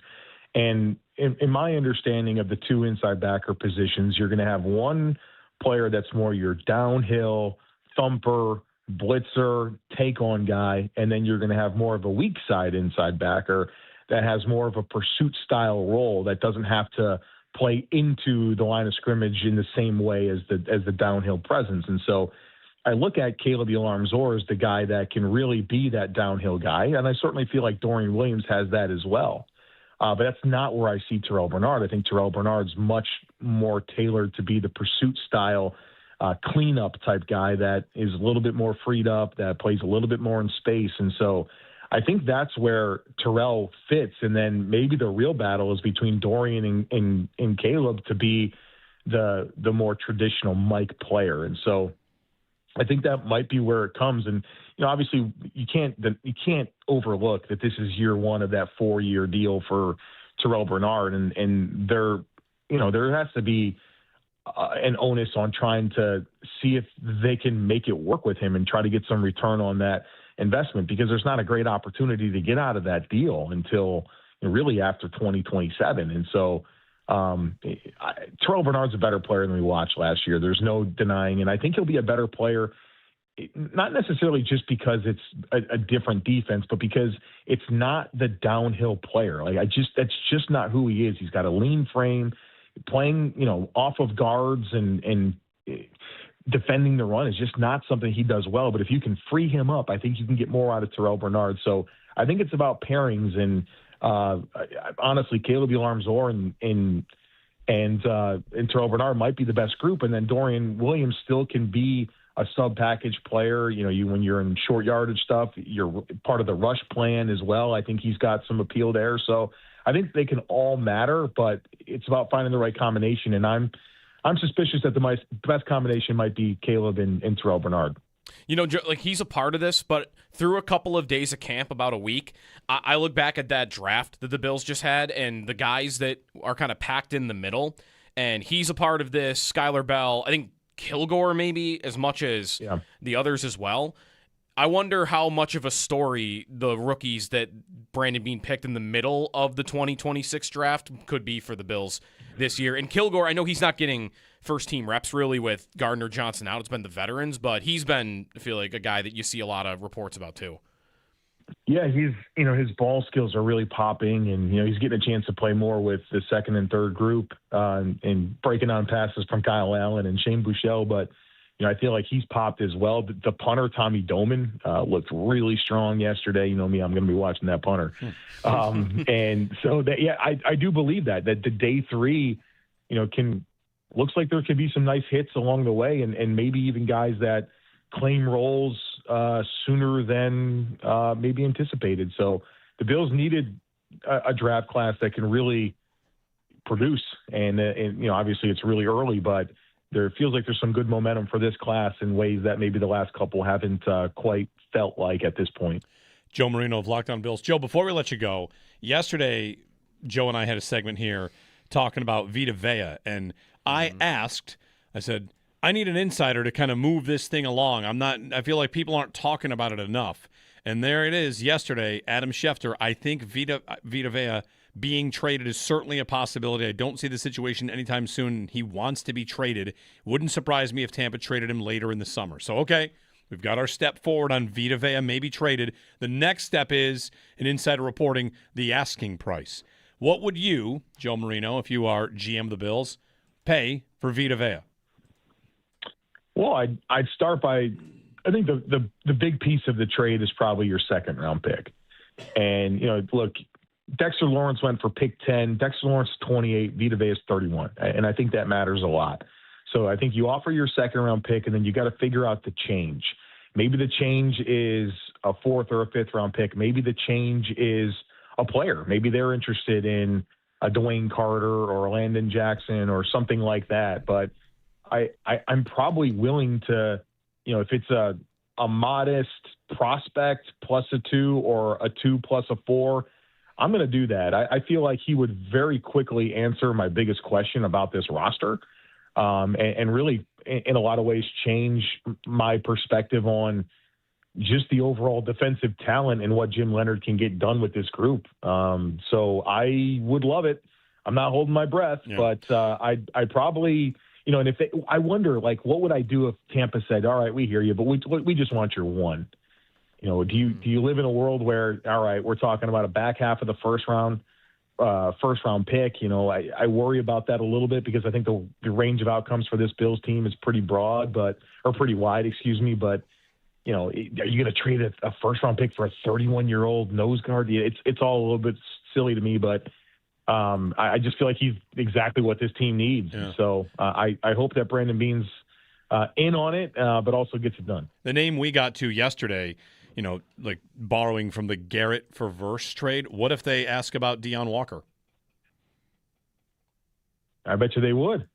And in my understanding of the two inside backer positions, you're going to have one player that's more your downhill, thumper, blitzer, take-on guy, and then you're going to have more of a weak side inside backer that has more of a pursuit style role that doesn't have to play into the line of scrimmage in the same way as the downhill presence. And so I look at Caleb Elarmzor as the guy that can really be that downhill guy, and I certainly feel like Dorian Williams has that as well. But that's not where I see Terrell Bernard. I think Terrell Bernard's much more tailored to be the pursuit style, cleanup type guy that is a little bit more freed up, that plays a little bit more in space. And so I think that's where Terrell fits. And then maybe the real battle is between Dorian and Caleb to be the more traditional Mike player. And so I think that might be where it comes. And, obviously you can't overlook that this is year one of that 4-year deal for Terrell Bernard. And there has to be an onus on trying to see if they can make it work with him and try to get some return on that investment, because there's not a great opportunity to get out of that deal until really after 2027. And so Terrell Bernard's a better player than we watched last year. There's no denying. And I think he'll be a better player, not necessarily just because it's a different defense, but because it's not the downhill player. That's just not who he is. He's got a lean frame, playing, off of guards and defending the run is just not something he does well. But if you can free him up, I think you can get more out of Terrell Bernard. So I think it's about pairings. And honestly, Caleb Elarmzor and Terrell Bernard might be the best group. And then Dorian Williams still can be a sub-package player. When you're in short yardage stuff, you're part of the rush plan as well. I think he's got some appeal there. So I think they can all matter, but it's about finding the right combination. And I'm suspicious that the best combination might be Caleb and Terrell Bernard. He's a part of this, but through a couple of days of camp, about a week, I look back at that draft that the Bills just had and the guys that are kind of packed in the middle, and he's a part of this. Skylar Bell, I think Kilgore maybe as much as the others as well. I wonder how much of a story the rookies that Brandon Beane picked in the middle of the 2026 draft could be for the Bills this year. And Kilgore, I know he's not getting first-team reps really with Gardner Johnson out. It's been the veterans, but he's been, I feel like, a guy that you see a lot of reports about too. Yeah, he's his ball skills are really popping, and he's getting a chance to play more with the second and third group and breaking on passes from Kyle Allen and Shane Buechele. But I feel like he's popped as well. The punter Tommy Doman looked really strong yesterday. You know me, I'm going to be watching that punter, and so I do believe that the day three, looks like there could be some nice hits along the way, and maybe even guys that claim roles sooner than maybe anticipated. So the Bills needed a draft class that can really produce. And obviously it's really early, but there feels like there's some good momentum for this class in ways that maybe the last couple haven't quite felt like at this point. Joe Marino of Locked On Bills. Joe, before we let you go, yesterday, Joe and I had a segment here talking about Vita Vea, and I asked, I said, I need an insider to kind of move this thing along. I feel like people aren't talking about it enough. And there it is yesterday, Adam Schefter. I think Vita Vea being traded is certainly a possibility. I don't see the situation anytime soon. He wants to be traded. Wouldn't surprise me if Tampa traded him later in the summer. So, okay, we've got our step forward on Vita Vea maybe traded. The next step is, an insider reporting, the asking price. What would you, Joe Marino, if you are GM of the Bills, pay for Vita Vea? Well, I'd start by, I think the big piece of the trade is probably your second round pick. And, look, Dexter Lawrence went for pick 10. Dexter Lawrence is 28. Vita Vea is 31. And I think that matters a lot. So I think you offer your second round pick, and then you got to figure out the change. Maybe the change is a fourth or a fifth round pick. Maybe the change is a player. Maybe they're interested in a Dwayne Carter or Landon Jackson or something like that. But I'm probably willing to, if it's a modest prospect plus a 2 or a 2 plus a 4, I'm going to do that. I feel like he would very quickly answer my biggest question about this roster, and really, in a lot of ways, change my perspective on just the overall defensive talent and what Jim Leonard can get done with this group. So I would love it. I'm not holding my breath, but I probably, and I wonder, what would I do if Tampa said, all right, we hear you, but we just want your one. Do you live in a world where, all right, we're talking about a back half of the first round pick? I worry about that a little bit because I think the range of outcomes for this Bills team is pretty broad, or pretty wide, excuse me. But, are you going to trade a first round pick for a 31-year-old nose guard? It's all a little bit silly to me, but I just feel like he's exactly what this team needs. Yeah. So I hope that Brandon Beane's in on it, but also gets it done. The name we got to yesterday, borrowing from the Garrett for Verse trade. What if they ask about Deion Walker? I bet you they would.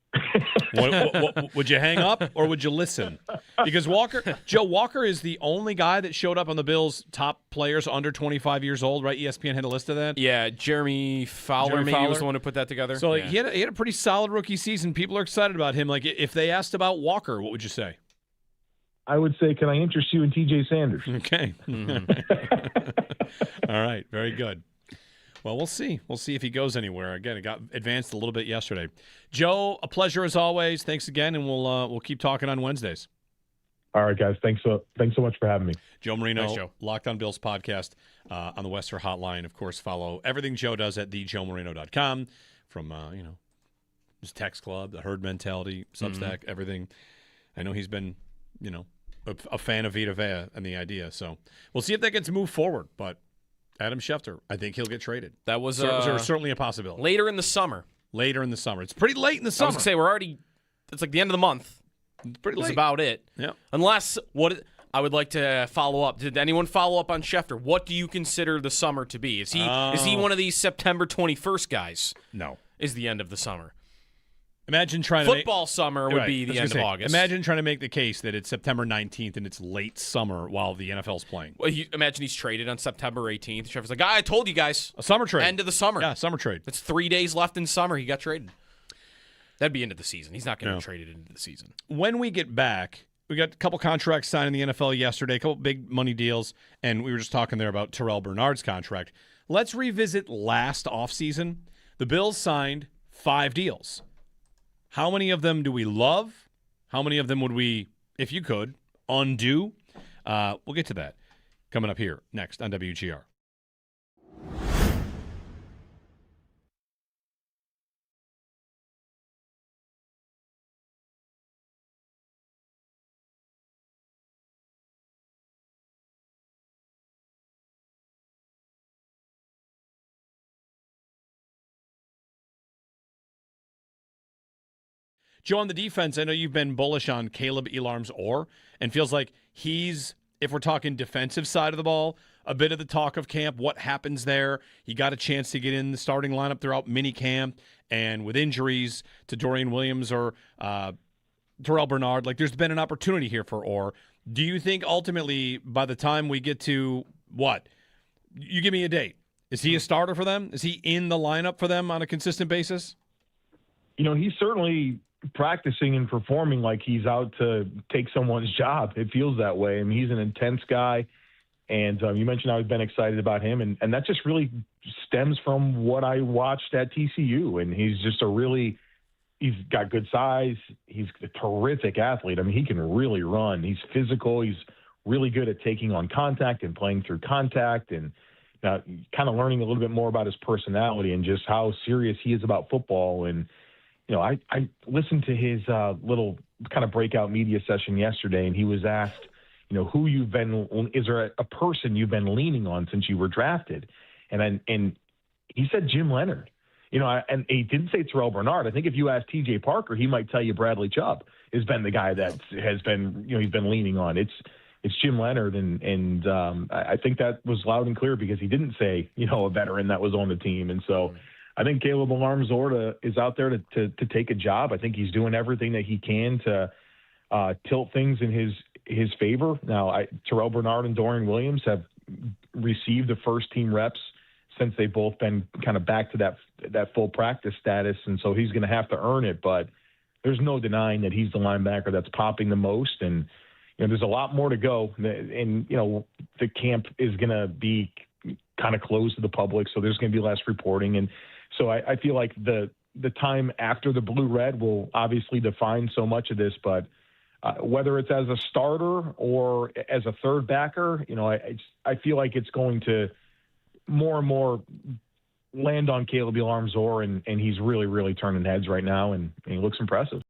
Would you hang up or would you listen? Because Joe Walker is the only guy that showed up on the Bills' top players under 25 years old, right? ESPN had a list of that. Yeah, Jeremy Fowler was the one who put that together. So he had a pretty solid rookie season. People are excited about him. If they asked about Walker, what would you say? I would say, can I interest you in TJ Sanders? Okay. All right. Very good. Well, we'll see. We'll see if he goes anywhere. Again, it got advanced a little bit yesterday. Joe, a pleasure as always. Thanks again, and we'll keep talking on Wednesdays. All right, guys. Thanks so much for having me. Joe Marino, thanks, Joe. Locked on Bills podcast on the Western Hotline. Of course, follow everything Joe does at thejoemarino.com from, his text club, the herd mentality, Substack, everything. I know he's been, a fan of Vita Vea and the idea. So we'll see if that gets moved forward. But Adam Schefter, I think he'll get traded. That was certainly a possibility. Later in the summer. It's pretty late in the summer. I was going to say, we're already, it's like the end of the month. It's pretty late. That's about it. Yeah. Unless, I would like to follow up. Did anyone follow up on Schefter? What do you consider the summer to be? Is he one of these September 21st guys? No. Is the end of the summer. Imagine trying Football summer would be the end of August. Imagine trying to make the case that it's September 19th and it's late summer while the NFL's playing. Well, imagine he's traded on September 18th. Schefter's like, I told you guys. A summer trade. End of the summer. Yeah, summer trade. It's 3 days left in summer. He got traded. That'd be into the season. He's not going to be traded into the season. When we get back, we got a couple contracts signed in the NFL yesterday, a couple big money deals, and we were just talking there about Terrell Bernard's contract. Let's revisit last offseason. The Bills signed 5 deals. How many of them do we love? How many of them would we, if you could, undo? We'll get to that coming up here next on WGR. Joe, on the defense, I know you've been bullish on Caleb Elarms-Orr and feels like he's, if we're talking defensive side of the ball, a bit of the talk of camp, what happens there. He got a chance to get in the starting lineup throughout mini camp, and with injuries to Dorian Williams or Terrell Bernard, there's been an opportunity here for Orr. Do you think ultimately by the time we get to what? You give me a date. Is he a starter for them? Is he in the lineup for them on a consistent basis? he's certainly practicing and performing like he's out to take someone's job. It feels that way. I mean, he's an intense guy. And you mentioned I've been excited about him, and that just really stems from what I watched at TCU. And he's just he's got good size. He's a terrific athlete. I mean, he can really run. He's physical. He's really good at taking on contact and playing through contact, and kind of learning a little bit more about his personality and just how serious he is about football. And, I listened to his little kind of breakout media session yesterday, and he was asked, is there a person you've been leaning on since you were drafted? And he said Jim Leonard, and he didn't say Terrell Bernard. I think if you ask TJ Parker, he might tell you Bradley Chubb has been the guy that has been, he's been leaning on. It's Jim Leonard. And I think that was loud and clear because he didn't say, a veteran that was on the team. And so I think Caleb Alarm-Zorda is out there to take a job. I think he's doing everything that he can to tilt things in his favor. Now, Terrell Bernard and Dorian Williams have received the first team reps since they've both been kind of back to that full practice status, and so he's going to have to earn it. But there's no denying that he's the linebacker that's popping the most, and there's a lot more to go. And the camp is going to be kind of closed to the public, so there's going to be less reporting. And so I feel like the time after the blue-red will obviously define so much of this, but whether it's as a starter or as a third backer, I feel like it's going to more and more land on Caleb Alarm-Zorda, and he's really, really turning heads right now, and he looks impressive.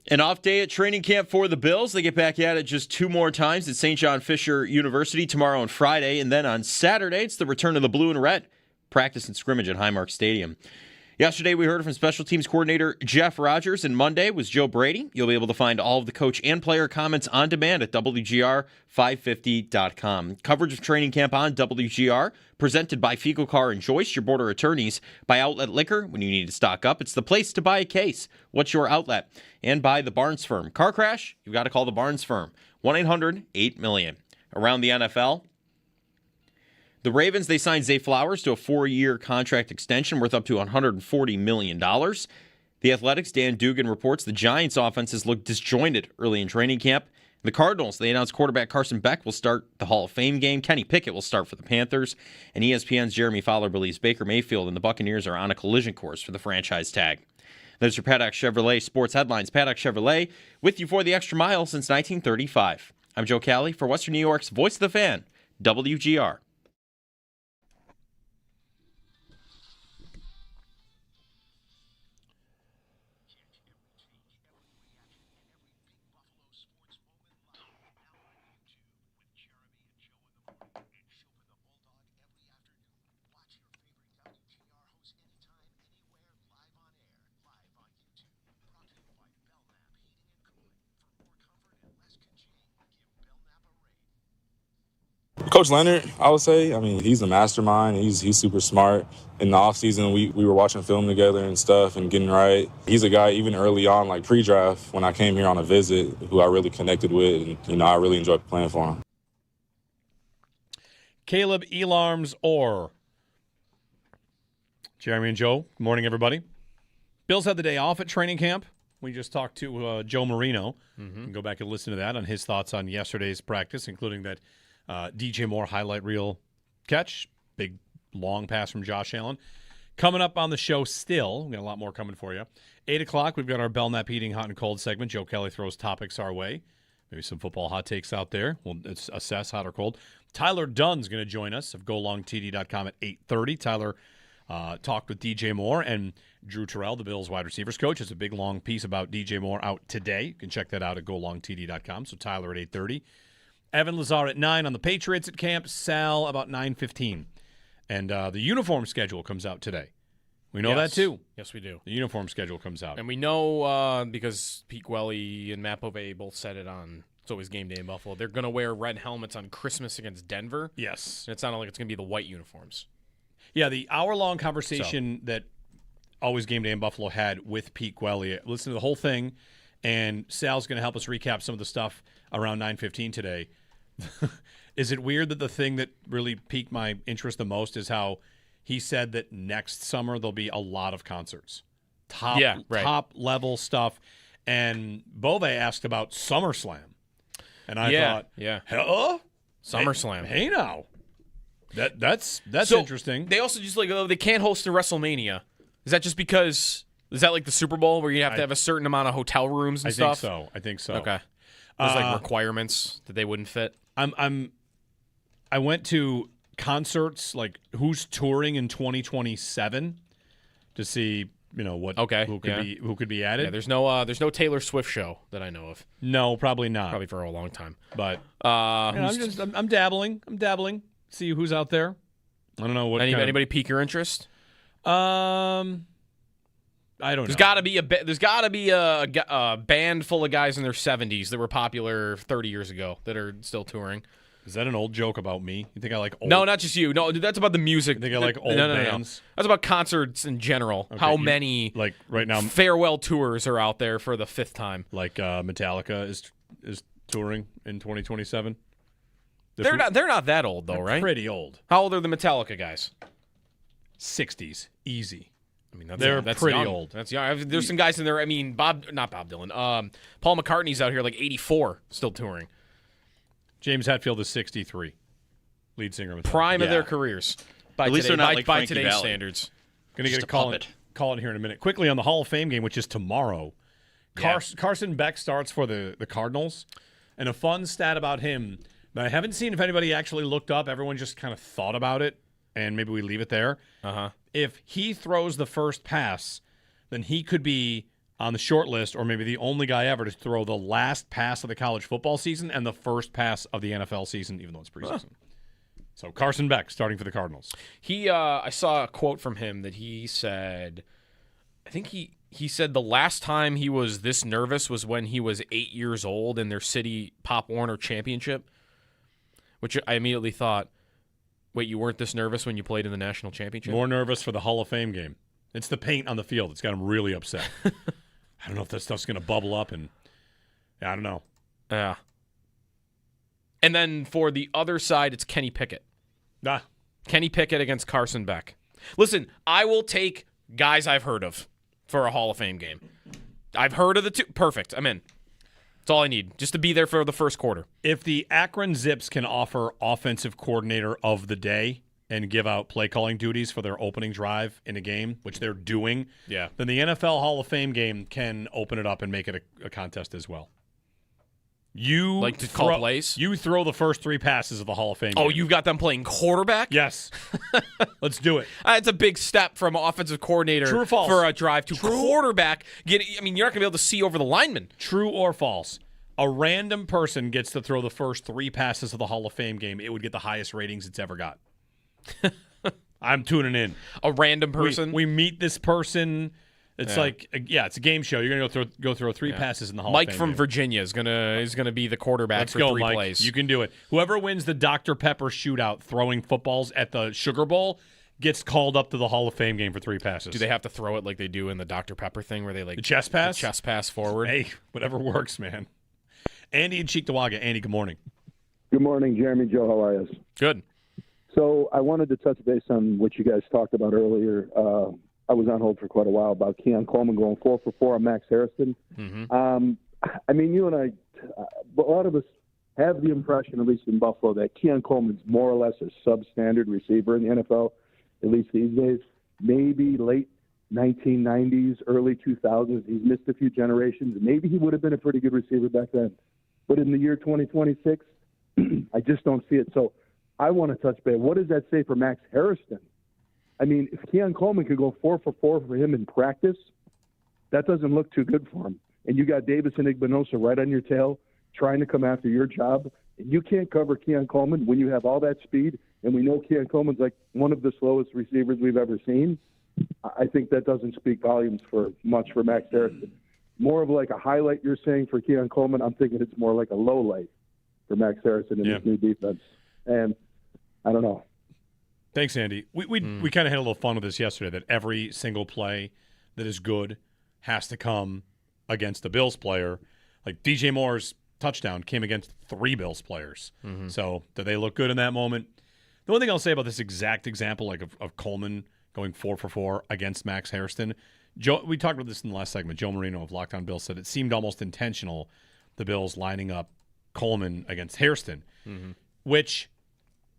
An off day at training camp for the Bills. They get back at it just 2 more times at St. John Fisher University tomorrow and Friday. And then on Saturday, it's the return of the blue and red practice and scrimmage at Highmark Stadium. Yesterday, we heard from special teams coordinator Jeff Rogers, and Monday was Joe Brady. You'll be able to find all of the coach and player comments on demand at WGR550.com. Coverage of training camp on WGR, presented by Fecal Car and Joyce, your border attorneys, by Outlet Liquor. When you need to stock up, it's the place to buy a case. What's your outlet? And by the Barnes Firm. Car crash? You've got to call the Barnes Firm. 1-800-8-million. Around the NFL, the Ravens, they signed Zay Flowers to a 4-year contract extension worth up to $140 million. The Athletics' Dan Dugan reports the Giants' offenses looked disjointed early in training camp. The Cardinals, they announced quarterback Carson Beck will start the Hall of Fame game. Kenny Pickett will start for the Panthers. And ESPN's Jeremy Fowler believes Baker Mayfield and the Buccaneers are on a collision course for the franchise tag. There's your Paddock Chevrolet sports headlines. Paddock Chevrolet with you for the extra mile since 1935. I'm Joe Cali for Western New York's Voice of the Fan, WGR. Coach Leonard, I would say. I mean, he's a mastermind. He's super smart. In the offseason, we were watching film together and stuff and getting right. He's a guy, even early on, like pre-draft, when I came here on a visit, who I really connected with. And, I really enjoyed playing for him. Caleb Elarms or Jeremy and Joe. Good morning, everybody. Bills had the day off at training camp. We just talked to Joe Marino. You can go back and listen to that on his thoughts on yesterday's practice, including that DJ Moore highlight reel catch. Big, long pass from Josh Allen. Coming up on the show still, we got a lot more coming for you. 8 o'clock, we've got our Belknap Heating Hot and Cold segment. Joe Kelly throws topics our way. Maybe some football hot takes out there. We'll assess hot or cold. Tyler Dunn's going to join us of GoLongTD.com at 8:30. Tyler talked with DJ Moore and Drew Terrell, the Bills wide receivers coach. It's a big, long piece about DJ Moore out today. You can check that out at GoLongTD.com. So Tyler at 8:30. Evan Lazar at 9 on the Patriots at camp. Sal about 9:15. And the uniform schedule comes out today. We know that too. Yes, we do. The uniform schedule comes out. And we know because Pete Gwelly and Matt Bove both said it on It's Always Game Day in Buffalo. They're going to wear red helmets on Christmas against Denver. Yes. And it sounded like it's going to be the white uniforms. Yeah, the hour-long conversation that Always Game Day in Buffalo had with Pete Gwelly. Listen to the whole thing, and Sal's going to help us recap some of the stuff around 9:15 today. Is it weird that the thing that really piqued my interest the most is how he said that next summer there'll be a lot of concerts, top level stuff, and Bove asked about SummerSlam, and I thought, huh? SummerSlam. Hey now, that's So, interesting. They also just they can't host a WrestleMania. Is that just because? Is that like the Super Bowl where you have to have a certain amount of hotel rooms and stuff? I think so. Okay. There's requirements that they wouldn't fit. I went to concerts, like who's touring in 2027 to see, who could be added. Yeah, there's no Taylor Swift show that I know of. No, probably not. Probably for a long time. But I'm dabbling. See who's out there. I don't know what anybody pique your interest? I don't know. There's got to be a band full of guys in their 70s that were popular 30 years ago that are still touring. Is that an old joke about me? You think I like old? No, not just you. No, that's about the music. You think I like old bands? No. That's about concerts in general. Okay, How many like right now farewell tours are out there for the 5th time? Like Metallica is touring in 2027. They're not that old though, right? Pretty old. How old are the Metallica guys? 60s, easy. I mean, that's pretty young. old. That's young. There's some guys in there. I mean, not Bob Dylan. Paul McCartney's out here like 84, still touring. James Hetfield is 63, lead singer. Prime of their careers. At least they're not like by Frankie today's Valli. standards. Going to get a call in here in a minute. Quickly on the Hall of Fame game, which is tomorrow. Carson Beck starts for the Cardinals, and a fun stat about him. But I haven't seen if anybody actually looked up. Everyone just kind of thought about it, and maybe we leave it there. If he throws the first pass, then he could be on the short list, or maybe the only guy ever to throw the last pass of the college football season and the first pass of the NFL season, even though it's preseason. So Carson Beck starting for the Cardinals. I saw a quote from him that he said I think he said the last time he was this nervous was when he was 8 years old in their city Pop Warner championship, which I immediately thought, wait, you weren't this nervous when you played in the national championship? More nervous for the Hall of Fame game. It's the paint on the field. It's got him really upset. I don't know if that stuff's going to bubble up, and I don't know. Yeah. And then for the other side, it's Kenny Pickett. Kenny Pickett against Carson Beck. Listen, I will take guys I've heard of for a Hall of Fame game. I've heard of the two. Perfect. I'm in. That's all I need, just to be there for the first quarter. If the Akron Zips can offer offensive coordinator of the day and give out play calling duties for their opening drive in a game, which they're doing, then the NFL Hall of Fame game can open it up and make it a contest as well. You like to call plays? You throw the first 3 passes of the Hall of Fame game. Oh, you've got them playing quarterback? Yes. Let's do it. It's a big step from offensive coordinator True or false? For a drive to quarterback. You're not going to be able to see over the lineman. True or false? A random person gets to throw the first 3 passes of the Hall of Fame game. It would get the highest ratings it's ever got. I'm tuning in. A random person? We meet this person. It's it's a game show. You're gonna go throw 3 passes in the Hall of Fame. Mike from Virginia is gonna be the quarterback for 3 Mike. plays. You can do it. Whoever wins the Dr. Pepper shootout throwing footballs at the Sugar Bowl gets called up to the Hall of Fame game for 3 passes. Do they have to throw it like they do in the Dr. Pepper thing, where they the chest pass? The chest pass forward. Hey, whatever works, man. Andy in Cheektowaga. Andy, good morning. Good morning, Jeremy. Joe, how are you? Good. So I wanted to touch base on what you guys talked about earlier. I was on hold for quite a while about Keon Coleman going 4 for 4 on Max Harrison. Mm-hmm. I mean, you and I, a lot of us have the impression, at least in Buffalo, that Keon Coleman's more or less a substandard receiver in the NFL, at least these days. Maybe late 1990s, early 2000s, he's missed a few generations. Maybe he would have been a pretty good receiver back then. But in the year 2026, I just don't see it. So I want to touch base. What does that say for Max Harrison? I mean, if Keon Coleman could go 4 for 4 for him in practice, that doesn't look too good for him. And you got Davis and Igbinosa right on your tail trying to come after your job. And you can't cover Keon Coleman when you have all that speed. And we know Keon Coleman's like one of the slowest receivers we've ever seen. I think that doesn't speak volumes for much for Max Harrison. More of like a highlight you're saying for Keon Coleman. I'm thinking it's more like a low light for Max Harrison in this new defense. And I don't know. Thanks, Andy. We kind of had a little fun with this yesterday, that every single play that is good has to come against a Bills player. Like DJ Moore's touchdown came against 3 Bills players. Mm-hmm. So did they look good in that moment? The one thing I'll say about this exact example, like of Coleman going 4 for 4 against Max Harrison, we talked about this in the last segment. Joe Marino of Locked On Bills said it seemed almost intentional, the Bills lining up Coleman against Hairston, which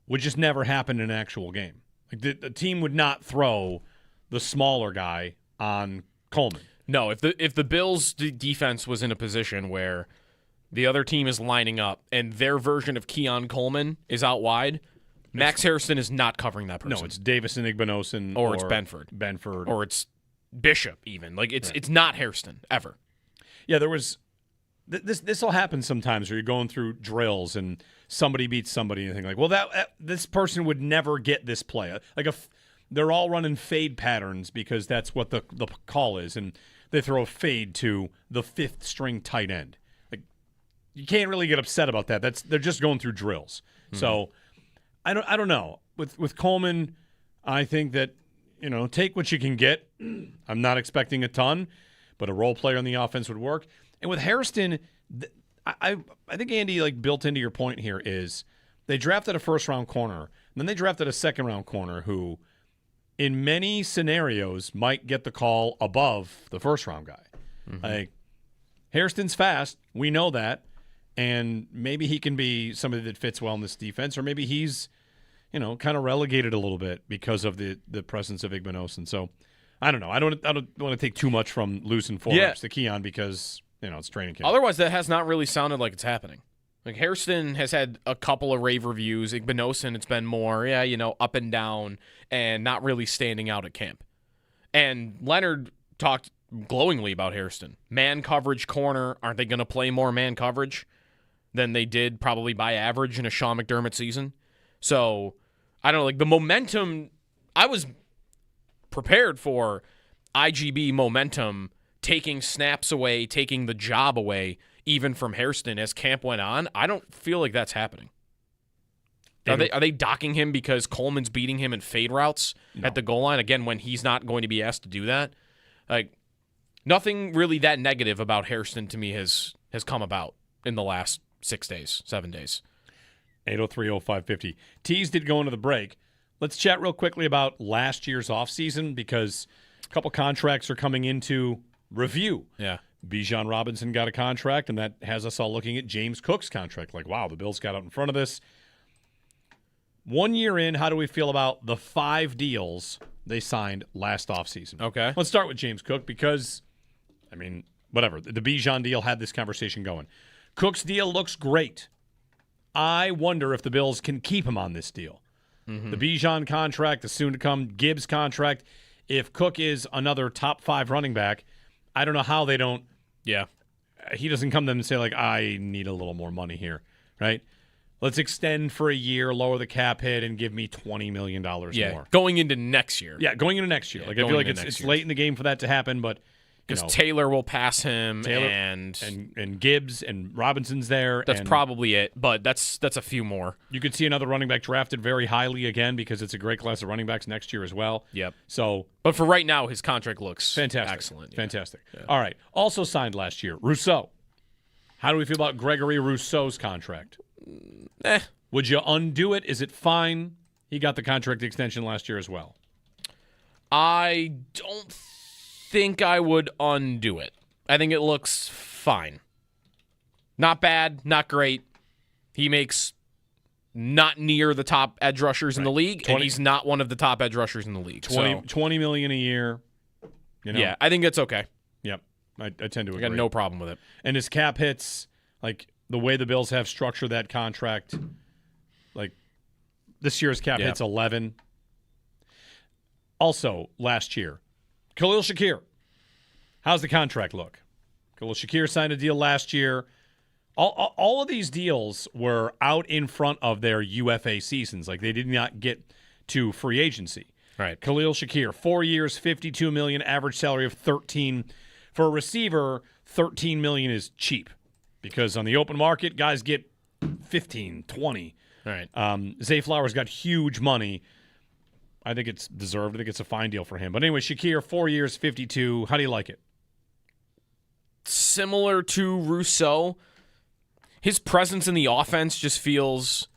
would just never happen in an actual game. Like the team would not throw the smaller guy on Coleman. No, if the Bills' defense was in a position where the other team is lining up and their version of Keon Coleman is out wide, Max Harrison is not covering that person. No, it's Davis and Igbinosa, or it's Benford, or it's Bishop. Even it's not Hairston ever. Yeah, there was. This will happen sometimes where you're going through drills and somebody beats somebody and you think like, well, this person would never get this play. Like they're all running fade patterns because that's what the call is, and they throw a fade to the 5th string tight end. Like you can't really get upset about that. They're just going through drills. Mm-hmm. So I don't know. With Coleman, I think that take what you can get. I'm not expecting a ton, but a role player on the offense would work. And with Hairston, I think, Andy, built into your point here is they drafted a first-round corner, and then they drafted a second-round corner who, in many scenarios, might get the call above the first-round guy. Mm-hmm. Like, Hairston's fast. We know that. And maybe he can be somebody that fits well in this defense, or maybe he's, kind of relegated a little bit because of the presence of Igbinosa. So, I don't know. I don't want to take too much from losing 4 reps to Keon because – it's training camp. Otherwise, that has not really sounded like it's happening. Like Hairston has had a couple of rave reviews. Igbinosa, it's been more, up and down and not really standing out at camp. And Leonard talked glowingly about Hairston. Man coverage corner. Aren't they going to play more man coverage than they did probably by average in a Sean McDermott season? So, I don't know. The momentum, I was prepared for IGB momentum, taking snaps away, taking the job away, even from Hairston as camp went on. I don't feel like that's happening. Are they docking him because Coleman's beating him in fade routes at the goal line, again, when he's not going to be asked to do that? Like, nothing really that negative about Hairston to me has come about in the last 7 days. 803-0550. Tease did go into the break. Let's chat real quickly about last year's offseason because a couple contracts are coming into review. Yeah. Bijan Robinson got a contract, and that has us all looking at James Cook's contract. Like, wow, the Bills got out in front of this. 1 year in, how do we feel about the 5 deals they signed last offseason? Okay. Let's start with James Cook because, I mean, whatever. The Bijan deal had this conversation going. Cook's deal looks great. I wonder if the Bills can keep him on this deal. Mm-hmm. The Bijan contract, the soon-to-come Gibbs contract, if Cook is another top 5 running back, I don't know how they don't. Yeah. He doesn't come to them and say, like, I need a little more money here, right? Let's extend for a year, lower the cap hit, and give me $20 million more. Going into next year. Yeah, going into next year. Like, I feel like it's late in the game for that to happen, but because Taylor will pass him, and Gibbs and Robinson's there. That's probably it, but that's a few more. You could see another running back drafted very highly again because it's a great class of running backs next year as well. Yep. So, but for right now, his contract looks fantastic, excellent, fantastic. Yeah. All right. Also signed last year, Rousseau. How do we feel about Gregory Rousseau's contract? Would you undo it? Is it fine? He got the contract extension last year as well. I don't think I would undo it. I think it looks fine. Not bad, not great. He makes not near the top edge rushers in the league, and he's not one of the top edge rushers in the league. $20 million a year. You know? Yeah, I think it's okay. Yep, I tend to agree. I got no problem with it. And his cap hits, like the way the Bills have structured that contract, like this year's cap hits 11. Also, last year, Khalil Shakir. How's the contract look? Khalil Shakir signed a deal last year. All of these deals were out in front of their UFA seasons. Like, they did not get to free agency. Right. Khalil Shakir, 4 years, $52 million, average salary of $13. For a receiver, $13 million is cheap because on the open market, guys get $15, $20. All right. Zay Flowers got huge money. I think it's deserved. I think it's a fine deal for him. But anyway, Shakir, 4 years, $52. How do you like it? Similar to Rousseau, his presence in the offense just feels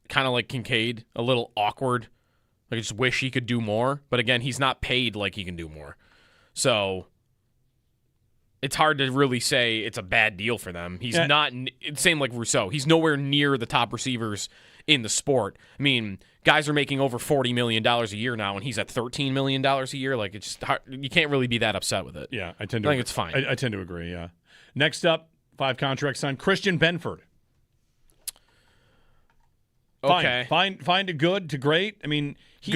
kind of like Kincaid, a little awkward. Like, I just wish he could do more. But again, he's not paid like he can do more. So it's hard to really say it's a bad deal for them. He's not, same like Rousseau. He's nowhere near the top receivers in the sport. I mean, guys are making over $40 million a year now, and he's at $13 million a year. Like, it's just hard. You can't really be that upset with it. Yeah, I think it's fine. I tend to agree, yeah. Next up, 5 contracts signed. Christian Benford. Okay. Fine to good to great. I mean, he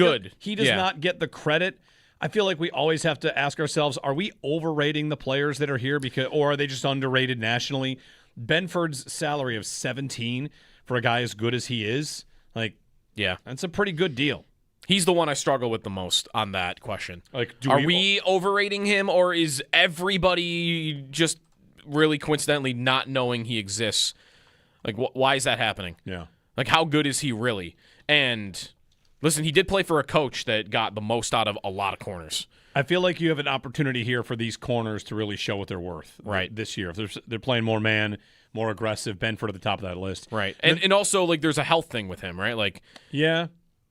does not get the credit. I feel like we always have to ask ourselves, are we overrating the players that are here or are they just underrated nationally? Benford's salary of $17 for a guy as good as he is, like, yeah, that's a pretty good deal. He's the one I struggle with the most on that question. Like, are we overrating him, or is everybody just really coincidentally not knowing he exists? Like, why is that happening? Yeah. Like, how good is he really? And listen, he did play for a coach that got the most out of a lot of corners. I feel like you have an opportunity here for these corners to really show what they're worth this year. If they're playing more man, more aggressive, Benford at the top of that list. Right. And also, like, there's a health thing with him, right? Like, yeah.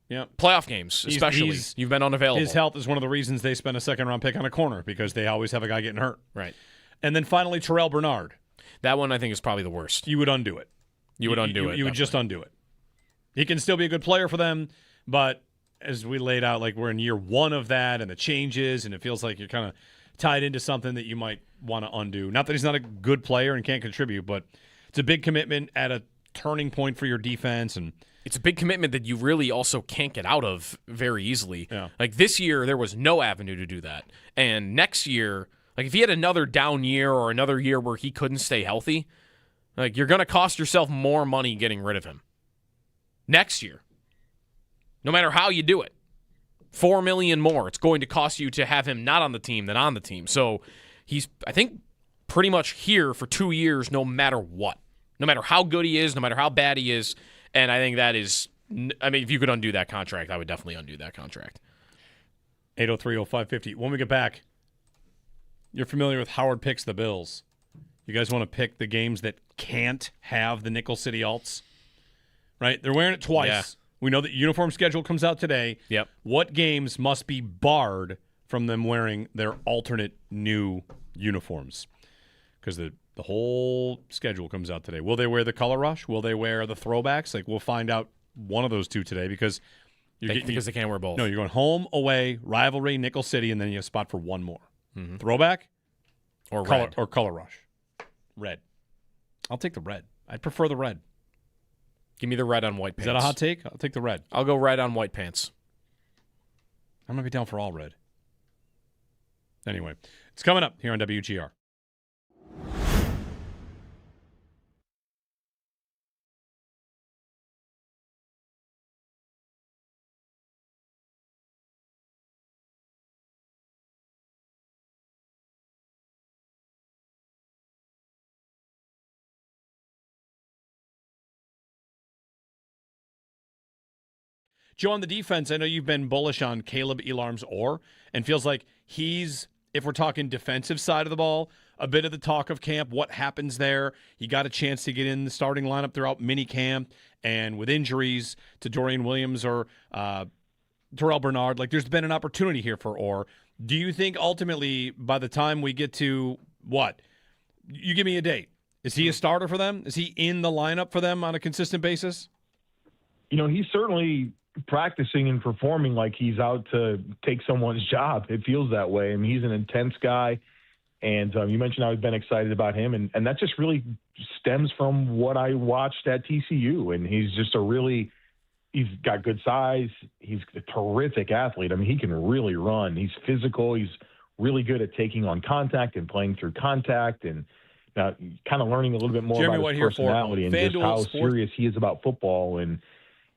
Playoff games, especially. You've been unavailable. His health is one of the reasons they spent a second-round pick on a corner, because they always have a guy getting hurt. Right. And then finally, Terrell Bernard. That one I think is probably the worst. You would undo it. You would undo it. You would just undo it. He can still be a good player for them, but as we laid out, like, we're in year 1 of that and the changes, and it feels like you're kind of tied into something that you might want to undo. Not that he's not a good player and can't contribute, but it's a big commitment at a turning point for your defense, and it's a big commitment that you really also can't get out of very easily. Yeah. Like, this year, there was no avenue to do that. And next year, like, if he had another down year or another year where he couldn't stay healthy, like, you're going to cost yourself more money getting rid of him next year, no matter how you do it. $4 million more it's going to cost you to have him not on the team than on the team. So he's, I think, pretty much here for 2 years no matter what. No matter how good he is, no matter how bad he is. And I think that is, I mean, if you could undo that contract, I would definitely undo that contract. 803-0550. When we get back, you're familiar with Howard Picks the Bills. You guys want to pick the games that can't have the Nickel City Alts? Right? They're wearing it twice. Yeah. We know that uniform schedule comes out today. Yep. What games must be barred from them wearing their alternate new uniforms? Because the whole schedule comes out today. Will they wear the color rush? Will they wear the throwbacks? Like, we'll find out one of those two today because because they can't wear both. No, you're going home, away, rivalry, Nickel City, and then you have a spot for one more. Throwback or color, red. or color rush. Red. I'll take the red. I'd prefer the red. Give me the red on white pants. Is that a hot take? I'll take the red. I'll go red on white pants. I'm going to be down for all red. Anyway, it's coming up here on WGR. Joe, on the defense, I know you've been bullish on Caleb Elarms-Orr and feels like he's, if we're talking defensive side of the ball, a bit of the talk of camp, what happens there. He got a chance to get in the starting lineup throughout mini camp, and with injuries to Dorian Williams or Terrell Bernard, like there's been an opportunity here for Orr. Do you think ultimately by the time we get to what? You give me a date. Is he a starter for them? Is he in the lineup for them on a consistent basis? You know, he's certainly practicing and performing like he's out to take someone's job. It feels that way. I mean, he's an intense guy. And you mentioned how I've been excited about him. And that just really stems from what I watched at TCU. And he's just he's got good size. He's a terrific athlete. I mean, he can really run. He's physical. He's really good at taking on contact and playing through contact and kind of learning a little bit more Jeremy about White his here personality and just how serious he is about football. And,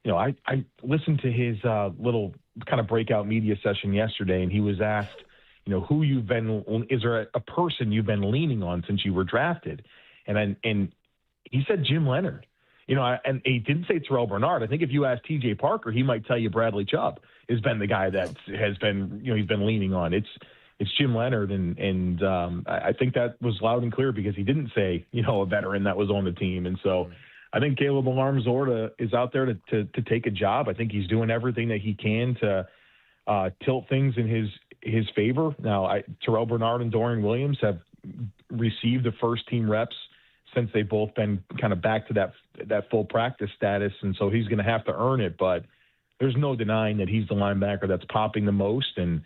you know, I listened to his little kind of breakout media session yesterday, and he was asked, you know, is there a person you've been leaning on since you were drafted? And he said Jim Leonard. You know, and he didn't say Terrell Bernard. I think if you ask T.J. Parker, he might tell you Bradley Chubb has been the guy that has been, you know, he's been leaning on. It's Jim Leonard, and I think that was loud and clear because he didn't say, you know, a veteran that was on the team. And so I think Caleb Elarms-Orr is out there to take a job. I think he's doing everything that he can to tilt things in his favor. Now, Terrell Bernard and Dorian Williams have received the first team reps since they've both been kind of back to that full practice status, and so he's going to have to earn it. But there's no denying that he's the linebacker that's popping the most, and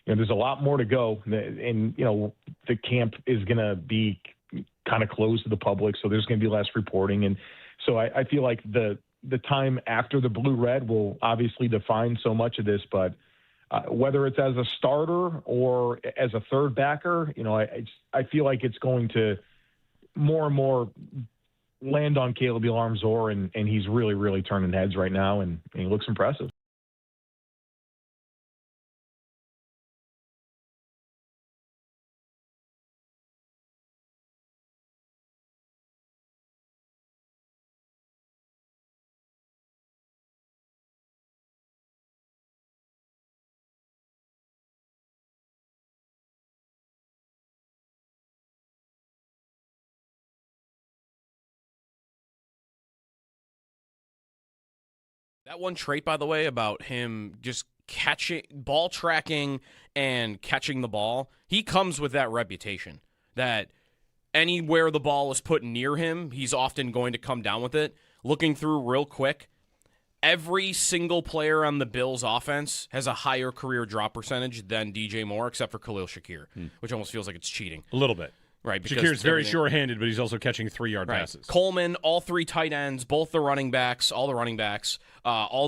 you know there's a lot more to go. And you know the camp is going to be kind of closed to the public, so there's going to be less reporting, and so I feel like the time after the blue-red will obviously define so much of this, but whether it's as a starter or as a third backer, you know, I feel like it's going to more and more land on Caleb Elarms-Orr, and he's really, really turning heads right now, and he looks impressive. That one trait, by the way, about him just ball tracking and catching the ball, he comes with that reputation that anywhere the ball is put near him, he's often going to come down with it. Looking through real quick, every single player on the Bills offense has a higher career drop percentage than DJ Moore, except for Khalil Shakir, which almost feels like it's cheating. A little bit. Right, Shakir's very sure-handed, but he's also catching 3-yard passes. Coleman, all three tight ends, both the running backs, all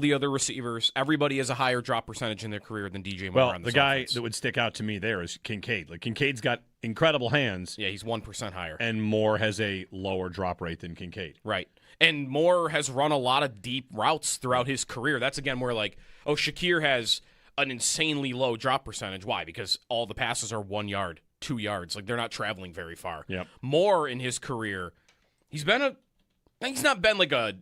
the other receivers. Everybody has a higher drop percentage in their career than DJ Moore. Well, the guy that would stick out to me there is Kincaid. Like Kincaid's got incredible hands. Yeah, he's 1% higher. And Moore has a lower drop rate than Kincaid. Right. And Moore has run a lot of deep routes throughout his career. That's, again, where Shakir has an insanely low drop percentage. Why? Because all the passes are 1 yard, 2 yards. Like, they're not traveling very far. Yep. Moore in his career, he's not been like a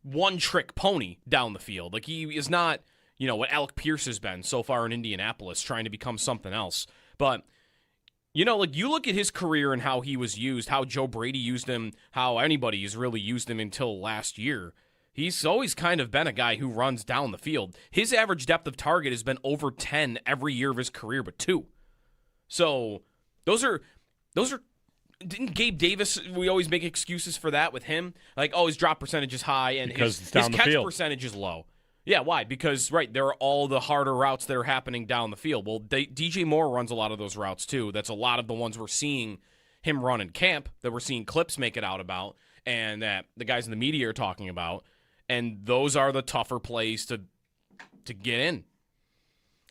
one-trick pony down the field. Like, he is not, what Alec Pierce has been so far in Indianapolis, trying to become something else. But, you look at his career and how he was used, how Joe Brady used him, how anybody has really used him until last year. He's always kind of been a guy who runs down the field. His average depth of target has been over 10 every year of his career, but 2. So those are. Didn't Gabe Davis? We always make excuses for that with him, like, oh, his drop percentage is high and his catch percentage is low. Yeah, why? Because there are all the harder routes that are happening down the field. Well, DJ Moore runs a lot of those routes too. That's a lot of the ones we're seeing him run in camp, that we're seeing clips make it out about, and that the guys in the media are talking about. And those are the tougher plays to get in.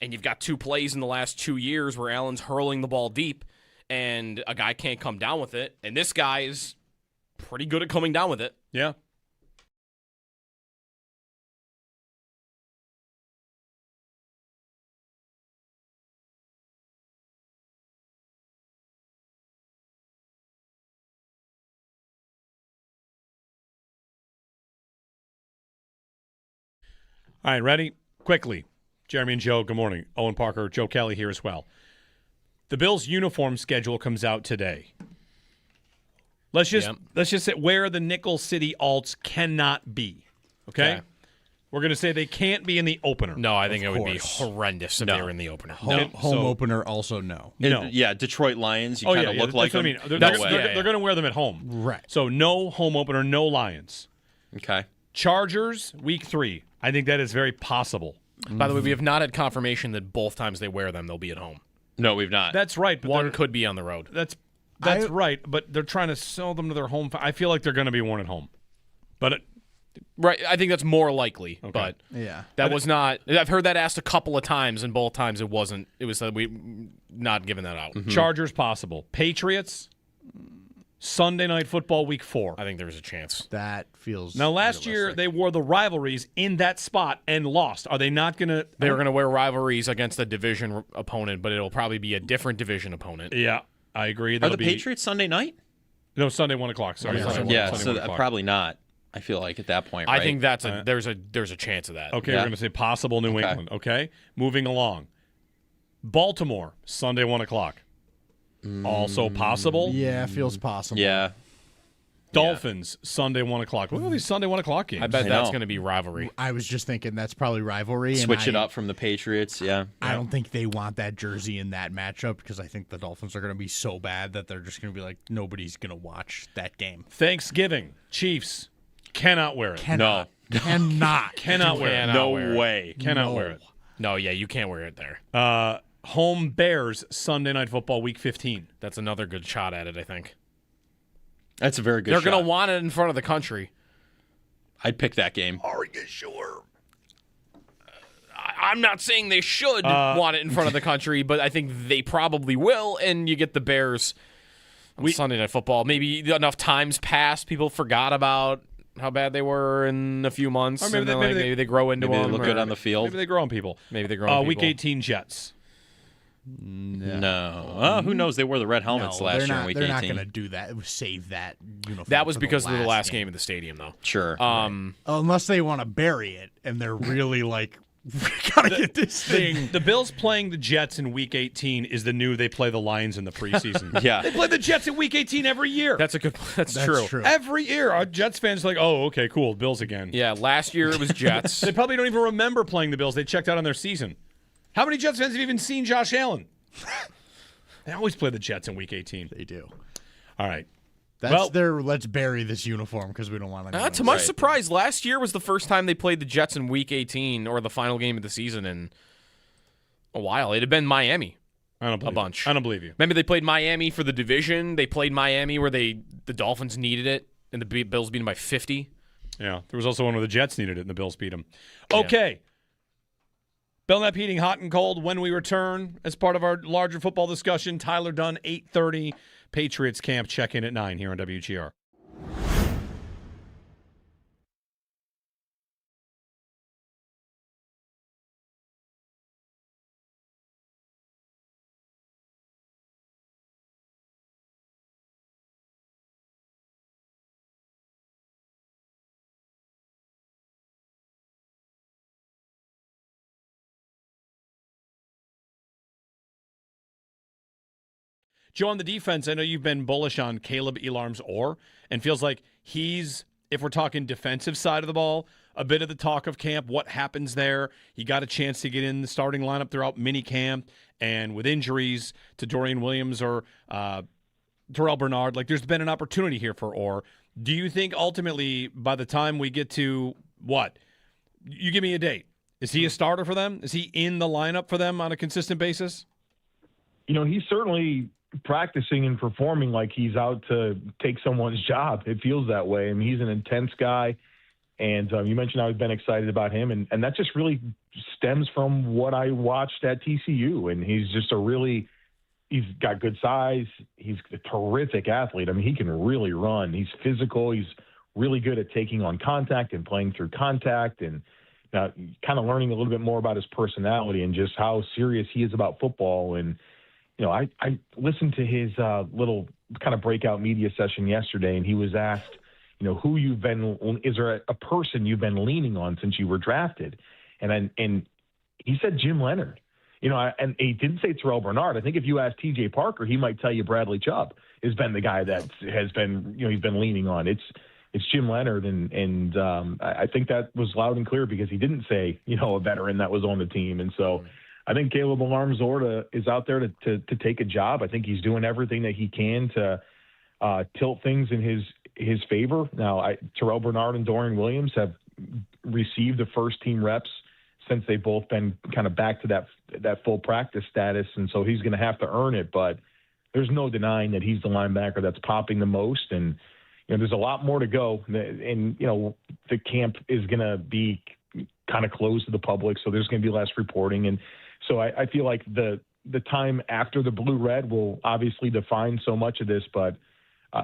And you've got 2 plays in the last 2 years where Allen's hurling the ball deep, and a guy can't come down with it. And this guy is pretty good at coming down with it. Yeah. All right, ready? Quickly. Jeremy and Joe, good morning. Owen Parker, Joe Kelly here as well. The Bills' uniform schedule comes out today. Let's just say where the Nickel City Alts cannot be. Okay? We're going to say they can't be in the opener. No, I think it would be horrendous if they were in the opener. Home opener also no. No. Yeah, Detroit Lions, you kind of look like them. That's what I mean. They're going to wear them at home. Right. So no home opener, no Lions. Okay. Chargers, week 3. I think that is very possible. By the way, we have not had confirmation that both times they wear them, they'll be at home. No, we've not. That's right. But one could be on the road. That's right, but they're trying to sell them to their home. I feel like they're going to be worn at home. But right, I think that's more likely. Okay. But yeah, that was not. I've heard that asked a couple of times, and both times it wasn't. It was we not giving that out. Mm-hmm. Chargers possible. Patriots. Sunday Night Football, week 4. I think there's a chance. That feels. Now, last year they wore the rivalries in that spot and lost. Are they not going to? They were going to wear rivalries against a division opponent, but it'll probably be a different division opponent. Yeah, I agree. Are the Patriots Sunday night? No, Sunday 1 o'clock. Sorry, probably not. I feel like at that point, right? I think that's there's a chance of that. Okay, we're going to say possible New England. Okay, moving along. Baltimore, Sunday 1 o'clock. Also possible? Yeah, feels possible. Yeah. Dolphins, Sunday 1 o'clock. Look at these Sunday 1 o'clock games. I bet that's going to be rivalry. I was just thinking that's probably rivalry. Switch it up from the Patriots, yeah. I don't think they want that jersey in that matchup because I think the Dolphins are going to be so bad that they're just going to be like, nobody's going to watch that game. Thanksgiving, Chiefs, cannot wear it. Cannot wear it. No way. Cannot wear it. No, yeah, you can't wear it there. Home Bears, Sunday Night Football, Week 15. That's another good shot at it, I think. That's a very good shot. They're going to want it in front of the country. I'd pick that game. Are you sure? I'm not saying they should want it in front of the country, but I think they probably will, and you get the Bears on Sunday Night Football. Maybe enough times passed, people forgot about how bad they were in a few months. Or maybe they grow into them. They look good on the field. Maybe they grow on people. Week 18 Jets. No. Who knows? They wore the red helmets last year in Week 18. They're not going to do that. Save that uniform. That was because of the last game in the stadium, though. Sure. Unless they want to bury it, and they're really like, we got to get this thing. The Bills playing the Jets in Week 18 is the new they play the Lions in the preseason. Yeah. They play the Jets in Week 18 every year. That's true. Every year. Our Jets fans are like, oh, okay, cool, Bills again. Yeah, last year it was Jets. They probably don't even remember playing the Bills. They checked out on their season. How many Jets fans have even seen Josh Allen? They always play the Jets in Week 18. They do. All right. That's let's bury this uniform because we don't want to. To my surprise, last year was the first time they played the Jets in Week 18 or the final game of the season in a while. It had been Miami. I don't believe you. Remember they played Miami for the division. They played Miami where the Dolphins needed it, and the Bills beat them by 50. Yeah, there was also one where the Jets needed it, and the Bills beat them. Okay. Yeah. Belknap Heating, hot and cold. When we return, as part of our larger football discussion, Tyler Dunn, 8:30, Patriots camp. Check in at 9 here on WGR. Joe, on the defense, I know you've been bullish on Caleb Elarms-Orr and feels like he's, if we're talking defensive side of the ball, a bit of the talk of camp. What happens there? He got a chance to get in the starting lineup throughout mini camp, and with injuries to Dorian Williams or Terrell Bernard, like there's been an opportunity here for Orr. Do you think ultimately by the time we get to what? You give me a date. Is he a starter for them? Is he in the lineup for them on a consistent basis? He's certainly practicing and performing like he's out to take someone's job. It feels that way. I mean, he's an intense guy. And you mentioned I've been excited about him. And that just really stems from what I watched at TCU. And he's just he's got good size. He's a terrific athlete. I mean, he can really run. He's physical. He's really good at taking on contact and playing through contact. And kind of learning a little bit more about his personality and just how serious he is about football. And, I listened to his little kind of breakout media session yesterday, and he was asked, is there a person you've been leaning on since you were drafted? And he said Jim Leonard. And he didn't say Terrell Bernard. I think if you ask T.J. Parker, he might tell you Bradley Chubb has been the guy that has been, he's been leaning on. It's Jim Leonard, and I think that was loud and clear because he didn't say, a veteran that was on the team. And so I think Caleb Elarms-Orr is out there to take a job. I think he's doing everything that he can to tilt things in his favor. Now, Terrell Bernard and Dorian Williams have received the first-team reps since they've both been kind of back to that full practice status, and so he's going to have to earn it. But there's no denying that he's the linebacker that's popping the most, and there's a lot more to go. And the camp is going to be kind of closed to the public, so there's going to be less reporting. And so I feel like the time after the Blue-Red will obviously define so much of this, but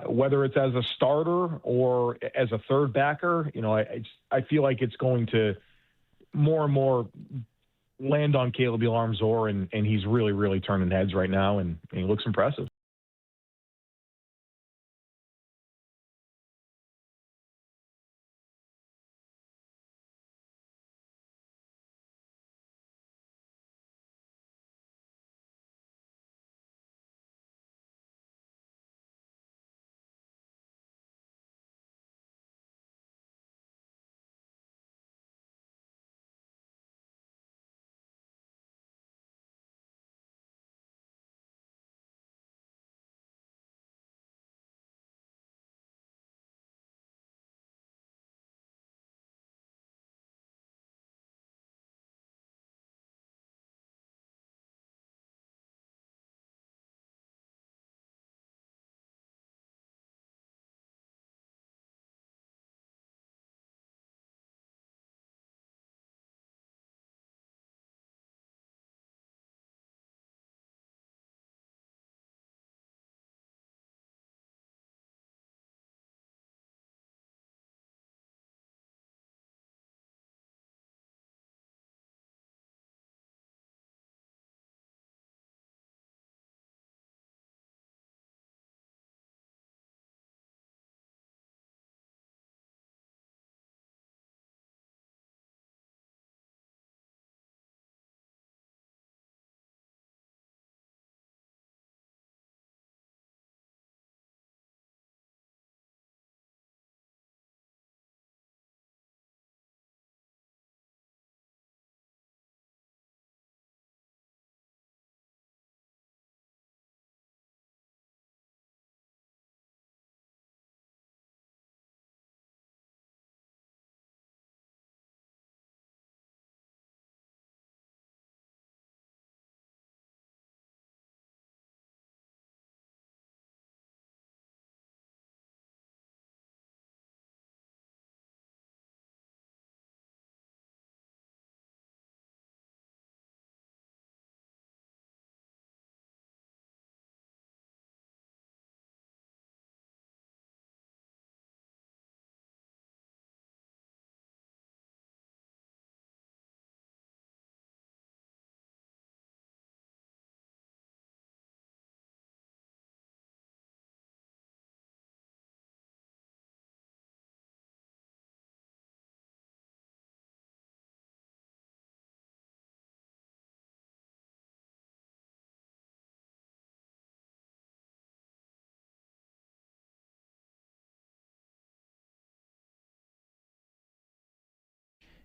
whether it's as a starter or as a third backer, I feel like it's going to more and more land on Caleb Elarms-Orr, and he's really, really turning heads right now, and he looks impressive.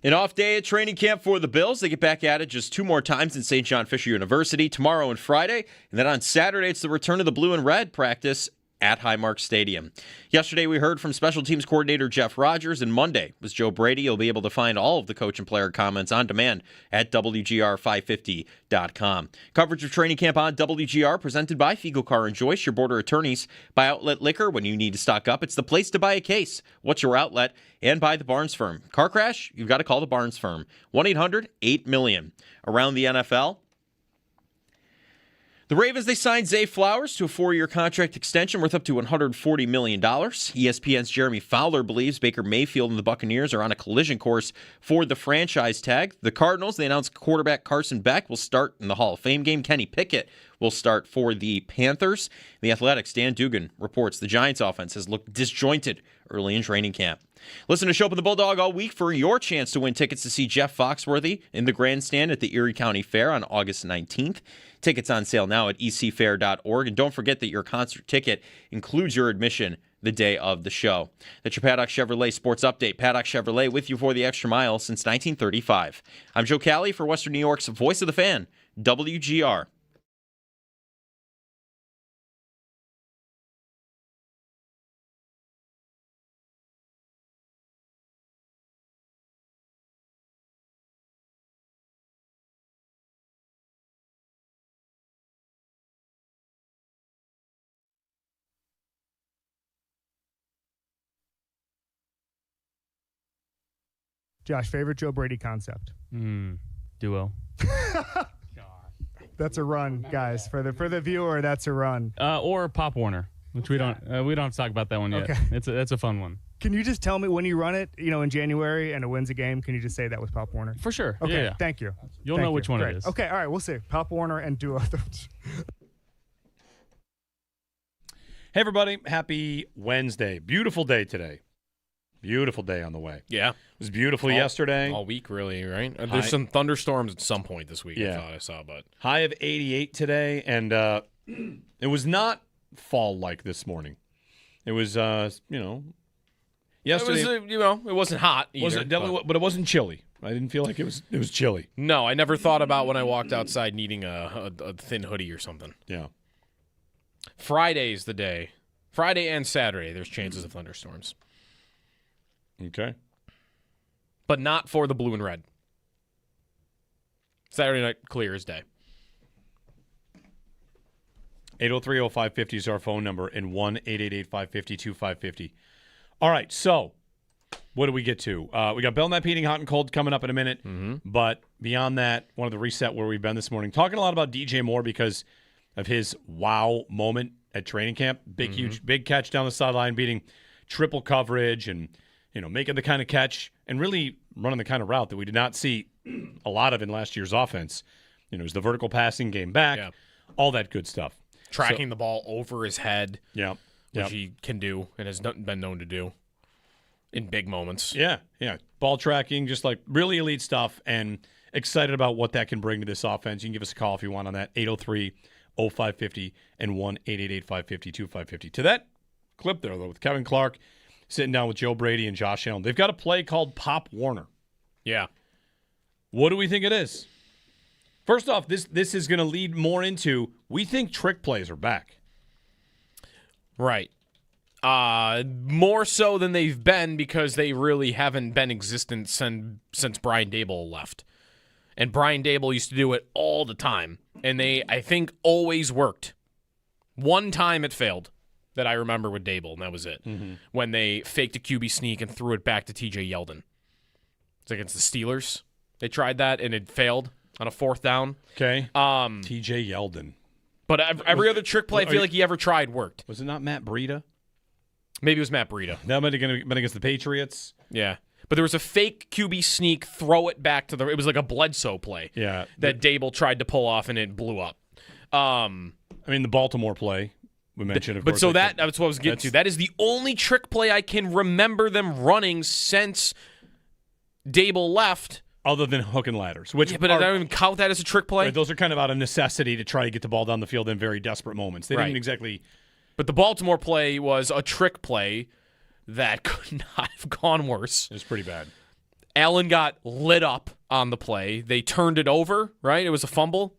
An off day at training camp for the Bills. They get back at it just 2 more times in St. John Fisher University, tomorrow and Friday. And then on Saturday, it's the return of the blue and red practice at Highmark Stadium. Yesterday, we heard from special teams coordinator Jeff Rogers, and Monday was Joe Brady. You'll be able to find all of the coach and player comments on demand at WGR550.com. Coverage of training camp on WGR presented by Fiegel Car and Joyce, your border attorneys. By Outlet Liquor, when you need to stock up, it's the place to buy a case. What's your outlet? And by the Barnes Firm. Car crash? You've got to call the Barnes Firm. 1-800-8-million. Around the NFL, the Ravens, they signed Zay Flowers to a 4-year contract extension worth up to $140 million. ESPN's Jeremy Fowler believes Baker Mayfield and the Buccaneers are on a collision course for the franchise tag. The Cardinals, they announced quarterback Carson Beck will start in the Hall of Fame game. Kenny Pickett will start for the Panthers. The Athletics' Dan Dugan reports the Giants' offense has looked disjointed early in training camp. Listen to Show Up in the Bulldog all week for your chance to win tickets to see Jeff Foxworthy in the grandstand at the Erie County Fair on August 19th. Tickets on sale now at ecfair.org. And don't forget that your concert ticket includes your admission the day of the show. That's your Paddock Chevrolet Sports Update. Paddock Chevrolet with you for the extra mile since 1935. I'm Joe Cali for Western New York's Voice of the Fan, WGR. Josh, favorite Joe Brady concept? Duo. That's a run, guys. For the viewer, that's a run. Or Pop Warner, which we don't have to talk about that one yet. Okay. That's a fun one. Can you just tell me when you run it, in January and it wins a game, can you just say that was Pop Warner? For sure. Okay, Yeah. thank you. You'll know which one Great. it is. Okay, all right, we'll see. Pop Warner and Duo. Hey, everybody. Happy Wednesday. Beautiful day today. Beautiful day on the way. Yeah. It was beautiful yesterday. All week, really, right? There's some thunderstorms at some point this week, Yeah. I thought I saw, but High of 88 today, and it was not fall-like this morning. It was, yesterday. it wasn't hot either. But it wasn't chilly. I didn't feel like it was chilly. No, I never thought about when I walked outside needing a thin hoodie or something. Yeah. Friday's the day. Friday and Saturday, there's chances of thunderstorms. Okay. But not for the blue and red. Saturday night, clear as day. 803-0550 is our phone number, and 1-888-550-2550. All right, so what do we get to? We got Belknap Heating Hot and Cold coming up in a minute. Mm-hmm. But beyond that, one of the reset where we've been this morning, talking a lot about DJ Moore because of his wow moment at training camp. Big catch down the sideline, beating triple coverage and making the kind of catch and really running the kind of route that we did not see a lot of in last year's offense. It was the vertical passing game back, all that good stuff. Tracking the ball over his head, which he can do and has been known to do in big moments. Yeah. Ball tracking, just like really elite stuff, and excited about what that can bring to this offense. You can give us a call if you want on that, 803-0550 and 1-888-550-2550. To that clip there, though, with Kevin Clark sitting down with Joe Brady and Josh Allen. They've got a play called Pop Warner. Yeah. What do we think it is? First off, this is going to lead more into, we think trick plays are back. Right. More so than they've been because they really haven't been existent since Brian Daboll left. And Brian Daboll used to do it all the time. And they, I think, always worked. One time it failed that I remember with Daboll, and that was it. Mm-hmm. When they faked a QB sneak and threw it back to TJ Yeldon. It's against the Steelers. They tried that, and it failed on a 4th down. Okay. TJ Yeldon. But every other trick play I feel like he ever tried worked. Was it not Matt Breida? Maybe it was Matt Breida. That might have been against the Patriots. Yeah. But there was a fake QB sneak, throw it back to it was like a Bledsoe play. Yeah. That Daboll tried to pull off, and it blew up. The Baltimore play we mentioned, of course. But so that's what I was getting to. That is the only trick play I can remember them running since Daboll left. Other than hook and ladders. But I don't even count that as a trick play. Right, those are kind of out of necessity to try to get the ball down the field in very desperate moments. They didn't exactly. But the Baltimore play was a trick play that could not have gone worse. It was pretty bad. Allen got lit up on the play. They turned it over, right? It was a fumble.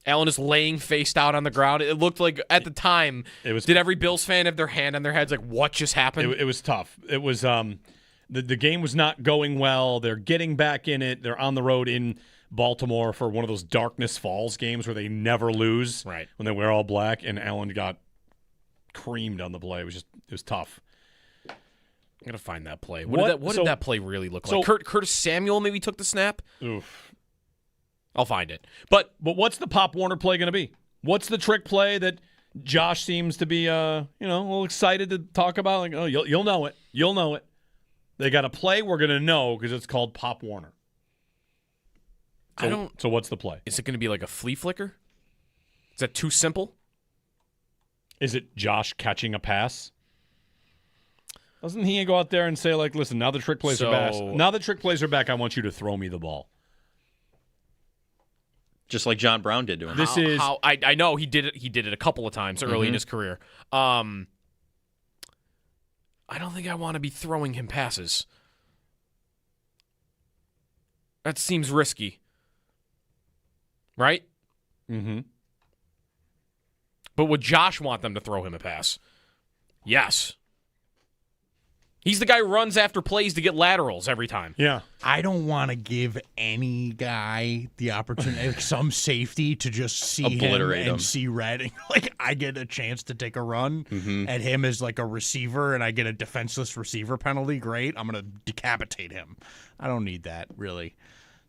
Allen is laying face out on the ground. It looked like, at the time, did every Bills fan have their hand on their heads like, what just happened? It was tough. It was the game was not going well. They're getting back in it. They're on the road in Baltimore for one of those Darkness Falls games where they never lose, right, when they wear all black, and Allen got creamed on the play. It was tough. I'm going to find that play. What did that play really look like? Curtis Samuel maybe took the snap? Oof. I'll find it. But what's the Pop Warner play going to be? What's the trick play that Josh seems to be a little excited to talk about? Like, oh, you'll know it. You'll know it. They got a play we're going to know because it's called Pop Warner. So what's the play? Is it going to be like a flea flicker? Is that too simple? Is it Josh catching a pass? Doesn't he go out there and say, like, listen, now the trick plays are back. Now the trick plays are back, I want you to throw me the ball. Just like John Brown did to him. I know he did it. He did it a couple of times early in his career. I don't think I want to be throwing him passes. That seems risky. Right? Mm-hmm. But would Josh want them to throw him a pass? Yes. He's the guy who runs after plays to get laterals every time. Yeah. I don't want to give any guy the opportunity, like some safety, to just see obliterate him and see red. And, like, I get a chance to take a run at him as like a receiver, and I get a defenseless receiver penalty. Great. I'm going to decapitate him. I don't need that, really.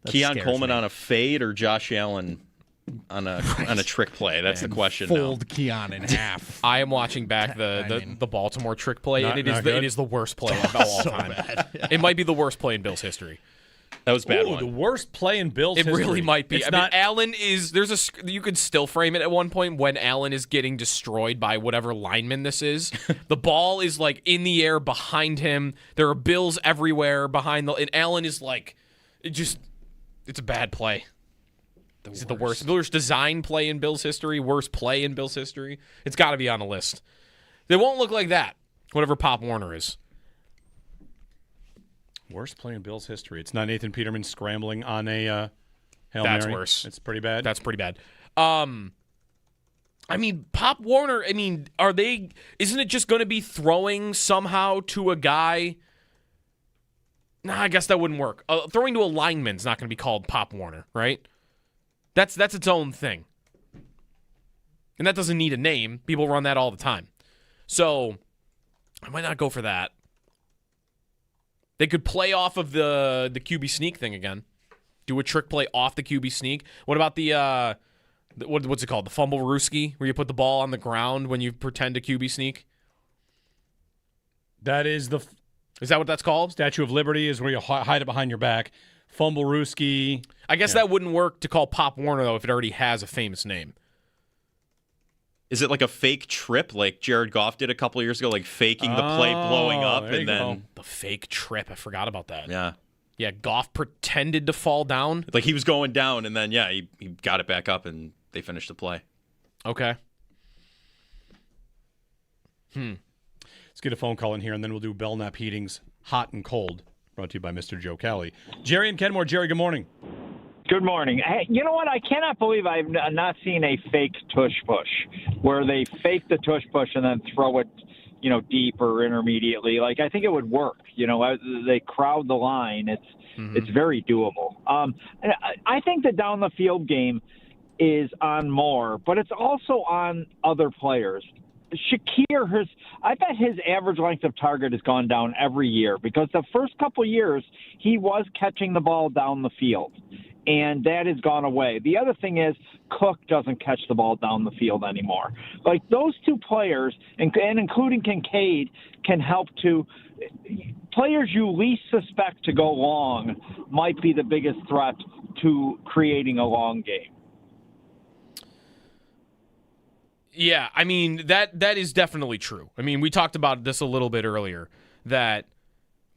That Keon scares Coleman me. on a fade or Josh Allen on a trick play? That's the question now. Fold Keon in half. I am watching back the Baltimore trick play, and it is the worst play of all time. Bad. Yeah. It might be the worst play in Bills history. That was a bad one. The worst play in Bills It history. really might be. It's I not, mean, Allen is. You could still frame it at one point when Allen is getting destroyed by whatever lineman this is. The ball is like in the air behind him. There are Bills everywhere behind and Allen is like, it's a bad play. Is it the worst design play in Bills history? Worst play in Bills history? It's got to be on a list. They won't look like that. Whatever Pop Warner is. Worst play in Bills history. It's not Nathan Peterman scrambling on a Hail That's Mary. worse. It's pretty bad. That's pretty bad. I mean, Pop Warner, isn't it just going to be throwing somehow to a guy? Nah, I guess that wouldn't work. Throwing to a lineman's not going to be called Pop Warner, right? That's its own thing. And that doesn't need a name. People run that all the time. So, I might not go for that. They could play off of the QB sneak thing again. Do a trick play off the QB sneak. What about the what's it called? The fumble rooski, where you put the ball on the ground when you pretend to QB sneak? That is Is that what that's called? Statue of Liberty is where you hide it behind your back. Fumble Rooski. I guess that wouldn't work to call Pop Warner, though, if it already has a famous name. Is it like a fake trip like Jared Goff did a couple of years ago, like faking the play blowing up and then the fake trip? I forgot about that. Yeah, Goff pretended to fall down. Like he was going down and then he got it back up and they finished the play. Okay. Let's get a phone call in here, and then we'll do Belknap Heating's Hot and Cold, brought to you by Mr. Joe Kelly. Jerry and Kenmore. Jerry, good morning. Good morning. Hey, you know what? I cannot believe I've not seen a fake tush push, where they fake the tush push and then throw it, deep or intermediately. Like, I think it would work. They crowd the line. It's very doable. I think the down the field game is on Moore, but it's also on other players. Shakir, I bet his average length of target has gone down every year because the first couple years he was catching the ball down the field, and that has gone away. The other thing is Cook doesn't catch the ball down the field anymore. Like, those two players, and including Kincaid, can help to – players you least suspect to go long might be the biggest threat to creating a long game. Yeah, I mean, that is definitely true. I mean, we talked about this a little bit earlier, that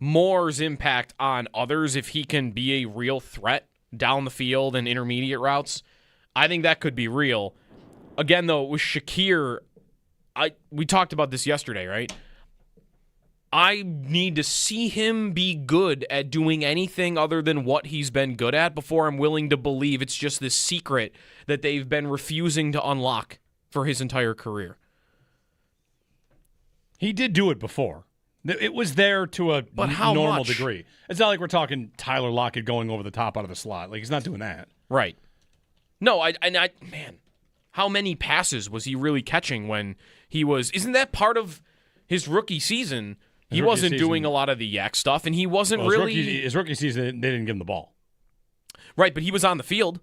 Moore's impact on others, if he can be a real threat down the field and intermediate routes, I think that could be real. Again, though, with Shakir, we talked about this yesterday, right? I need to see him be good at doing anything other than what he's been good at before I'm willing to believe it's just this secret that they've been refusing to unlock for his entire career. He did do it before. It was there to a normal much? degree. It's not like we're talking Tyler Lockett going over the top out of the slot. Like, he's not doing that. Right. No, man, how many passes was he really catching when he was? Isn't that part of his rookie season? He wasn't doing a lot of the yak stuff, and he wasn't really. His rookie season, they didn't give him the ball. Right, but he was on the field.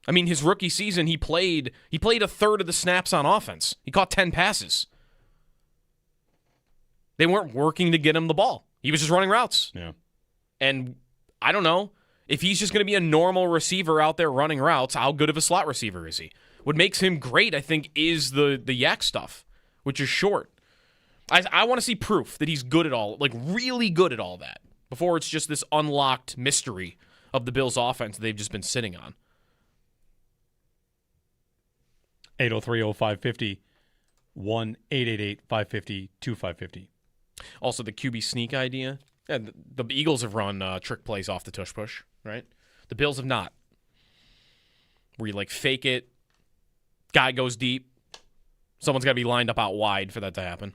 I mean, his rookie season, he played a third of the snaps on offense. He caught 10 passes. They weren't working to get him the ball. He was just running routes. Yeah. And I don't know. If he's just going to be a normal receiver out there running routes, how good of a slot receiver is he? What makes him great, I think, is the yak stuff, which is short. I want to see proof that he's good at all, like really good at all that, before it's just this unlocked mystery of the Bills' offense that they've just been sitting on. 803-0550, 1-888-550-2550. Also, the QB sneak idea. Yeah, the Eagles have run trick plays off the tush push, right? The Bills have not. Where you like fake it, guy goes deep, someone's got to be lined up out wide for that to happen.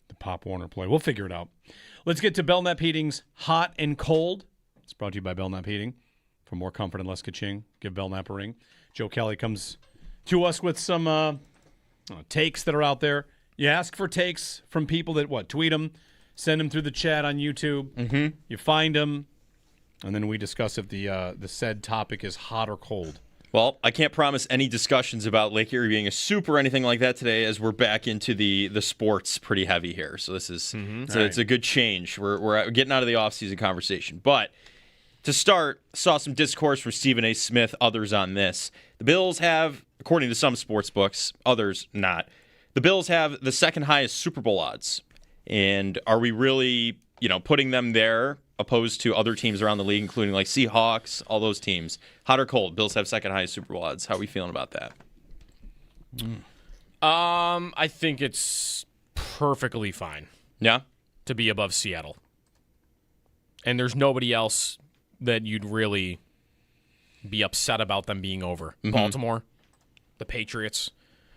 The Pop Warner play. We'll figure it out. Let's get to Belknap Heating's Hot and Cold. It's brought to you by Belknap Heating. For more comfort and less ka-ching, give Belknap a ring. Joe Kelly comes to us with some takes that are out there. You ask for takes from people that, tweet them, send them through the chat on YouTube. Mm-hmm. You find them, and then we discuss if the said topic is hot or cold. Well, I can't promise any discussions about Lake Erie being a soup or anything like that today, as we're back into the sports pretty heavy here. So this is it's a good change. We're getting out of the offseason conversation. But to start, saw some discourse from Stephen A. Smith, others on this. The Bills have, according to some sports books, others not, the Bills have the second highest Super Bowl odds. And are we really, putting them there opposed to other teams around the league, including like Seahawks, all those teams? Hot or cold? Bills have second highest Super Bowl odds. How are we feeling about that? I think it's perfectly fine. Yeah? To be above Seattle. And there's nobody else that you'd really be upset about them being over. Mm-hmm. Baltimore, the Patriots.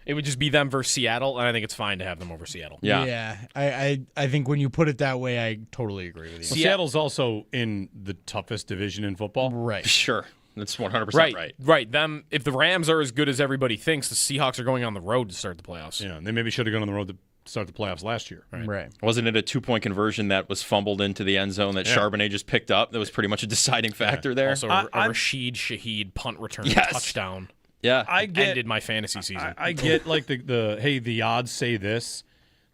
It would just be them versus Seattle, and I think it's fine to have them over Seattle. Yeah. I think when you put it that way, I totally agree with you. Well, Seattle's also in the toughest division in football. Right. Sure. That's 100% right. Right. Them. If the Rams are as good as everybody thinks, the Seahawks are going on the road to start the playoffs. Yeah, they maybe should have gone on the road to start the playoffs last year. Right. Wasn't it a 2-point conversion that was fumbled into the end zone that Charbonnet just picked up? That was pretty much a deciding factor there. Also, a Rashid Shaheed punt return touchdown. Yeah, ended my fantasy season. I get like the odds say this,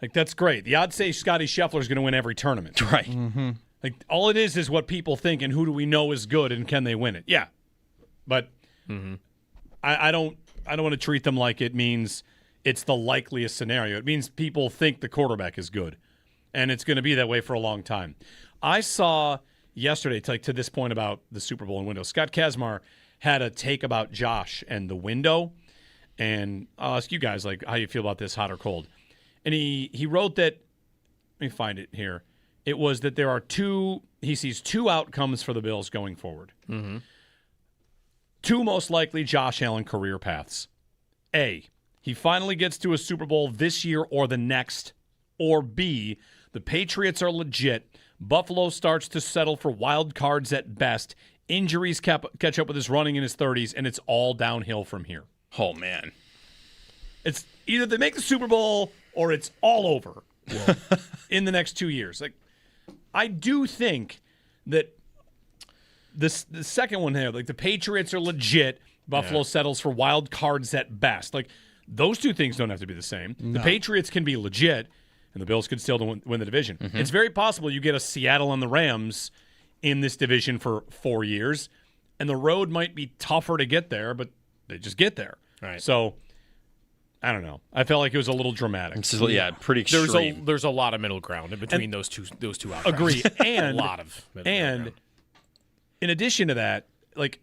like that's great. The odds say Scotty Scheffler is going to win every tournament, right? Mm-hmm. Like all it is what people think and who do we know is good and can they win it? Yeah, but I don't want to treat them like it means it's the likeliest scenario. It means people think the quarterback is good, and it's going to be that way for a long time. I saw yesterday, to this point about the Super Bowl and window, Scott Kazmar had a take about Josh and the window, and I'll ask you guys how you feel about this, hot or cold. And he wrote that, let me find it here. It was that there are he sees two outcomes for the Bills going forward. Mm-hmm. Two most likely Josh Allen career paths. A, he finally gets to a Super Bowl this year or the next, or B, the Patriots are legit, Buffalo starts to settle for wild cards at best, injuries catch up with his running in his 30s, and it's all downhill from here. Oh, man. It's either they make the Super Bowl or it's all over in the next 2 years. Like, I do think that the second one here, like the Patriots are legit, Buffalo settles for wild cards at best. Like, those two things don't have to be the same. No. The Patriots can be legit, and the Bills could still win the division. Mm-hmm. It's very possible you get a Seattle and the Rams in this division for 4 years, and the road might be tougher to get there, but they just get there. Right. So, I don't know. I felt like it was a little dramatic. Pretty extreme. There's a lot of middle ground in between those two outcomes. Agree. And a lot of middle ground. In addition to that, like,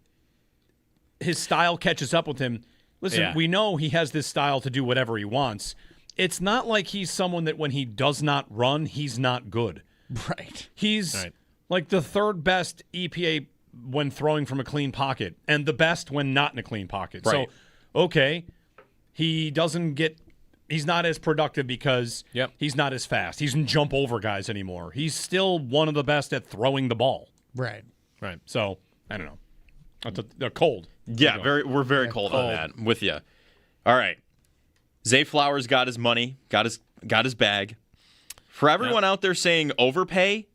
his style catches up with him. Listen, we know he has this style to do whatever he wants. it's not like he's someone that when he does not run, he's not good. Right. He's like the third best EPA when throwing from a clean pocket and the best when not in a clean pocket. Right. So, okay, he's not as productive because he's not as fast. He doesn't jump over guys anymore. He's still one of the best at throwing the ball. Right. Right. So, I don't know. They're cold. Yeah, we're very cold on that. I'm with you. All right. Zay Flowers got his money, got his bag. For everyone out there saying overpay,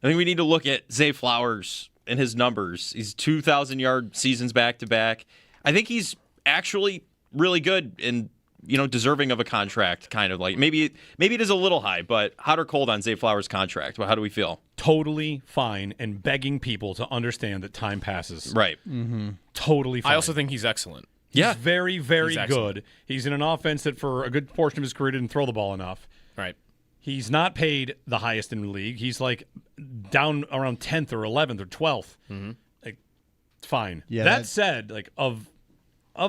I think we need to look at Zay Flowers and his numbers. He's 2,000-yard seasons back-to-back. I think he's actually really good and deserving of a contract, kind of like. Maybe it is a little high, but hot or cold on Zay Flowers' contract? Well, how do we feel? Totally fine and begging people to understand that time passes. Right. Mm-hmm. Totally fine. I also think he's excellent. He's very, very He's good. He's in an offense that for a good portion of his career didn't throw the ball enough. Right. He's not paid the highest in the league. He's like down around 10th or 11th or 12th. Mm-hmm. Like, fine. Yeah, that said, like of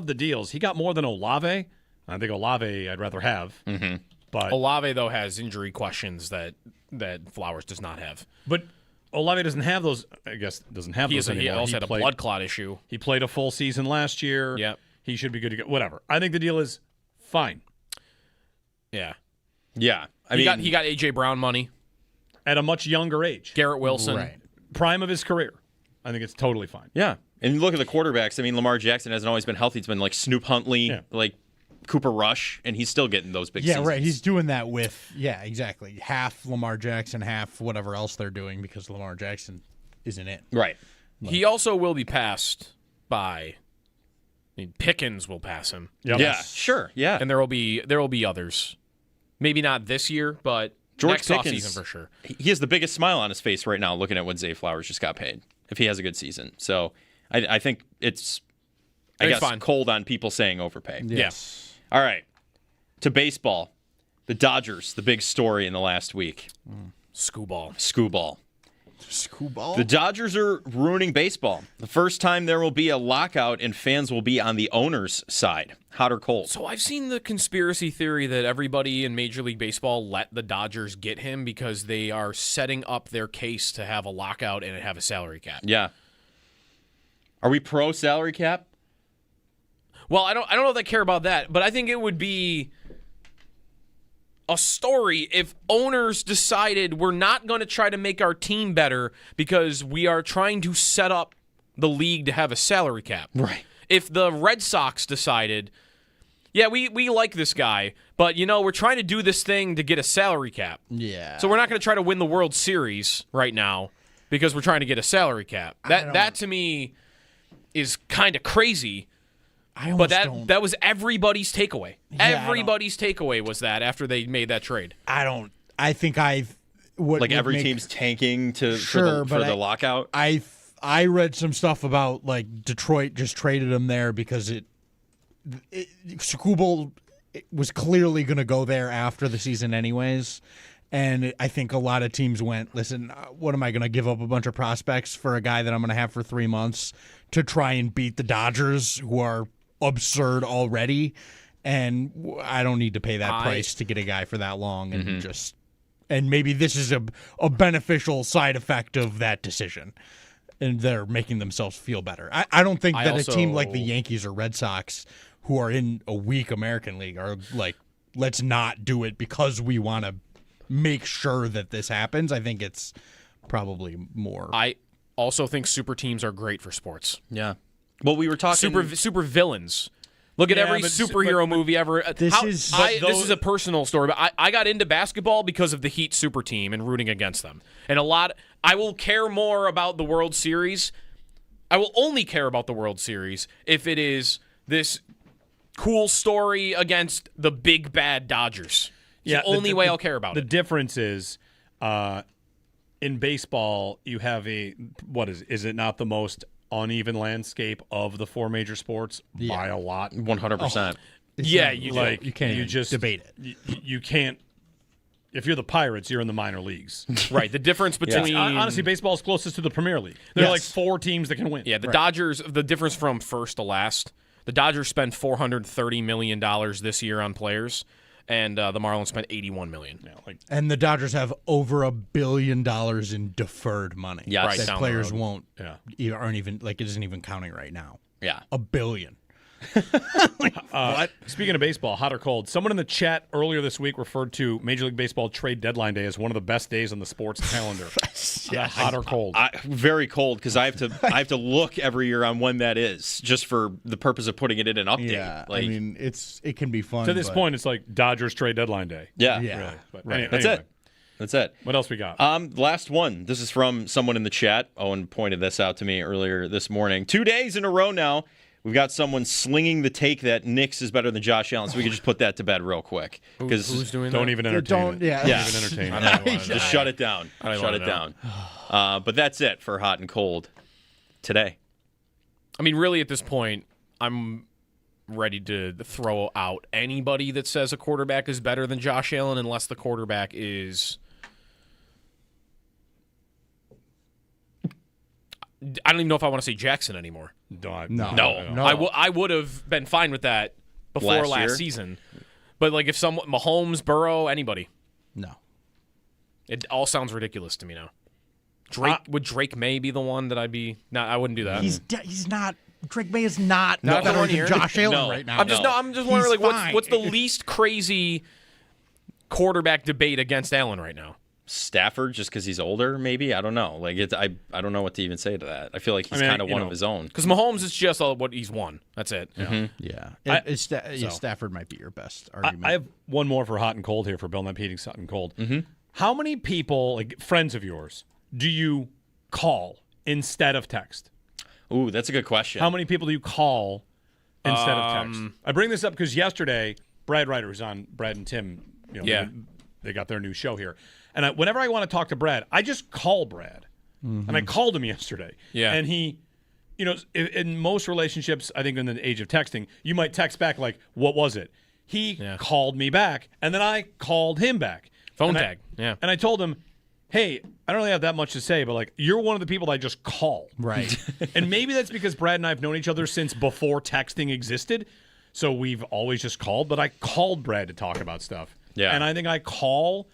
the deals, he got more than Olave. I think Olave I'd rather have. Mm-hmm. But Olave, though, has injury questions that Flowers does not have. But Olave doesn't have those. I guess doesn't have those anymore. He also had a blood clot issue. He played a full season last year. Yep. He should be good to go. Whatever. I think the deal is fine. Yeah. Yeah. He got A.J. Brown money. At a much younger age. Garrett Wilson. Right. Prime of his career. I think it's totally fine. Yeah. And look at the quarterbacks. I mean, Lamar Jackson hasn't always been healthy. It's been like Snoop Huntley, like Cooper Rush, and he's still getting those big seasons. Yeah, right. He's doing that with, exactly. Half Lamar Jackson, half whatever else they're doing because Lamar Jackson isn't it. Right. He also will be passed by... Pickens will pass him. Yep. Yeah, sure. Yeah. And there will be others. Maybe not this year, but George next Pickens, offseason for sure. He has the biggest smile on his face right now looking at what Zay Flowers just got paid, if he has a good season. So I think it's fine. Cold on people saying overpay. Yes. All right. To baseball. The Dodgers, the big story in the last week. Skewball. The Dodgers are ruining baseball. The first time there will be a lockout and fans will be on the owner's side. Hot or cold? So I've seen the conspiracy theory that everybody in Major League Baseball let the Dodgers get him because they are setting up their case to have a lockout and have a salary cap. Yeah. Are we pro salary cap? Well, I don't know if I care about that, but I think it would be a story if owners decided we're not going to try to make our team better because we are trying to set up the league to have a salary cap. Right. If the Red Sox decided, we like this guy, but, we're trying to do this thing to get a salary cap. Yeah. So we're not going to try to win the World Series right now because we're trying to get a salary cap. That to me is kind of crazy. But that was everybody's takeaway. Yeah, Everybody's takeaway was that after they made that trade. I think every team's tanking for the lockout. I read some stuff about like Detroit just traded him there because Skubal was clearly going to go there after the season anyways. And I think a lot of teams went, listen, what am I going to give up a bunch of prospects for a guy that I'm going to have for 3 months to try and beat the Dodgers, who are absurd already? And I don't need to pay that price to get a guy for that long. And and maybe this is a beneficial side effect of that decision. And they're making themselves feel better. I don't think that a team like the Yankees or Red Sox, who are in a weak American League, are like, let's not do it because we want to make sure that this happens. I think it's probably more. I also think super teams are great for sports. Yeah. Well, we were talking super villains. Look at every superhero movie ever. This is a personal story, but I got into basketball because of the Heat super team and rooting against them. And I will care more about the World Series. I will only care about the World Series if it is this cool story against the big bad Dodgers. It's the only way I'll care about it. The difference is, in baseball, you have is it not the most uneven landscape of the four major sports by a lot? 100%. You can't just debate it. You can't. If you're the Pirates, you're in the minor leagues. Right. The difference between honestly, baseball is closest to the Premier League. There are like 4 teams that can win. Yeah, the Dodgers. The difference from first to last. The Dodgers spend $430 million this year on players. and the Marlins spent $81 million. Yeah, and the Dodgers have over $1 billion in deferred money. Yes. Right, that down the players road. won't. Yeah. Aren't even it isn't even counting right now. Yeah. $1 billion. What? Speaking of baseball, hot or cold, someone in the chat earlier this week referred to Major League Baseball trade deadline day as one of the best days on the sports calendar. Hot or cold? Very cold, because I have to look every year on when that is, just for the purpose of putting it in an update. Yeah, I mean it can be fun. To this point, it's like Dodgers trade deadline day. Yeah. Really. But Right. That's anyway. it. That's it. What else we got? Last one. This is from someone in the chat. Owen pointed this out to me earlier this morning. 2 days in a row now, we've got someone slinging the take that Knicks is better than Josh Allen, so we can just put that to bed real quick. Who's doing that? Don't even entertain it. Yeah. Don't even entertain it. Just shut it down. Shut it down. But that's it for hot and cold today. I mean, really, at this point, I'm ready to throw out anybody that says a quarterback is better than Josh Allen, unless the quarterback is. I don't even know if I want to say Jackson anymore. No. I would have been fine with that before last season. But like if someone Mahomes, Burrow, anybody. No. It all sounds ridiculous to me now. Drake would Drake May be the one that I'd be? No, I wouldn't do that. He's not. Drake May is not Not better the one than here. Josh Allen No. right now. I'm just wondering like what's the fine. least crazy quarterback debate against Allen right now? Stafford, just because he's older, maybe? I don't know. Like I don't know what to even say to that. I feel like he's kind of one of his own. Because Mahomes is just what he's won. That's it. Yeah. Stafford might be your best argument. I have one more for hot and cold here for Belknap Heating, hot and cold. How many people, like friends of yours, do you call instead of text? Ooh, that's a good question. How many people do you call instead of text? I bring this up because yesterday, Brad Ryder, who's on Brad and Tim, they got their new show here. And whenever I want to talk to Brad, I just call Brad. And I called him yesterday. Yeah. And he, in most relationships, I think in the age of texting, you might text back like, what was it? He called me back, and then I called him back. Phone tag. And I told him, hey, I don't really have that much to say, but like you're one of the people that I just call. Right. And maybe that's because Brad and I have known each other since before texting existed. So we've always just called, but I called Brad to talk about stuff. Yeah. And I think I call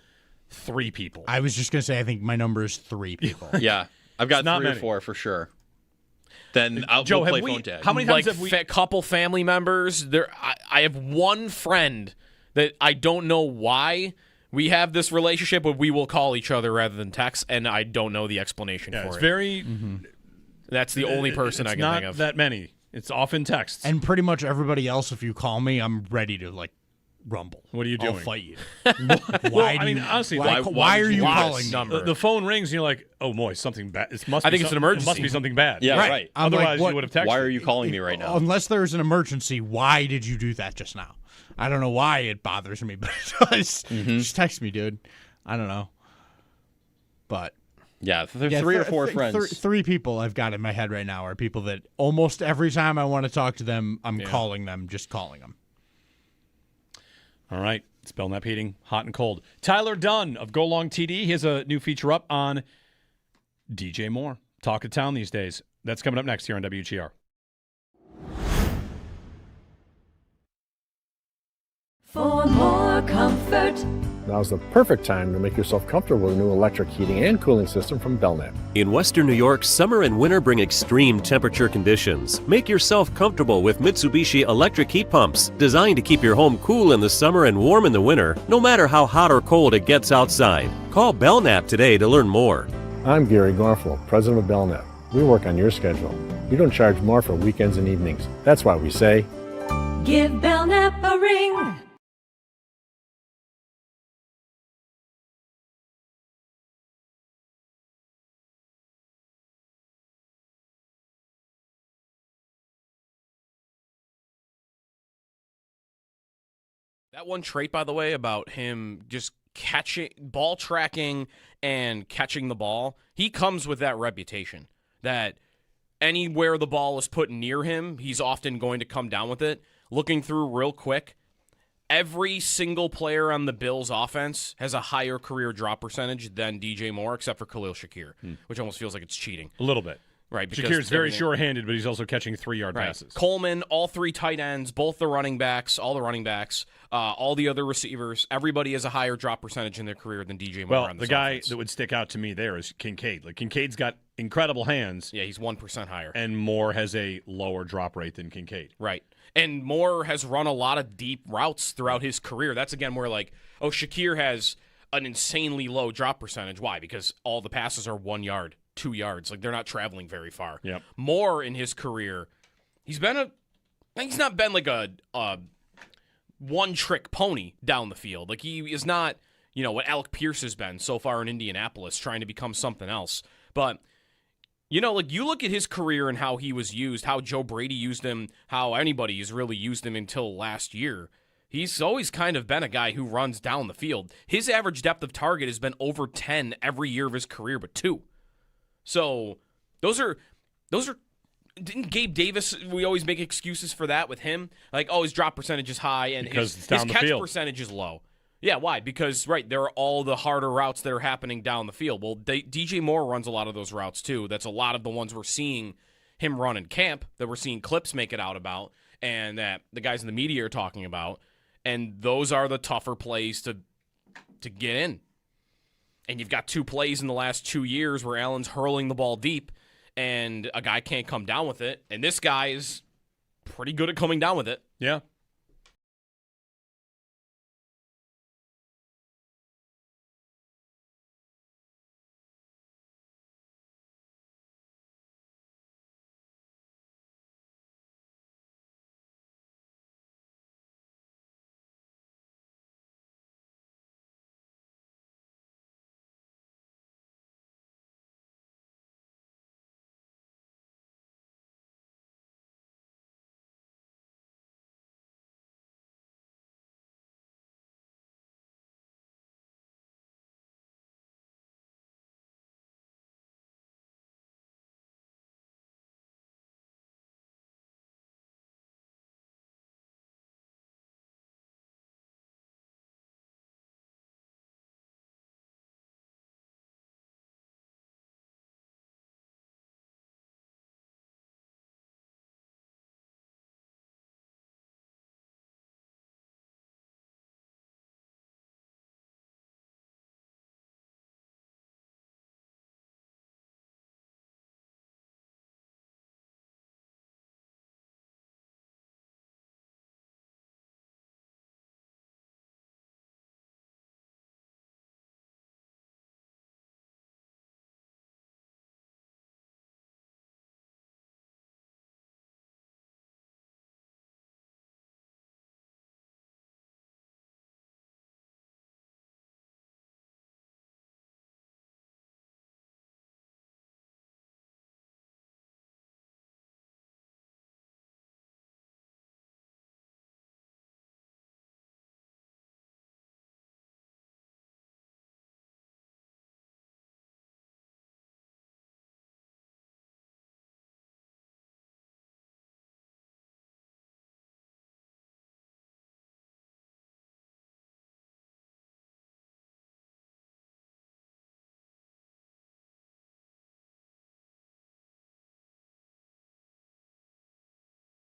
3 people. I was just gonna say I think my number is 3 people. Yeah. I've got not 3 or many. 4 for sure. Then Joe, we'll play have we- phone tag. how many times Like have we? couple family members. I have one friend that I don't know why we have this relationship, but we will call each other rather than text, and I don't know the explanation Yeah, for it's it. very. That's the only person it's I can not think of. that many. It's often texts. And pretty much everybody else, if you call me, I'm ready to like rumble. What are you I'll doing? fight you. Honestly, why are you calling me? number? the phone rings and you're like, oh, boy, something bad. I think it's an emergency. It must be something bad. Yeah, right. I'm like, Otherwise, what- you would have texted. Why are you calling me right now? Unless there's an emergency, why did you do that just now? I don't know why it bothers me, but it does. Just text me, dude. I don't know. But Yeah, 3 or 4 friends. 3 people I've got in my head right now are people that almost every time I want to talk to them, I'm calling them, just calling them. All right. It's Belknap Heating, hot and cold. Tyler Dunn of Go Long TD. He has a new feature up on DJ Moore. Talk of town these days. That's coming up next here on WGR. For more comfort. Now's the perfect time to make yourself comfortable with a new electric heating and cooling system from Belknap. In Western New York, summer and winter bring extreme temperature conditions. Make yourself comfortable with Mitsubishi electric heat pumps, designed to keep your home cool in the summer and warm in the winter, no matter how hot or cold it gets outside. Call Belknap today to learn more. I'm Gary Garfel, president of Belknap. We work on your schedule. We don't charge more for weekends and evenings. That's why we say, Give Belknap a ring. That one trait, by the way, about him just catching, ball tracking and catching the ball, he comes with that reputation that anywhere the ball is put near him, he's often going to come down with it. Looking through real quick, every single player on the Bills offense has a higher career drop percentage than DJ Moore, except for Khalil Shakir, which almost feels like it's cheating. A little bit. Right. because Shakir's very everything- sure-handed, but he's also catching 3-yard Right. passes. Coleman, all 3 tight ends, both the running backs, all the other receivers. Everybody has a higher drop percentage in their career than DJ Moore. Well, on the this guy offense. that would stick out to me there is Kincaid. Like Kincaid's got incredible hands. Yeah, he's 1% higher. And Moore has a lower drop rate than Kincaid. Right. And Moore has run a lot of deep routes throughout his career. That's, again, where, Shakir has an insanely low drop percentage. Why? Because all the passes are 1 yard, 2 yards. They're not traveling very far. Yep. Moore, in his career, he's not been like a one-trick pony down the field. Like, he is not, what Alec Pierce has been so far in Indianapolis, trying to become something else. But you look at his career and how he was used, how Joe Brady used him, how anybody has really used him until last year. He's always kind of been a guy who runs down the field. His average depth of target has been over 10 every year of his career, but 2. So those are. Didn't Gabe Davis? We always make excuses for that with him, his drop percentage is high and his catch percentage is low. Yeah, why? Because, there are all the harder routes that are happening down the field. Well, DJ Moore runs a lot of those routes, too. That's a lot of the ones we're seeing him run in camp, that we're seeing clips make it out about, and that the guys in the media are talking about. And those are the tougher plays to get in. And you've got 2 plays in the last 2 years where Allen's hurling the ball deep, and a guy can't come down with it. And this guy is pretty good at coming down with it. Yeah.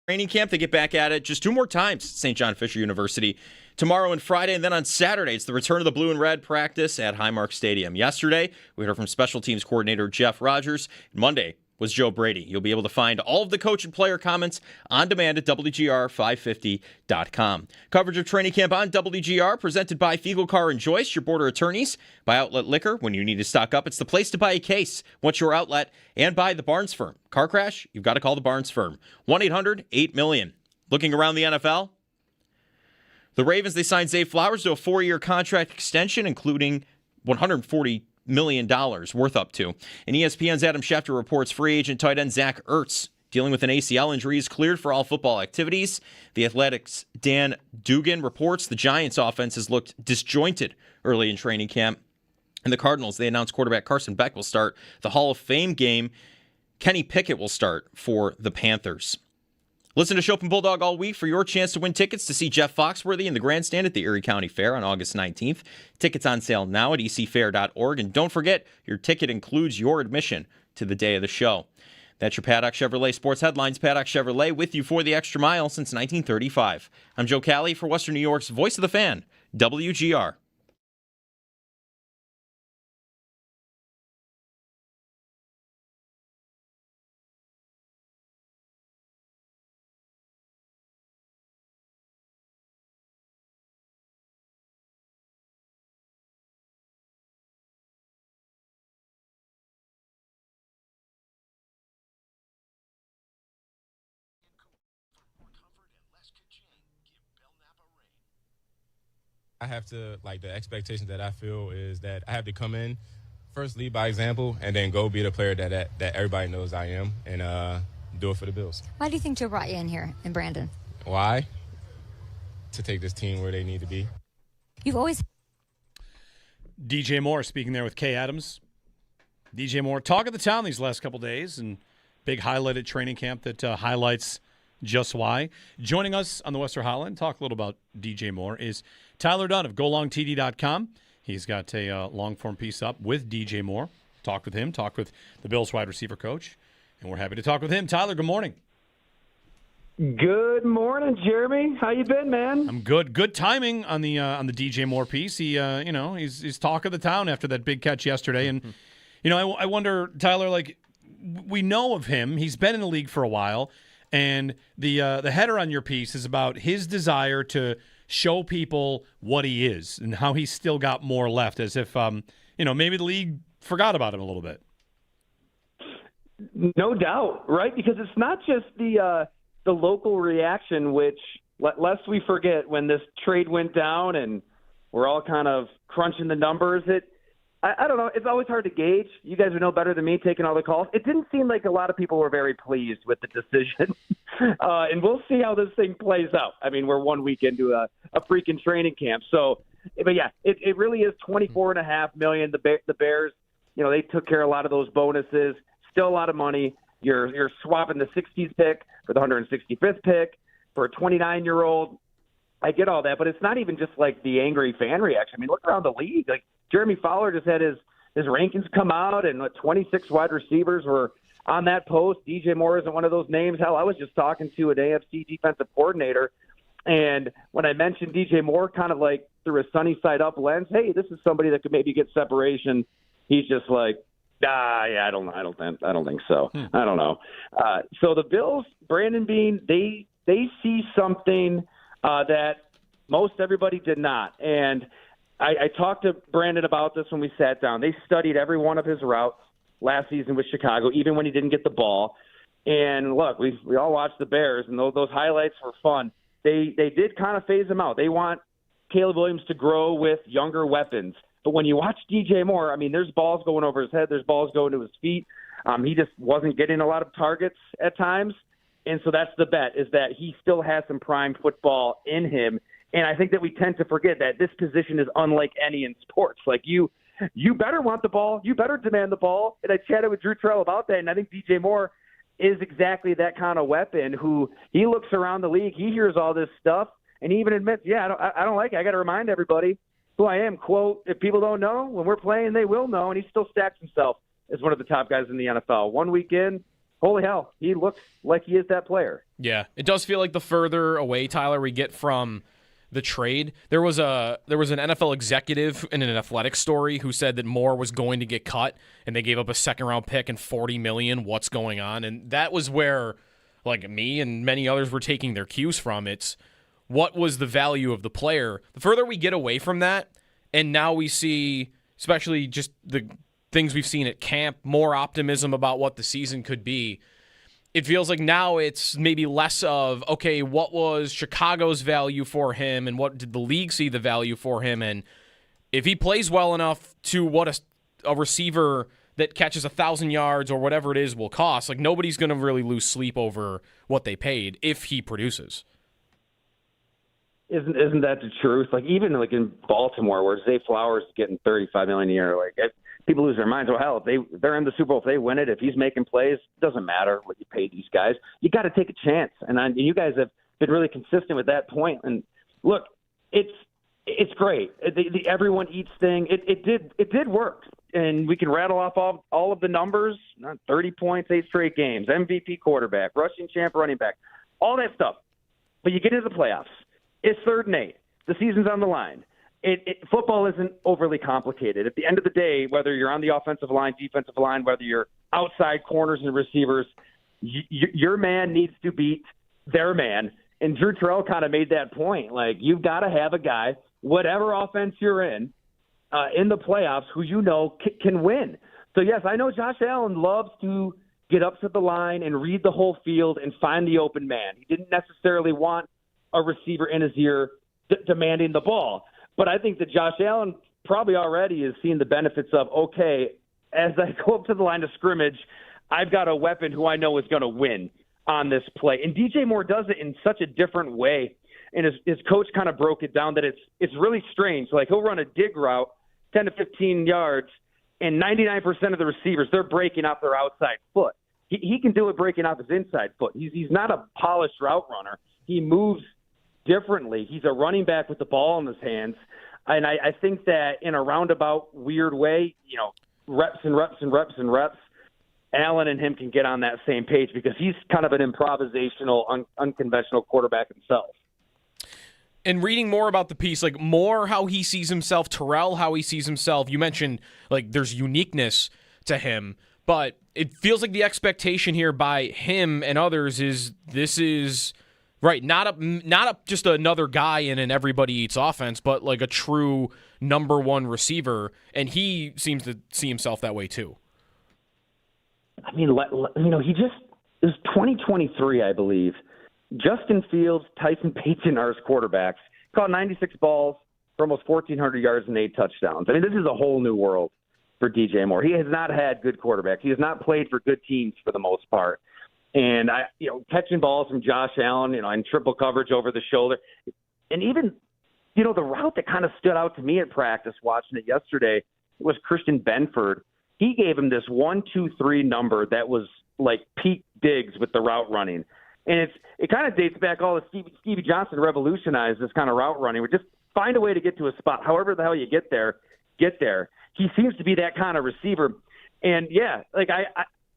Training camp, they get back at it just 2 more times at St. John Fisher University. Tomorrow and Friday, and then on Saturday, it's the return of the blue and red practice at Highmark Stadium. Yesterday, we heard from special teams coordinator Jeff Rogers. Monday was Joe Brady. You'll be able to find all of the coach and player comments on demand at WGR550.com. Coverage of training camp on WGR, presented by Fiegel Car and Joyce, your border attorneys. By Outlet Liquor, when you need to stock up, it's the place to buy a case. What's your outlet? And by the Barnes Firm. Car crash? You've got to call the Barnes Firm. 1-800-8-million. Looking around the NFL? The Ravens, they signed Zay Flowers to a 4-year contract extension, including $140 million worth up to. And ESPN's Adam Schefter reports free agent tight end Zach Ertz, dealing with an ACL injury, is cleared for all football activities. The Athletics' Dan Dugan reports the Giants' offense has looked disjointed early in training camp. And the Cardinals, they announced quarterback Carson Beck will start the Hall of Fame game. Kenny Pickett will start for the Panthers. Listen to Chopin Bulldog all week for your chance to win tickets to see Jeff Foxworthy in the grandstand at the Erie County Fair on August 19th. Tickets on sale now at ecfair.org. And don't forget, your ticket includes your admission to the day of the show. That's your Paddock Chevrolet Sports Headlines. Paddock Chevrolet with you for the extra mile since 1935. I'm Joe Cali for Western New York's Voice of the Fan, WGR. I have to, the expectation that I feel is that I have to come in, first lead by example, and then go be the player that everybody knows I am, and do it for the Bills. Why do you think Joe brought you in here in Brandon? Why? To take this team where they need to be. You've always... DJ Moore speaking there with Kay Adams. DJ Moore, talk of the town these last couple days, and big highlighted training camp that highlights just why. Joining us on the Western Highline, talk a little about DJ Moore, is Tyler Dunn of GoLongTD.com. He's got a long-form piece up with DJ Moore. Talked with him, talked with the Bills wide receiver coach, and we're happy to talk with him. Tyler, good morning. Good morning, Jeremy. How you been, man? I'm good. Good timing on the DJ Moore piece. He, he's talk of the town after that big catch yesterday, and I wonder, Tyler, we know of him. He's been in the league for a while, and the header on your piece is about his desire to show people what he is and how he's still got more left, as if maybe the league forgot about him a little bit. No doubt, right? Because it's not just the local reaction, which lest we forget when this trade went down and we're all kind of crunching the numbers. I don't know. It's always hard to gauge. You guys would know better than me taking all the calls. It didn't seem like a lot of people were very pleased with the decision. And we'll see how this thing plays out. I mean, we're 1 week into a freaking training camp. So, but yeah, it really is $24.5 million. The Bears, they took care of a lot of those bonuses. Still a lot of money. You're swapping the 60th pick for the 165th pick for a 29-year-old. I get all that, but it's not even just the angry fan reaction. I mean, look around the league. Jeremy Fowler just had his rankings come out, and 26 wide receivers were on that post. DJ Moore isn't one of those names. Hell, I was just talking to an AFC defensive coordinator, and when I mentioned DJ Moore kind of through a sunny side up lens, hey, this is somebody that could maybe get separation, he's just yeah, I don't think so. I don't know. So the Bills, Brandon Beane, they see something that most everybody did not. And I talked to Brandon about this when we sat down. They studied every one of his routes last season with Chicago, even when he didn't get the ball. And look, we all watched the Bears, and those highlights were fun. They did kind of phase him out. They want Caleb Williams to grow with younger weapons. But when you watch DJ Moore, I mean, there's balls going over his head. There's balls going to his feet. He just wasn't getting a lot of targets at times. And so that's the bet, is that he still has some prime football in him. And I think that we tend to forget that this position is unlike any in sports. You better want the ball. You better demand the ball. And I chatted with Drew Terrell about that, and I think DJ Moore is exactly that kind of weapon who he looks around the league. He hears all this stuff, and he even admits, I don't like it. I got to remind everybody who I am. Quote, if people don't know, when we're playing, they will know. And he still stacks himself as one of the top guys in the NFL. 1 week in, holy hell, he looks like he is that player. Yeah, it does feel like the further away, Tyler, we get from the trade. There was an NFL executive in an athletic story who said that Moore was going to get cut, and they gave up a second-round pick and $40 million. What's going on? And that was where, me and many others were taking their cues from. It's what was the value of the player. The further we get away from that, and now we see, especially just the things we've seen at camp, more optimism about what the season could be. It feels like now it's maybe less of, okay, what was Chicago's value for him, and what did the league see the value for him? And if he plays well enough to what a receiver that catches 1,000 yards or whatever it is will cost, nobody's going to really lose sleep over what they paid if he produces. Isn't that the truth? Even in Baltimore, where Zay Flowers is getting $35 million a year, people lose their minds. Well, hell, if they're in the Super Bowl, if they win it, if he's making plays, it doesn't matter what you pay these guys. You got to take a chance, and you guys have been really consistent with that point. And look, it's great. The everyone eats thing. It did work. and we can rattle off all of the numbers, 30 points, 8 straight games, MVP quarterback, rushing champ, running back, all that stuff. But you get into the playoffs. It's 3rd and 8. The season's on the line. Football isn't overly complicated. At the end of the day, whether you're on the offensive line, defensive line, whether you're outside corners and receivers, your man needs to beat their man. And Drew Terrell kind of made that point. Like, you've got to have a guy, whatever offense you're in the playoffs, who you know can win. So, yes, I know Josh Allen loves to get up to the line and read the whole field and find the open man. He didn't necessarily want a receiver in his ear demanding the ball. But I think that Josh Allen probably already is seeing the benefits of, okay, as I go up to the line of scrimmage, I've got a weapon who I know is going to win on this play. And DJ Moore does it in such a different way. And his coach kind of broke it down that it's really strange. Like, he'll run a dig route 10 to 15 yards, and 99% of the receivers, they're breaking off their outside foot. He can do it breaking off his inside foot. He's not a polished route runner. He moves differently. He's a running back with the ball in his hands. And I think that in a roundabout, weird way, reps and reps and reps and reps, Allen and him can get on that same page because he's kind of an improvisational, unconventional quarterback himself. And reading more about the piece, like Moore, how he sees himself, Terrell, how he sees himself, you mentioned like there's uniqueness to him, but it feels like the expectation here by him and others is this is right, not just another guy in an everybody eats offense, but like a true number one receiver, and he seems to see himself that way too. I mean, it was 2023, I believe. Justin Fields, Tyson Bagent are his quarterbacks. Caught 96 balls for almost 1,400 yards and 8 touchdowns. I mean, this is a whole new world for DJ Moore. He has not had good quarterbacks. He has not played for good teams for the most part. And catching balls from Josh Allen, in triple coverage over the shoulder, and even, the route that kind of stood out to me at practice watching it yesterday was Christian Benford. He gave him this 1-2-3 number that was like peak Diggs with the route running. And it kind of dates back all the Stevie Johnson revolutionized this kind of route running. We just find a way to get to a spot. However the hell you get there, get there. He seems to be that kind of receiver. And, yeah, like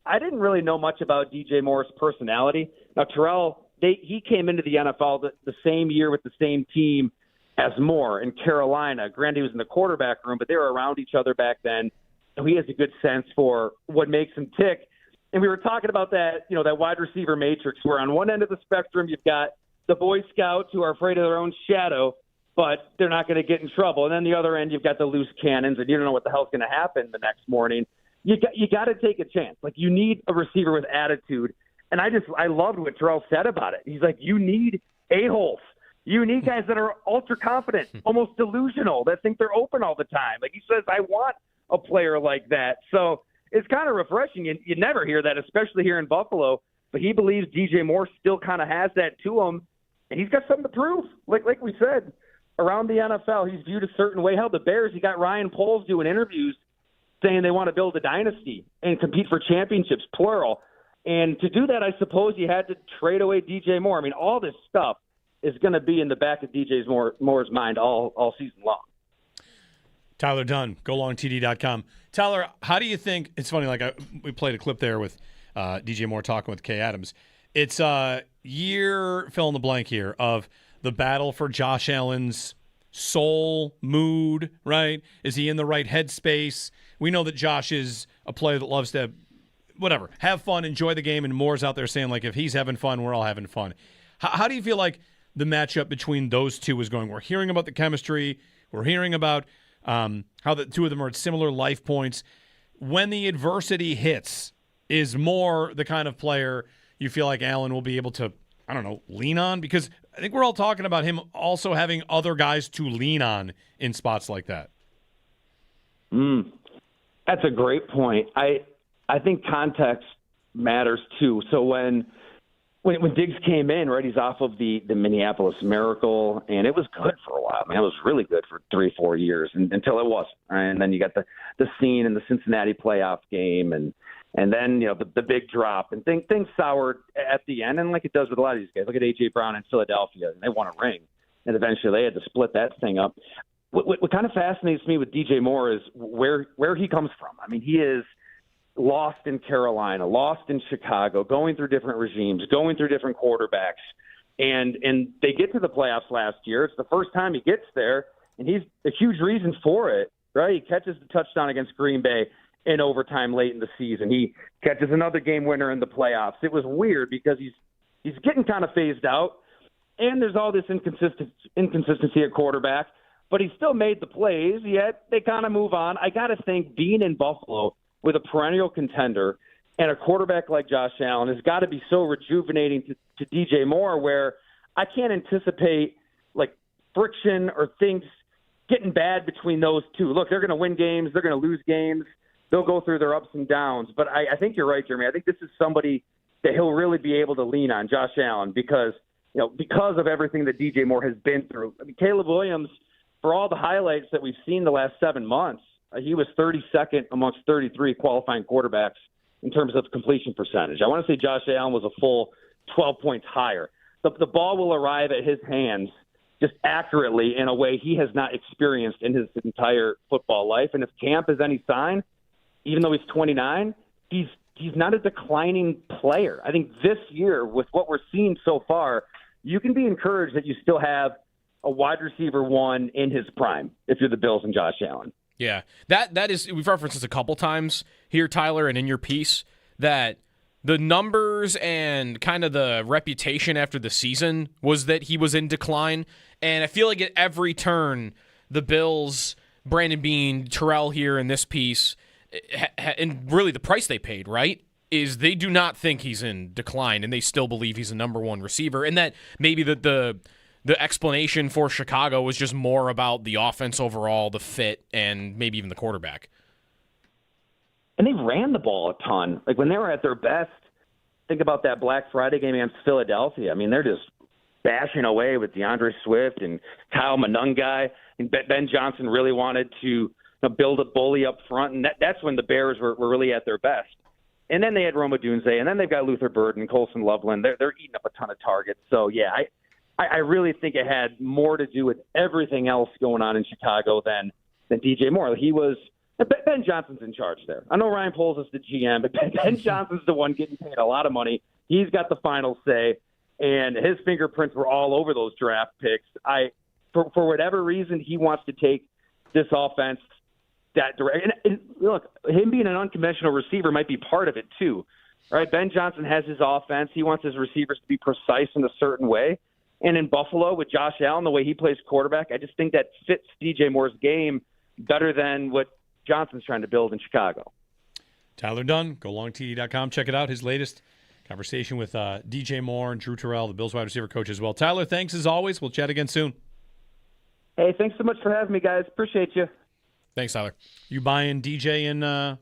I didn't really know much about DJ Moore's personality. Now, Terrell, he came into the NFL the same year with the same team as Moore in Carolina. Granted, he was in the quarterback room, but they were around each other back then. So he has a good sense for what makes him tick. And we were talking about that, that wide receiver matrix where on one end of the spectrum, you've got the Boy Scouts who are afraid of their own shadow, but they're not going to get in trouble. And then the other end, you've got the loose cannons, and you don't know what the hell's going to happen the next morning. You got to take a chance. Like, you need a receiver with attitude. And I loved what Terrell said about it. He's like, you need a-holes. You need guys that are ultra confident, almost delusional, that think they're open all the time. Like, he says, I want a player like that. So it's kind of refreshing. You never hear that, especially here in Buffalo. But he believes DJ Moore still kind of has that to him, and he's got something to prove. Like we said, around the NFL, he's viewed a certain way. Hell, the Bears, you got Ryan Poles doing interviews saying they want to build a dynasty and compete for championships, plural. And to do that, I suppose you had to trade away DJ Moore. I mean, all this stuff is going to be in the back of DJ Moore's mind all season long. Tyler Dunn, golongtd.com. Tyler, how do you think – it's funny, we played a clip there with DJ Moore talking with Kay Adams. It's a year, fill in the blank here, of the battle for Josh Allen's soul, mood, right? Is he in the right headspace? We know that Josh is a player that loves to, have fun, enjoy the game, and Moore's out there saying, like, if he's having fun, we're all having fun. How do you feel like the matchup between those two is going? We're hearing about the chemistry. We're hearing about how the two of them are at similar life points. When the adversity hits, is Moore the kind of player you feel like Allen will be able to, lean on? Because I think we're all talking about him also having other guys to lean on in spots like that. That's a great point. I think context matters too. So when Diggs came in, right, he's off of the Minneapolis Miracle, and it was good for a while. It was really good for 3-4 years until it wasn't. Right? And then you got the scene in the Cincinnati playoff game, and then the big drop, and things soured at the end, and like it does with a lot of these guys. Look at A.J. Brown in Philadelphia, and they won a ring, and eventually they had to split that thing up. what kind of fascinates me with DJ Moore is where he comes from. I mean, he is lost in Carolina, lost in Chicago, going through different regimes, going through different quarterbacks. And they get to the playoffs last year. It's the first time he gets there, and he's a huge reason for it, right? He catches the touchdown against Green Bay in overtime late in the season. He catches another game winner in the playoffs. It was weird because he's getting kind of phased out, and there's all this inconsistency at quarterback, but he still made the plays, yet they kind of move on. I got to think being in Buffalo with a perennial contender and a quarterback like Josh Allen has got to be so rejuvenating to DJ Moore, where I can't anticipate like friction or things getting bad between those two. Look, they're going to win games. They're going to lose games. They'll go through their ups and downs. But I think you're right, Jeremy. I think this is somebody that he'll really be able to lean on, Josh Allen, because of everything that DJ Moore has been through. I mean, Caleb Williams, for all the highlights that we've seen the last 7 months, he was 32nd amongst 33 qualifying quarterbacks in terms of completion percentage. I want to say Josh Allen was a full 12 points higher. The ball will arrive at his hands just accurately in a way he has not experienced in his entire football life. And if camp is any sign, even though he's 29, he's not a declining player. I think this year, with what we're seeing so far, you can be encouraged that you still have a wide receiver one in his prime if you're the Bills and Josh Allen. Yeah, that is, we've referenced this a couple times here, Tyler, and in your piece, that the numbers and kind of the reputation after the season was that he was in decline. And I feel like at every turn, the Bills, Brandon Beane, Terrell here in this piece, and really the price they paid, right, is they do not think he's in decline, and they still believe he's a number one receiver. And that maybe the explanation for Chicago was just more about the offense overall, the fit, and maybe even the quarterback. And they ran the ball a ton. Like when they were at their best, think about that Black Friday game against Philadelphia. I mean, they're just bashing away with DeAndre Swift and Kyle Monungai. And Ben Johnson really wanted to build a bully up front, and that's when the Bears were really at their best. And then they had Roma Dunze, and then they've got Luther Burden, Colson Loveland. They're eating up a ton of targets. So, yeah, I really think it had more to do with everything else going on in Chicago than DJ Moore. Ben Johnson's in charge there. I know Ryan Poles is the GM, but Ben Johnson's the one getting paid a lot of money. He's got the final say, and his fingerprints were all over those draft picks. For whatever reason, he wants to take this offense that direction. And look, him being an unconventional receiver might be part of it too. Right? Ben Johnson has his offense. He wants his receivers to be precise in a certain way. And in Buffalo with Josh Allen, the way he plays quarterback, I just think that fits DJ Moore's game better than what Johnson's trying to build in Chicago. Tyler Dunn, golongtd.com. Check it out. His latest conversation with DJ Moore and Drew Terrell, the Bills wide receiver coach as well. Tyler, thanks as always. We'll chat again soon. Hey, thanks so much for having me, guys. Appreciate you. Thanks, Tyler. You buying DJ in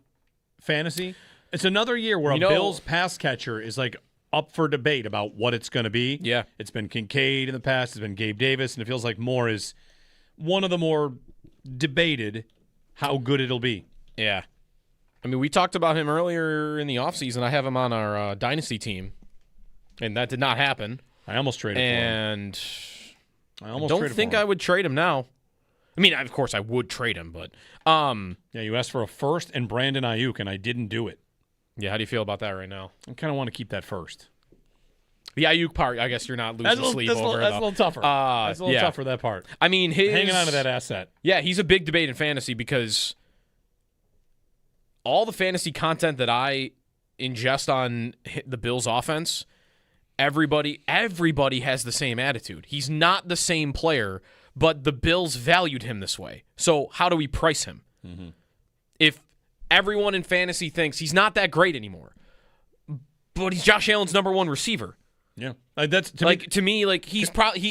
fantasy? It's another year where a Bills pass catcher is like up for debate about what it's going to be. Yeah. It's been Kincaid in the past. It's been Gabe Davis, and it feels like Moore is one of the more debated how good it'll be. Yeah. I mean, we talked about him earlier in the offseason. I have him on our dynasty team, and that did not happen. I almost traded for him. I don't think I would trade him now. I mean, of course, I would trade him, but yeah, you asked for a first and Brandon Ayuk, and I didn't do it. Yeah, how do you feel about that right now? I kind of want to keep that first. The Ayuk part, I guess you're not losing sleep over. That's a little tougher. That's a little tougher, that part. I mean, hanging on to that asset. Yeah, he's a big debate in fantasy because all the fantasy content that I ingest on the Bills offense, everybody has the same attitude. He's not the same player, but the Bills valued him this way. So how do we price him? Mm-hmm. If everyone in fantasy thinks he's not that great anymore, but he's Josh Allen's number one receiver. Yeah, that's to me, he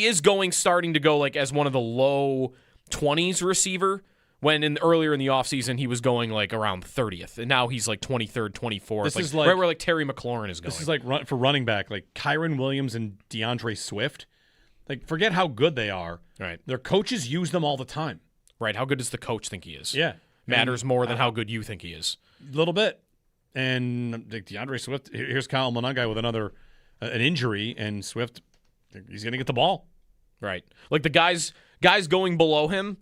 is starting to go like as one of the low 20s receiver. When earlier in the offseason he was going like around 30th, and now he's like 23rd, 24th. This is right where like Terry McLaurin is going. This is like for running back, like Kyron Williams and DeAndre Swift. Like, forget how good they are. Right, their coaches use them all the time. Right, how good does the coach think he is? Yeah, matters more than how good you think he is. A little bit. And like DeAndre Swift, here's Kyle Monungai with another an injury, and Swift, he's going to get the ball. Right, like the guys going below him,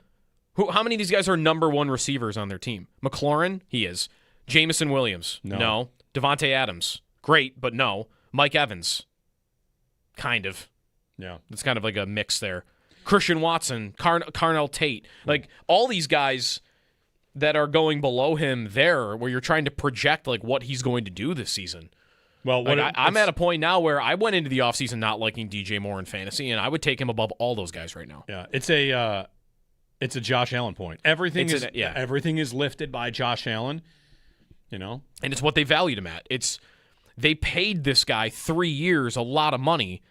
How many of these guys are number one receivers on their team? McLaurin, he is. Jamison Williams, no. Devontae Adams, great, but no. Mike Evans, kind of. Yeah. It's kind of like a mix there. Christian Watson, Carnell Tate. Like, all these guys that are going below him there, where you're trying to project like what he's going to do this season. Well, I'm at a point now where I went into the offseason not liking DJ Moore in fantasy, and I would take him above all those guys right now. Yeah, it's a Josh Allen point. Everything is lifted by Josh Allen, and it's what they valued him at. They paid this guy 3 years a lot of money.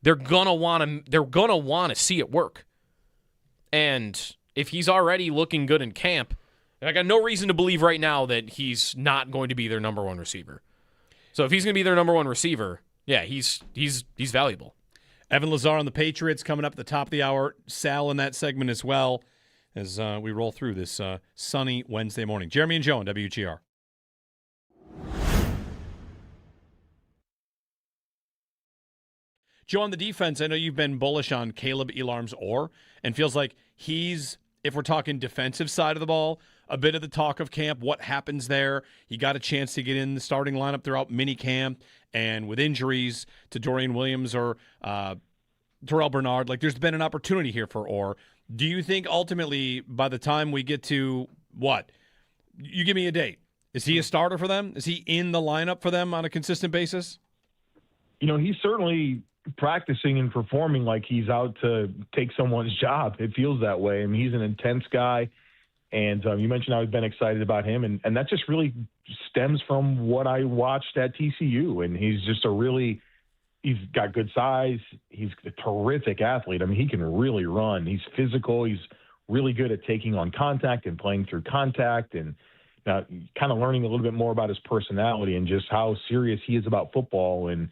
They're gonna want to see it work. And if he's already looking good in camp, I got no reason to believe right now that he's not going to be their number one receiver. So if he's going to be their number one receiver, yeah, he's valuable. Evan Lazar on the Patriots coming up at the top of the hour. Sal in that segment as well as we roll through this sunny Wednesday morning. Jeremy and Joe on WGR. Joe, on the defense, I know you've been bullish on Caleb Elarms-Orr and feels like he's, if we're talking defensive side of the ball, a bit of the talk of camp, what happens there. He got a chance to get in the starting lineup throughout minicamp, and with injuries to Dorian Williams or Terrell Bernard, like there's been an opportunity here for Orr. Do you think ultimately by the time we get to what? You give me a date. Is he a starter for them? Is he in the lineup for them on a consistent basis? He's certainly practicing and performing like he's out to take someone's job. It feels that way. I mean, he's an intense guy. And you mentioned I've been excited about him, and that just really stems from what I watched at TCU. And he's just he's got good size. He's a terrific athlete. I mean, he can really run. He's physical. He's really good at taking on contact and playing through contact, and kind of learning a little bit more about his personality and just how serious he is about football. And,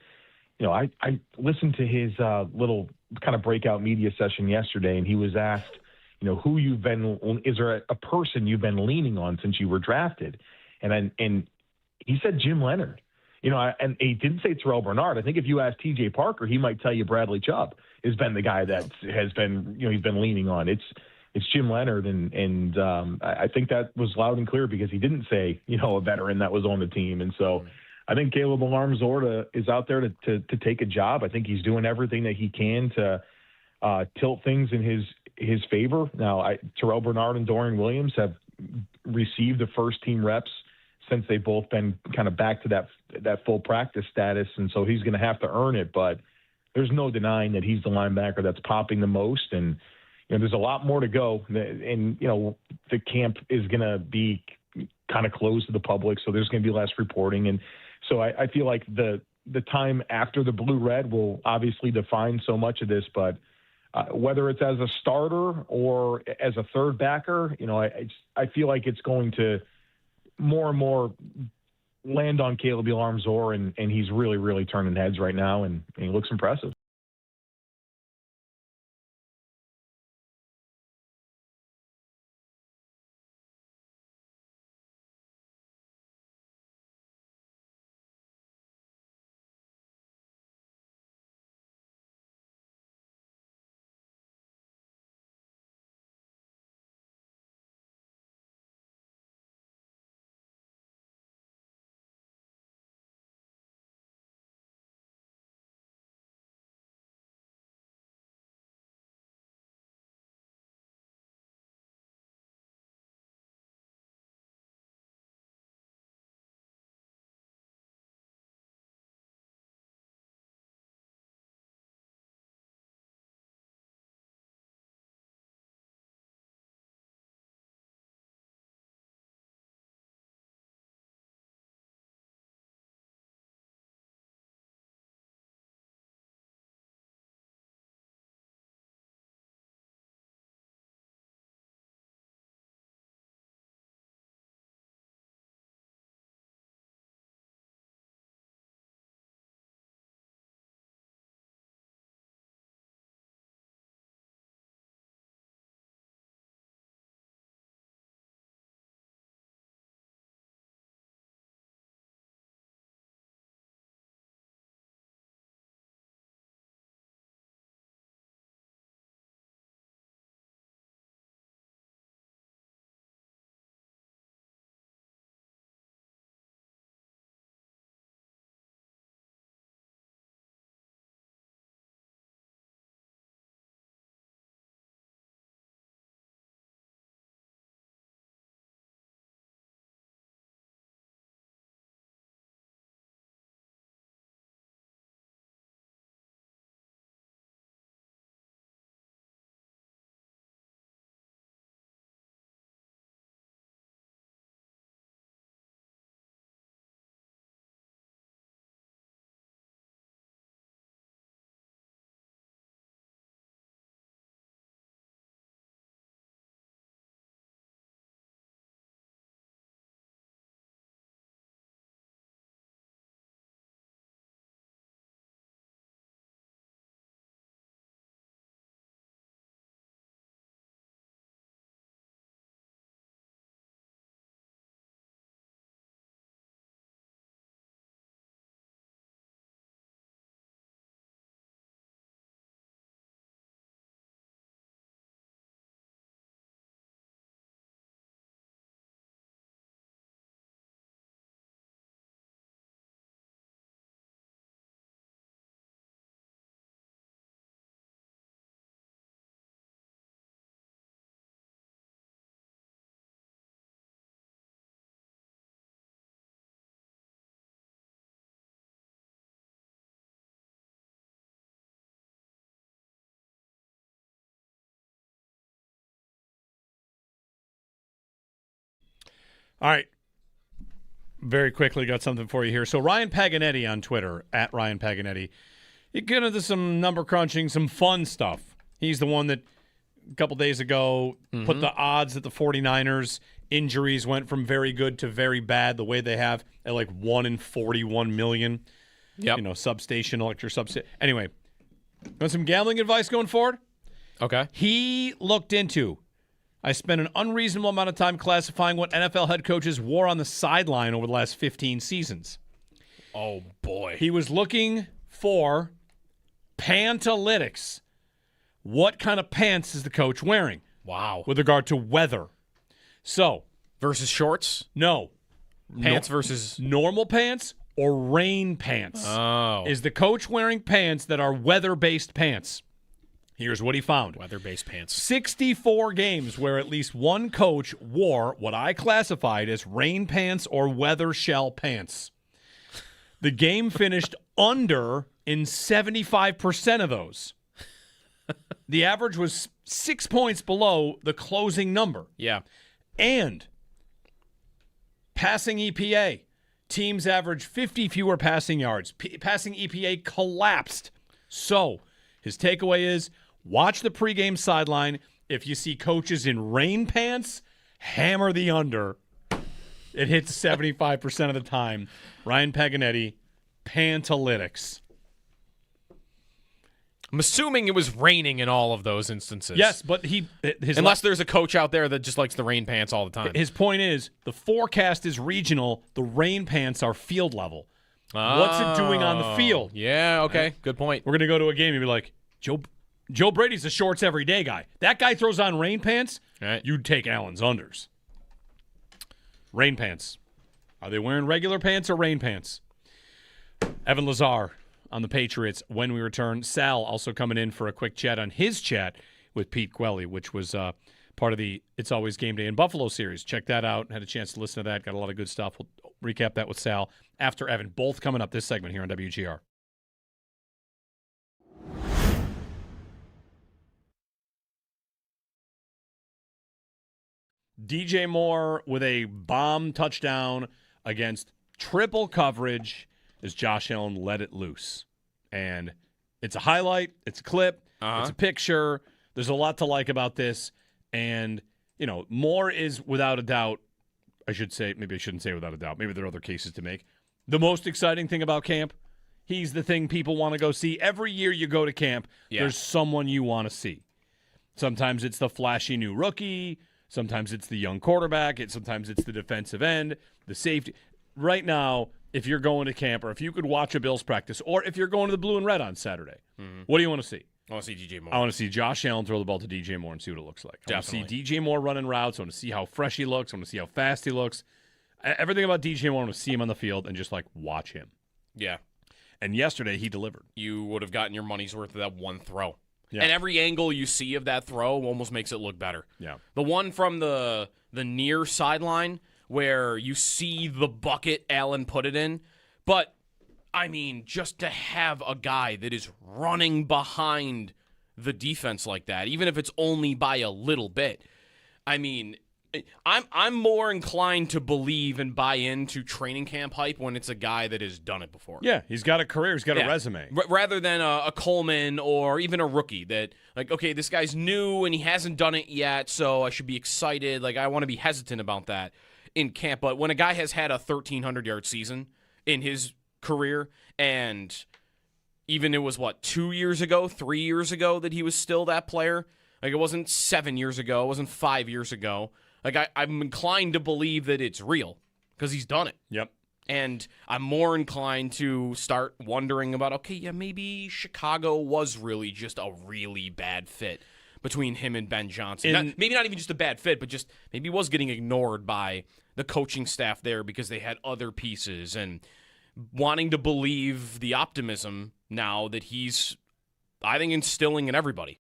I listened to his little kind of breakout media session yesterday, and he was asked, is there a person you've been leaning on since you were drafted? And he said Jim Leonard, and he didn't say Terrell Bernard. I think if you ask TJ Parker, he might tell you Bradley Chubb has been the guy that has been, he's been leaning on. It's Jim Leonard. And I think that was loud and clear because he didn't say, a veteran that was on the team. And so I think Caleb Alarm-Zorda is out there to take a job. I think he's doing everything that he can to tilt things in his favor. Now, Terrell Bernard and Dorian Williams have received the first team reps since they've both been kind of back to that full practice status, and so he's going to have to earn it. But there's no denying that he's the linebacker that's popping the most, and there's a lot more to go. And the camp is going to be kind of closed to the public, so there's going to be less reporting, and so I feel like the time after the blue-red will obviously define so much of this, but whether it's as a starter or as a third backer, I feel like it's going to more and more land on Caleb Elarm-Zorr, and he's really, really turning heads right now, and he looks impressive. All right. Very quickly, got something for you here. So Ryan Paganetti on Twitter, at Ryan Paganetti, he get into some number crunching, some fun stuff. He's the one that a couple days ago put the odds that the 49ers injuries went from very good to very bad the way they have at like 1 in 41 million. Yep. Substation, electric substation. Anyway, want some gambling advice going forward? Okay. He looked into, I spent an unreasonable amount of time classifying what NFL head coaches wore on the sideline over the last 15 seasons. Oh, boy. He was looking for pantalytics. What kind of pants is the coach wearing? Wow. With regard to weather. So. Versus shorts? No. Pants versus. Normal pants or rain pants. Oh. Is the coach wearing pants that are weather-based pants? Here's what he found. Weather-based pants. 64 games where at least one coach wore what I classified as rain pants or weather shell pants. The game finished under in 75% of those. The average was 6 points below the closing number. Yeah. And passing EPA. Teams averaged 50 fewer passing yards. Passing EPA collapsed. So his takeaway is watch the pregame sideline. If you see coaches in rain pants, hammer the under. It hits 75% of the time. Ryan Paganetti, Pantalytics. I'm assuming it was raining in all of those instances. Yes, but unless there's a coach out there that just likes the rain pants all the time. His point is the forecast is regional. The rain pants are field level. What's it doing on the field? Yeah, okay. Right. Good point. We're going to go to a game and be like, Joe Brady's a shorts every day guy. That guy throws on rain pants, right. You'd take Allen's unders. Rain pants. Are they wearing regular pants or rain pants? Evan Lazar on the Patriots when we return. Sal also coming in for a quick chat on his chat with Pete Gwelly, which was part of the It's Always Game Day in Buffalo series. Check that out. Had a chance to listen to that. Got a lot of good stuff. We'll recap that with Sal after Evan. Both coming up this segment here on WGR. DJ Moore with a bomb touchdown against triple coverage as Josh Allen let it loose. And it's a highlight, it's a clip, it's a picture. There's a lot to like about this. And, Moore is without a doubt, I should say, maybe I shouldn't say without a doubt, maybe there are other cases to make. The most exciting thing about camp, he's the thing people want to go see. Every year you go to camp, there's someone you want to see. Sometimes it's the flashy new rookie. Sometimes it's the young quarterback. Sometimes it's the defensive end, the safety. Right now, if you're going to camp or if you could watch a Bills practice or if you're going to the blue and red on Saturday, what do you want to see? I want to see DJ Moore. I want to see Josh Allen throw the ball to DJ Moore and see what it looks like. I want to see DJ Moore running routes. I want to see how fresh he looks. I want to see how fast he looks. Everything about DJ Moore, I want to see him on the field and just, watch him. Yeah. And yesterday, he delivered. You would have gotten your money's worth of that one throw. Yeah. And every angle you see of that throw almost makes it look better. Yeah. The one from the near sideline where you see the bucket Allen put it in. But, just to have a guy that is running behind the defense like that, even if it's only by a little bit, I'm more inclined to believe and buy into training camp hype when it's a guy that has done it before. Yeah, he's got a career. He's got a resume. Rather than a Coleman or even a rookie that, okay, this guy's new and he hasn't done it yet, so I should be excited. I want to be hesitant about that in camp. But when a guy has had a 1,300-yard season in his career, and even it was, 2 years ago, 3 years ago that he was still that player? It wasn't 7 years ago. It wasn't 5 years ago. I'm inclined to believe that it's real because he's done it. Yep. And I'm more inclined to start wondering about, maybe Chicago was really just a really bad fit between him and Ben Johnson. Maybe not even just a bad fit, but just maybe was getting ignored by the coaching staff there because they had other pieces, and wanting to believe the optimism now that he's, I think, instilling in everybody.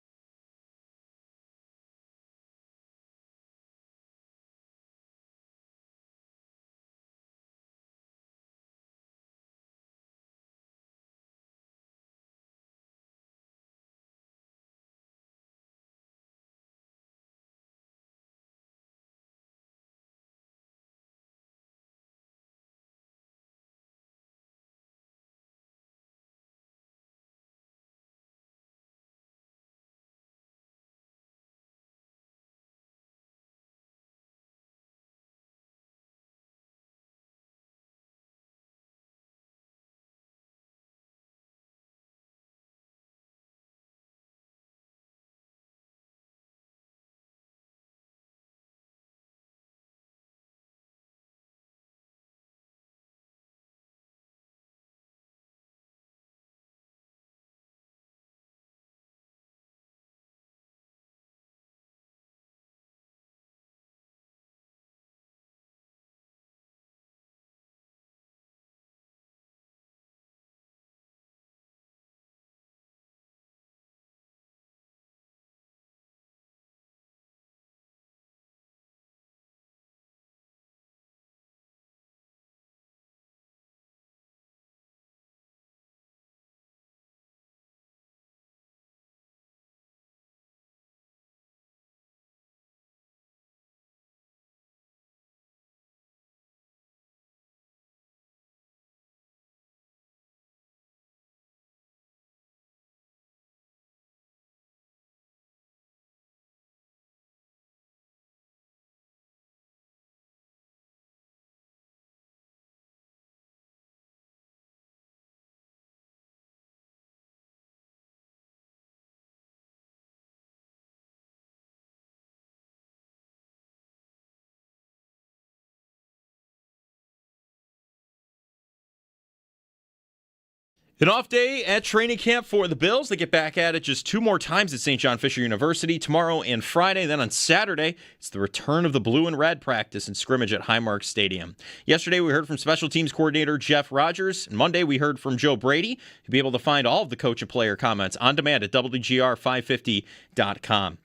An off day at training camp for the Bills. They get back at it just 2 more times at St. John Fisher University, tomorrow and Friday. Then on Saturday, it's the return of the blue and red practice and scrimmage at Highmark Stadium. Yesterday, we heard from special teams coordinator Jeff Rogers. And Monday, we heard from Joe Brady. You'll be able to find all of the coach and player comments on demand at WGR550.com.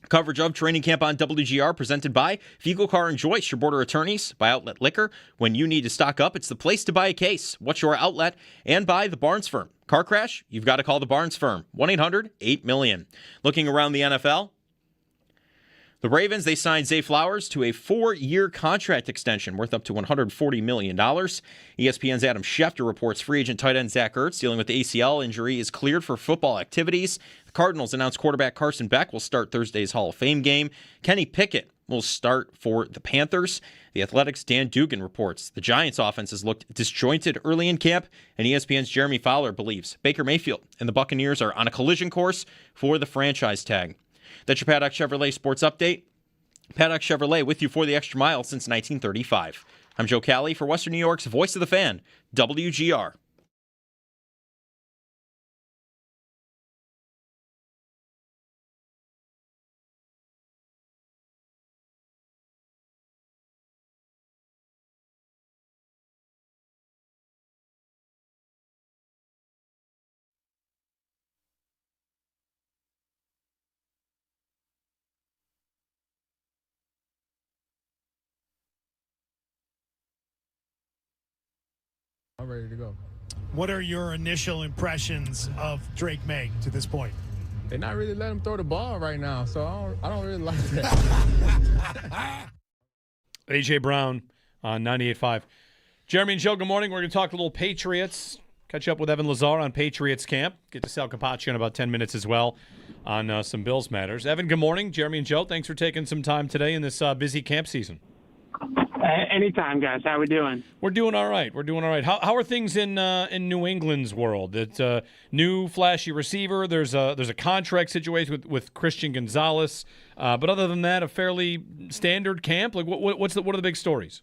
Coverage of training camp on WGR presented by Fiegel Car and Joyce, your border attorneys, by Outlet Liquor. When you need to stock up, it's the place to buy a case. What's your outlet? And by the Barnes Firm. Car crash? You've got to call the Barnes Firm. 1-800-8-million. Looking around the NFL, the Ravens, they signed Zay Flowers to a 4-year contract extension worth up to $140 million. ESPN's Adam Schefter reports free agent tight end Zach Ertz, dealing with the ACL injury, is cleared for football activities. The Cardinals announced quarterback Carson Beck will start Thursday's Hall of Fame game. Kenny Pickett will start for the Panthers. The Athletics' Dan Dugan reports the Giants' offense has looked disjointed early in camp, and ESPN's Jeremy Fowler believes Baker Mayfield and the Buccaneers are on a collision course for the franchise tag. That's your Paddock Chevrolet Sports Update. Paddock Chevrolet with you for the extra mile since 1935. I'm Joe Cali for Western New York's Voice of the Fan, WGR. I'm ready to go. What are your initial impressions of Drake May to this point? They're not really letting him throw the ball right now, so I don't really like that. A.J. Brown on 98.5. Jeremy and Joe, good morning. We're going to talk a little Patriots. Catch up with Evan Lazar on Patriots camp. Get to Sal Capaccio in about 10 minutes as well on some Bills matters. Evan, good morning. Jeremy and Joe, thanks for taking some time today in this busy camp season. Anytime, guys. How we doing? We're doing all right. How are things in New England's world? It's a new flashy receiver. There's a contract situation with Christian Gonzalez. But other than that, a fairly standard camp. Like what are the big stories?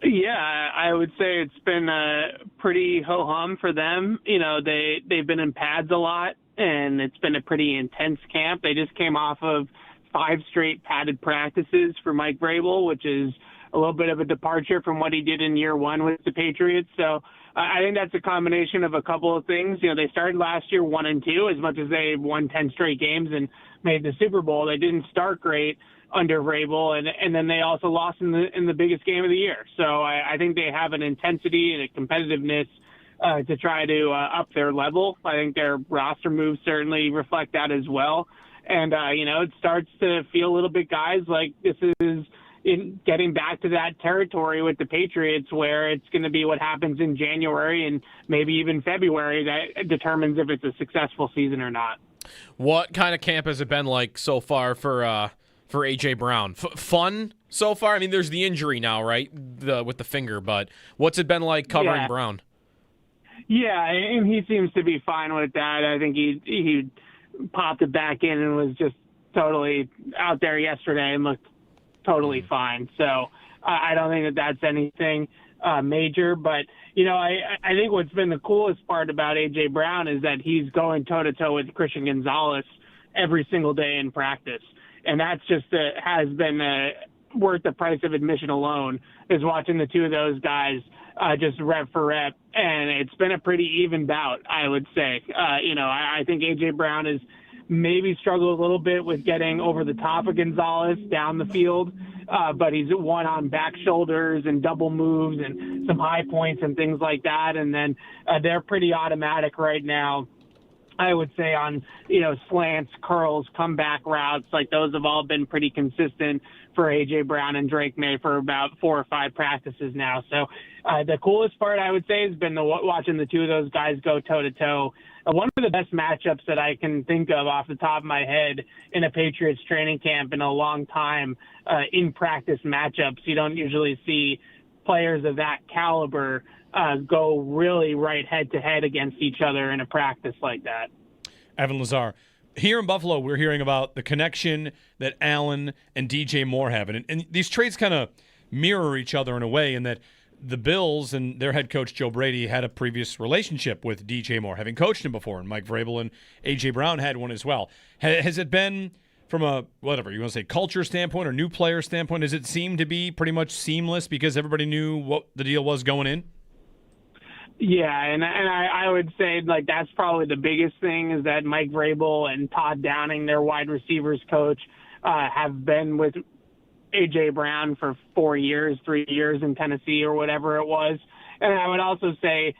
Yeah, I would say it's been pretty ho-hum for them. You know, they've been in pads a lot, and it's been a pretty intense camp. They just came off of 5 straight padded practices for Mike Vrabel, which is a little bit of a departure from what he did in year 1 with the Patriots. So I think that's a combination of a couple of things. You know, they started last year 1-2, as much as they won 10 straight games and made the Super Bowl. They didn't start great under Vrabel, and then they also lost in the biggest game of the year. So I think they have an intensity and a competitiveness to try to up their level. I think their roster moves certainly reflect that as well. And, it starts to feel a little bit, guys, like this is in getting back to that territory with the Patriots where it's going to be what happens in January and maybe even February that determines if it's a successful season or not. What kind of camp has it been like so far for A.J. Brown? Fun so far? I mean, there's the injury now, right, with the finger, but what's it been like covering Brown? Yeah, and he seems to be fine with that. I think he popped it back in and was just totally out there yesterday and looked totally fine. So I don't think that's anything major. But, I think what's been the coolest part about A.J. Brown is that he's going toe-to-toe with Christian Gonzalez every single day in practice. And that's just has been worth the price of admission alone, is watching the two of those guys just rep for rep. And it's been a pretty even bout, I would say. I think A.J. Brown has maybe struggled a little bit with getting over the top of Gonzalez down the field, but he's won on back shoulders and double moves and some high points and things like that. And then they're pretty automatic right now, I would say, on, slants, curls, comeback routes. Like, those have all been pretty consistent for A.J. Brown and Drake May for about 4 or 5 practices now. So the coolest part, I would say, has been watching the two of those guys go toe-to-toe. One of the best matchups that I can think of off the top of my head in a Patriots training camp in a long time, in practice matchups. You don't usually see players of that caliber go really right head-to-head against each other in a practice like that. Evan Lazar. Here in Buffalo, we're hearing about the connection that Allen and DJ Moore have. And these trades kind of mirror each other in a way in that the Bills and their head coach Joe Brady had a previous relationship with DJ Moore, having coached him before, and Mike Vrabel and A.J. Brown had one as well. Has it been, from a, whatever, you want to say culture standpoint or new player standpoint, does it seem to be pretty much seamless because everybody knew what the deal was going in? Yeah, and I would say, like, that's probably the biggest thing is that Mike Vrabel and Todd Downing, their wide receivers coach, have been with A.J. Brown for 3 years in Tennessee or whatever it was. And I would also say,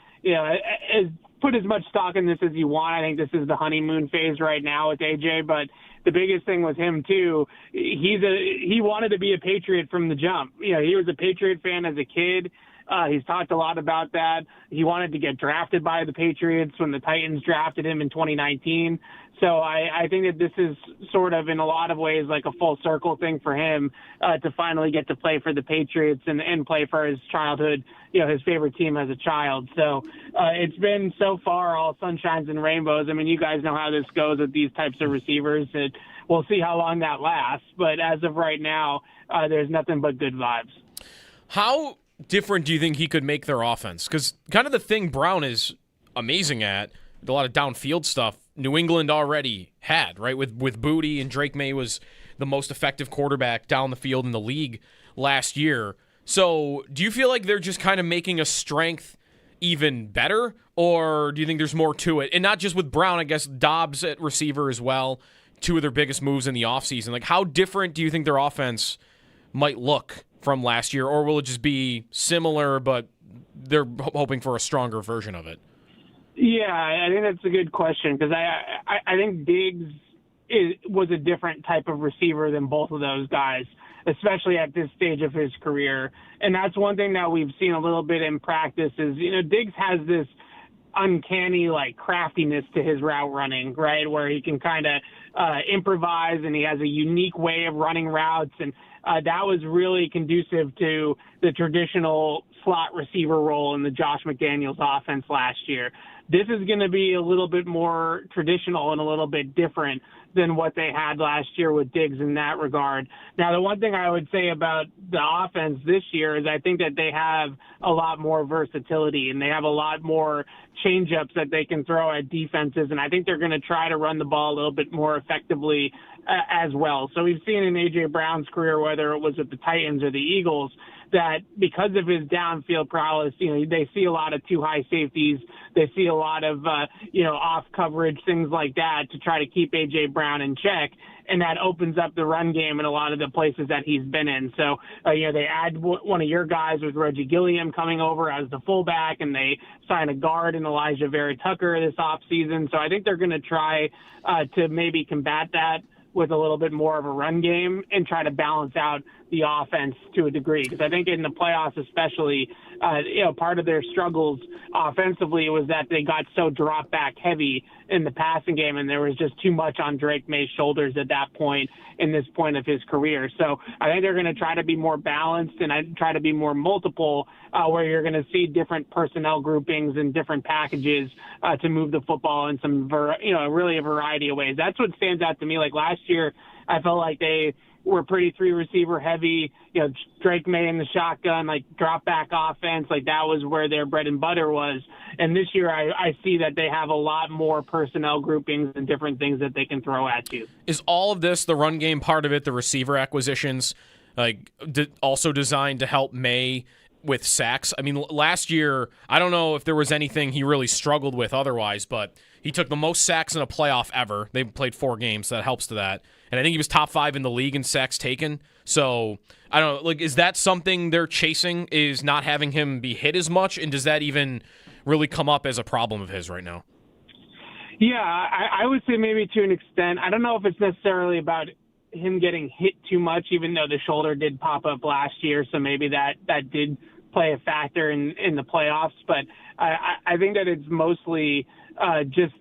put as much stock in this as you want. I think this is the honeymoon phase right now with A.J., but the biggest thing with him, too, he wanted to be a Patriot from the jump. He was a Patriot fan as a kid. He's talked a lot about that. He wanted to get drafted by the Patriots when the Titans drafted him in 2019. So I think that this is sort of, in a lot of ways, like a full circle thing for him to finally get to play for the Patriots and play for his childhood, his favorite team as a child. So it's been so far all sunshines and rainbows. I mean, you guys know how this goes with these types of receivers. We'll see how long that lasts. But as of right now, there's nothing but good vibes. How different do you think he could make their offense? Because kind of the thing Brown is amazing at, a lot of downfield stuff, New England already had, right? With Booty, and Drake May was the most effective quarterback down the field in the league last year. So do you feel like they're just kind of making a strength even better, or do you think there's more to it? And not just with Brown, I guess Dobbs at receiver as well, two of their biggest moves in the offseason. Like, how different do you think their offense might look from last year, or will it just be similar, but they're hoping for a stronger version of it? Yeah, I think that's a good question because I think Diggs was a different type of receiver than both of those guys, especially at this stage of his career. And that's one thing that we've seen a little bit in practice is, Diggs has this uncanny, like, craftiness to his route running, right, where he can kind of improvise, and he has a unique way of running routes, and that was really conducive to the traditional slot receiver role in the Josh McDaniels offense last year. This is going to be a little bit more traditional and a little bit different than what they had last year with Diggs in that regard. Now, the one thing I would say about the offense this year is I think that they have a lot more versatility and they have a lot more change-ups that they can throw at defenses, and I think they're going to try to run the ball a little bit more effectively as well. So we've seen in A.J. Brown's career, whether it was with the Titans or the Eagles, that because of his downfield prowess, they see a lot of too high safeties. They see a lot of, off coverage, things like that to try to keep A.J. Brown in check. And that opens up the run game in a lot of the places that he's been in. So, they add one of your guys with Reggie Gilliam coming over as the fullback, and they sign a guard in Elijah Vera Tucker this offseason. So I think they're going to try to maybe combat that with a little bit more of a run game and try to balance out the offense to a degree. Because I think in the playoffs especially, part of their struggles offensively was that they got so drop back heavy in the passing game, and there was just too much on Drake May's shoulders at that point in this point of his career. So I think they're going to try to be more balanced and try to be more multiple, where you're going to see different personnel groupings and different packages to move the football in some, really a variety of ways. That's what stands out to me. Like last year, I felt like they were pretty three receiver heavy, Drake May in the shotgun, like drop back offense, like that was where their bread and butter was. And this year I see that they have a lot more personnel groupings and different things that they can throw at you. Is all of this, the run game part of it, the receiver acquisitions, also designed to help May with sacks? I mean, last year, I don't know if there was anything he really struggled with otherwise, but he took the most sacks in a playoff ever. They played 4 games, so that helps to that. And I think he was top 5 in the league in sacks taken. So, I don't know, is that something they're chasing, is not having him be hit as much? And does that even really come up as a problem of his right now? Yeah, I would say maybe to an extent. I don't know if it's necessarily about him getting hit too much, even though the shoulder did pop up last year, so maybe that did play a factor in the playoffs. But I think that it's mostly just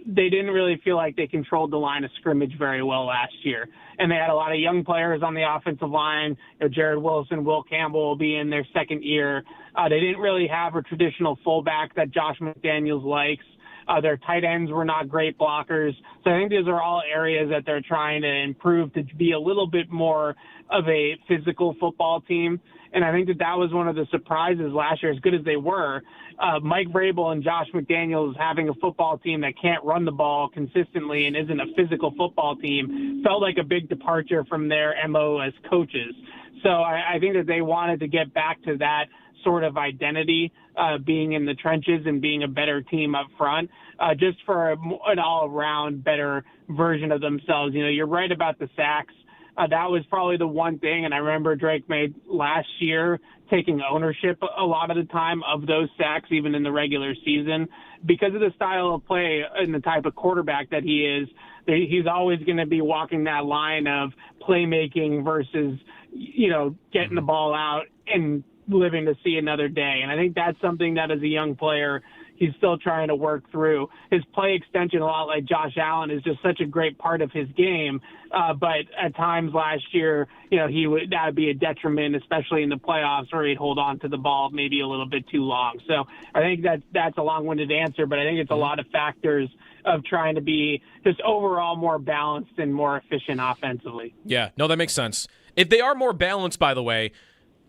they didn't really feel like they controlled the line of scrimmage very well last year. And they had a lot of young players on the offensive line. Jared Wilson, Will Campbell will be in their second year. They didn't really have a traditional fullback that Josh McDaniels likes. Their tight ends were not great blockers. So I think these are all areas that they're trying to improve to be a little bit more of a physical football team. And I think that was one of the surprises last year, as good as they were. Mike Vrabel and Josh McDaniels having a football team that can't run the ball consistently and isn't a physical football team felt like a big departure from their MO as coaches. So I think that they wanted to get back to that sort of identity, being in the trenches and being a better team up front, just for an all-around better version of themselves. You're right about the sacks. That was probably the one thing, and I remember Drake May last year taking ownership a lot of the time of those sacks, even in the regular season, because of the style of play and the type of quarterback that he is. He's always going to be walking that line of playmaking versus, getting the ball out and living to see another day. And I think that's something that as a young player, he's still trying to work through. His play extension, a lot like Josh Allen, is just such a great part of his game. But at times last year, that would be a detriment, especially in the playoffs, where he'd hold on to the ball maybe a little bit too long. So I think that's a long-winded answer, but I think it's a lot of factors of trying to be just overall more balanced and more efficient offensively. Yeah, no, that makes sense. If they are more balanced, by the way,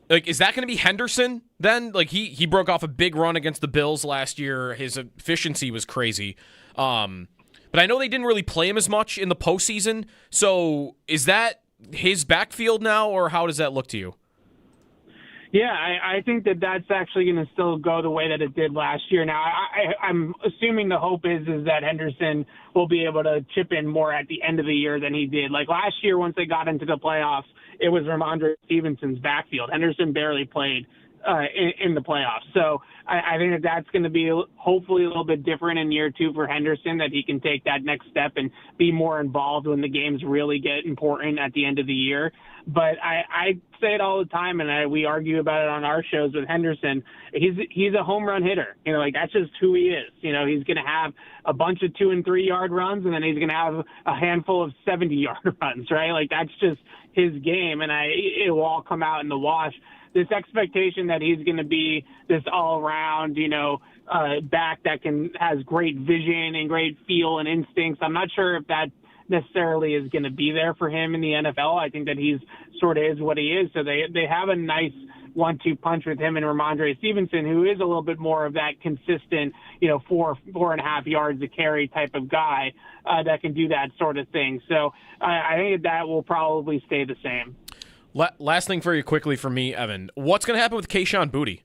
is that going to be Henderson then? He broke off a big run against the Bills last year. His efficiency was crazy. But I know they didn't really play him as much in the postseason. So is that his backfield now, or how does that look to you? Yeah, I think that's actually going to still go the way that it did last year. Now, I'm assuming the hope is that Henderson will be able to chip in more at the end of the year than he did. Like last year, once they got into the playoffs, it was Ramondre Stevenson's backfield. Henderson barely played in the playoffs. So I think that's going to be hopefully a little bit different in year two for Henderson, that he can take that next step and be more involved when the games really get important at the end of the year. But I say it all the time, and we argue about it on our shows with Henderson. He's a home run hitter. That's just who he is. He's going to have a bunch of 2 and 3 yard runs, and then he's going to have a handful of 70-yard runs, right? That's just his game, and it will all come out in the wash. This expectation that he's going to be this all-around, back that has great vision and great feel and instincts, I'm not sure if that necessarily is going to be there for him in the NFL. I think that he's sort of is what he is. So they have a nice 1-2 punch with him and Ramondre Stevenson, who is a little bit more of that consistent, 4.5 yards a carry type of guy that can do that sort of thing. So I think that will probably stay the same. Last thing for you quickly from me, Evan. What's going to happen with Kayshon Boutte?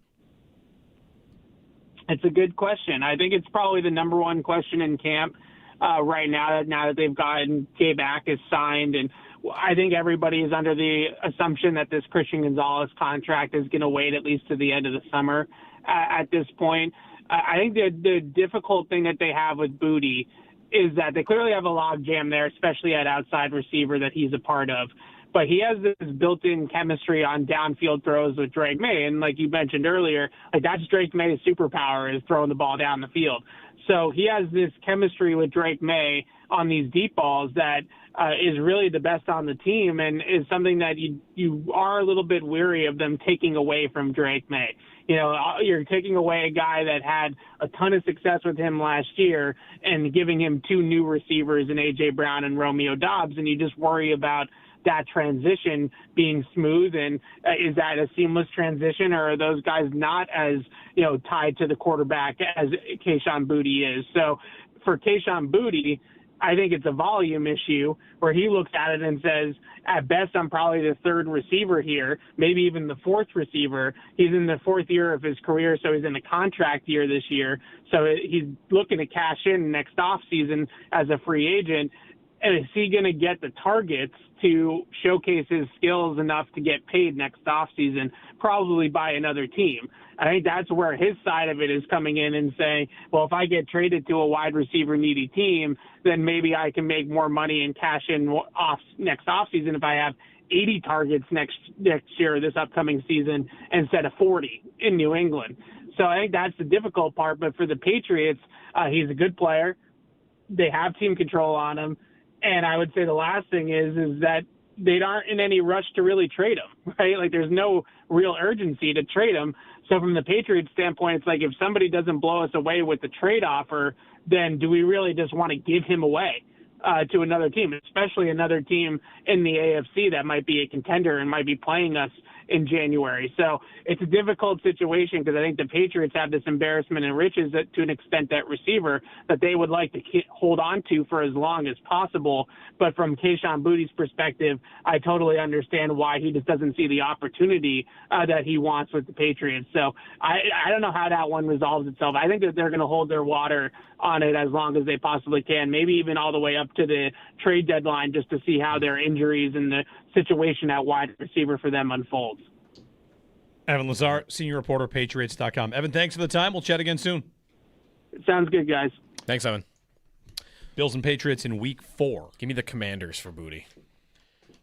It's a good question. I think it's probably the number one question in camp right now that they've gotten Gabe Akers signed. And I think everybody is under the assumption that this Christian Gonzalez contract is going to wait at least to the end of the summer at this point. I think the difficult thing that they have with Boutte is that they clearly have a log jam there, especially at outside receiver that he's a part of. But he has this built-in chemistry on downfield throws with Drake May. And like you mentioned earlier, that's Drake May's superpower, is throwing the ball down the field. So he has this chemistry with Drake May on these deep balls that is really the best on the team, and is something that you are a little bit weary of them taking away from Drake May. You're taking away a guy that had a ton of success with him last year and giving him 2 new receivers in A.J. Brown and Romeo Doubs, and you just worry about that transition being smooth. And is that a seamless transition, or are those guys not as tied to the quarterback as Kayshon Boutte is? So for Kayshon Boutte, I think it's a volume issue where he looks at it and says, at best, I'm probably the 3rd receiver here, maybe even the 4th receiver. He's in the 4th year of his career, so he's in the contract year this year. So he's looking to cash in next offseason as a free agent. And is he going to get the targets to showcase his skills enough to get paid next offseason? Probably by another team. I think that's where his side of it is coming in and saying, well, if I get traded to a wide receiver needy team, then maybe I can make more money and cash in next offseason if I have 80 targets next year, this upcoming season, instead of 40 in New England. So I think that's the difficult part. But for the Patriots, he's a good player. They have team control on him. And I would say the last thing is that they aren't in any rush to really trade him, right? There's no real urgency to trade him. So from the Patriots standpoint, it's like, if somebody doesn't blow us away with the trade offer, then do we really just want to give him away to another team, especially another team in the AFC that might be a contender and might be playing us in January. So it's a difficult situation because I think the Patriots have this embarrassment and riches to an extent at receiver that they would like to hold on to for as long as possible. But from Kayshon Boutte's perspective, I totally understand why he just doesn't see the opportunity that he wants with the Patriots. So I don't know how that one resolves itself. I think that they're going to hold their water on it as long as they possibly can, maybe even all the way up to the trade deadline just to see how their injuries and the situation at wide receiver for them unfolds. Evan Lazar, senior reporter, Patriots.com. Evan, thanks for the time. We'll chat again soon. Sounds good, guys. Thanks, Evan. Bills and Patriots in Week 4. Give me the Commanders for Boutte.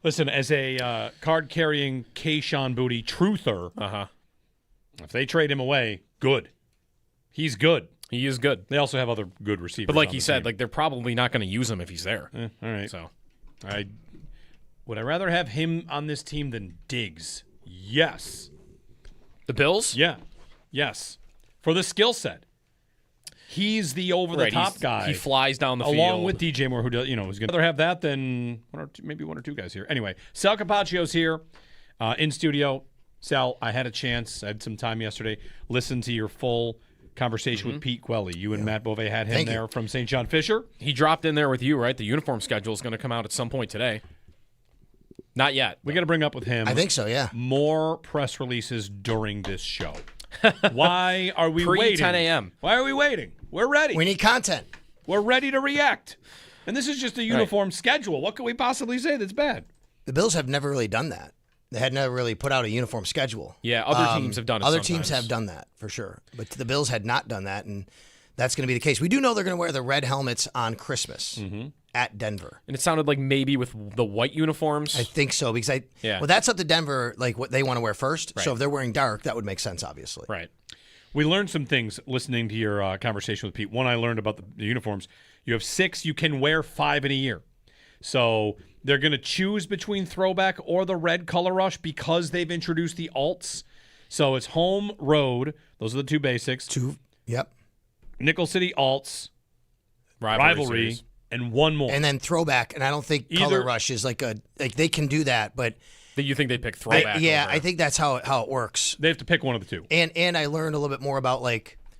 Listen, as a card-carrying Kayshon Boutte truther, if they trade him away, good. He's good. He is good. They also have other good receivers. But like on he the said, team. like they're probably not going to use him if he's there. All right. So, would I rather have him on this team than Diggs? Yes. The Bills? Yeah. Yes. For the skill set. He's the over-the-top guy. He flies down the field. Along with DJ Moore, who does, is going to rather have that than maybe one or two guys here. Anyway, Sal Capaccio's here in studio. Sal, I had a chance. I had some time yesterday. Listen to your full conversation with Pete Quelly. You and Matt Bove had him there from St. John Fisher. He dropped in there with you, right? The uniform schedule is going to come out at some point today. Not yet. We got to bring up with him. I think so, yeah. More press releases during this show. Why are we waiting? 10 a.m. Why are we waiting? We're ready. We need content. We're ready to react. And this is just a uniform schedule. What could we possibly say that's bad? The Bills have never really done that. They had never really put out a uniform schedule. Yeah, other teams have done it Other sometimes. teams have done that, for sure. But the Bills had not done that, and that's going to be the case. We do know they're going to wear the red helmets on Christmas at Denver. And it sounded like maybe with the white uniforms. I think so, because well, that's up to Denver, like what they want to wear first. Right. So if they're wearing dark, that would make sense, obviously. Right. We learned some things listening to your conversation with Pete. One, I learned about the uniforms. You have 6. You can wear 5 in a year. So they're going to choose between throwback or the red color rush because they've introduced the alts. So it's home, road. Those are the 2 basics. 2, yep. Nickel City alts, Rivalry rivalry, series. and one more. And then throwback, and I don't think color rush is like they can do that, but you think they pick throwback? I think that's how it works. They have to pick one of the 2. And I learned a little bit more about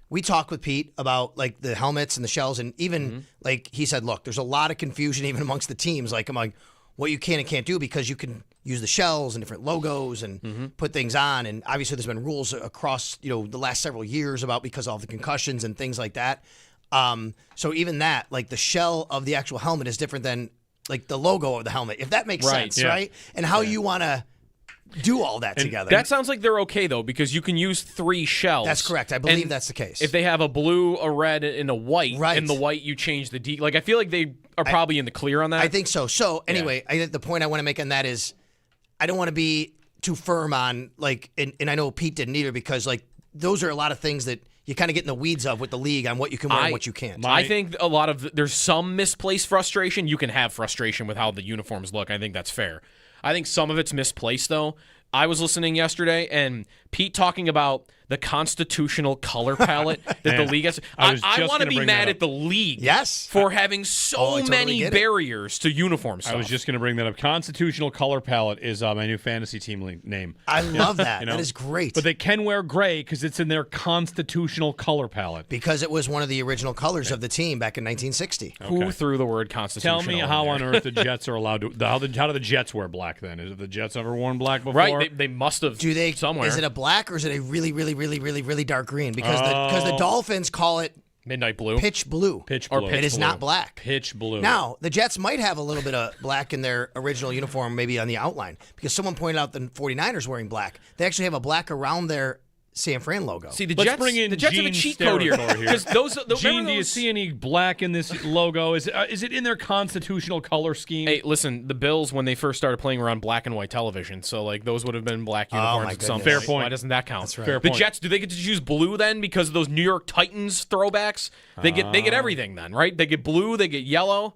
we talked with Pete about like the helmets and the shells, and even like he said, look, there's a lot of confusion even amongst the teams. Like I'm like, what you can and can't do because you can use the shells and different logos and put things on, and obviously there's been rules across the last several years about because of all the concussions and things like that. So even that, like the shell of the actual helmet is different than like the logo of the helmet, if that makes sense, right? And how you want to do all that together. That sounds like they're okay, though, because you can use 3 shells. That's correct. I believe that's the case. If they have a blue, a red, and a white, and the white you change the D. Like, I feel like they are probably in the clear on that. I think so. So, anyway, I think the point I want to make on that is I don't want to be too firm on, like, and I know Pete didn't either, because, like, those are a lot of things that you kind of get in the weeds of with the league on what you can wear and what you can't. I think there's some misplaced frustration. You can have frustration with how the uniforms look. I think that's fair. I think some of it's misplaced, though. I was listening yesterday, and Pete talking about the constitutional color palette that the league has. I want to be mad at the league for having so many barriers to uniform stuff. I was just going to bring that up. Constitutional color palette is my new fantasy team name. I love that. That is great. But they can wear gray because it's in their constitutional color palette. Because it was one of the original colors of the team back in 1960. Who threw the word constitutional? Tell me how on earth the Jets are allowed to. How do the Jets wear black then? Is it the Jets ever worn black before? Right. They must have. Do they somewhere? Is it a black or is it a really, really, really, really, really dark green? Because the Dolphins call it midnight blue, pitch blue, It is not black. Pitch blue. Now the Jets might have a little bit of black in their original uniform, maybe on the outline, because someone pointed out the 49ers wearing black. They actually have a black around their San Fran logo. See, the Let's Jets, bring in the Jets have a Gene's cheat code here. Because Gene, do you see any black in this logo? Is it in their constitutional color scheme? Hey, listen, the Bills, when they first started playing, were on black and white television, so like those would have been black uniforms at some Fair point. point. Why doesn't that count? That's right. Fair The point. Jets, do they get to choose blue then because of those New York Titans throwbacks? They get everything then, right? They get blue, they get yellow.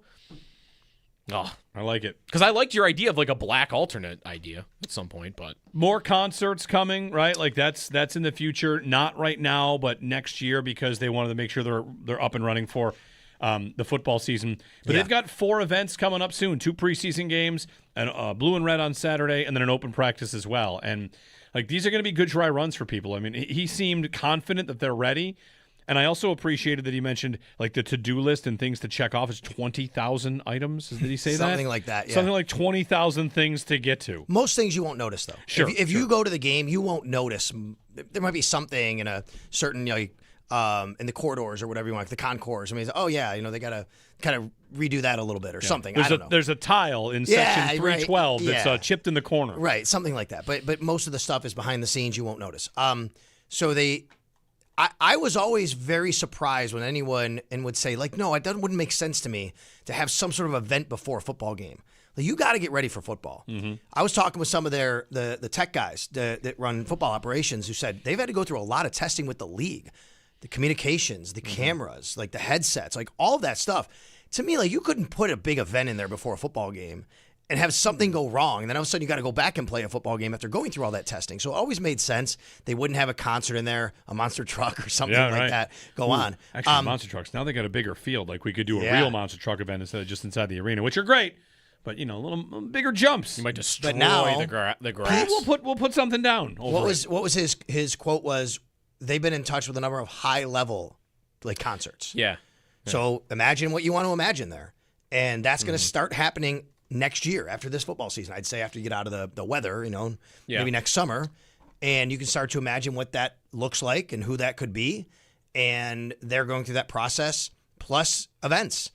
Oh, I like it. because I liked your idea of like a black alternate idea at some point, but More concerts coming, right? Like that's in the future. Not right now, but next year because they wanted to make sure they're up and running for the football season. But they've got 4 events coming up soon, 2 preseason games, and blue and red on Saturday, and then an open practice as well. And like these are going to be good dry runs for people. I mean, he seemed confident that they're ready. And I also appreciated that he mentioned like the to-do list and things to check off is 20,000 items. Did he say that? Something like that, yeah. Something like 20,000 things to get to. Most things you won't notice, though. Sure. If you go to the game, you won't notice. There might be something in a certain, in the corridors or whatever you want, like the concourse. I mean, they got to kind of redo that a little bit or something. I don't know. There's a tile in section 312 right. that's chipped in the corner. Right, something like that. But most of the stuff is behind the scenes. You won't notice. I was always very surprised when anyone would say, like, no, it wouldn't make sense to me to have some sort of event before a football game. Like, you got to get ready for football. Mm-hmm. I was talking with some of the tech guys that run football operations who said they've had to go through a lot of testing with the league, the communications, the cameras, like the headsets, like all of that stuff. To me, like, you couldn't put a big event in there before a football game and have something go wrong. And then all of a sudden you got to go back and play a football game after going through all that testing. So it always made sense. They wouldn't have a concert in there, a monster truck or something like that go on. Actually, monster trucks, now they got a bigger field. Like we could do a real monster truck event instead of just inside the arena, which are great. But, a little bigger jumps. You might destroy the grass. We'll put something down. What was his quote was, they've been in touch with a number of high-level concerts. Yeah. So imagine what you want to imagine there. And that's going to start happening next year after this football season. I'd say after you get out of the weather, maybe next summer. And you can start to imagine what that looks like and who that could be. And they're going through that process, plus events.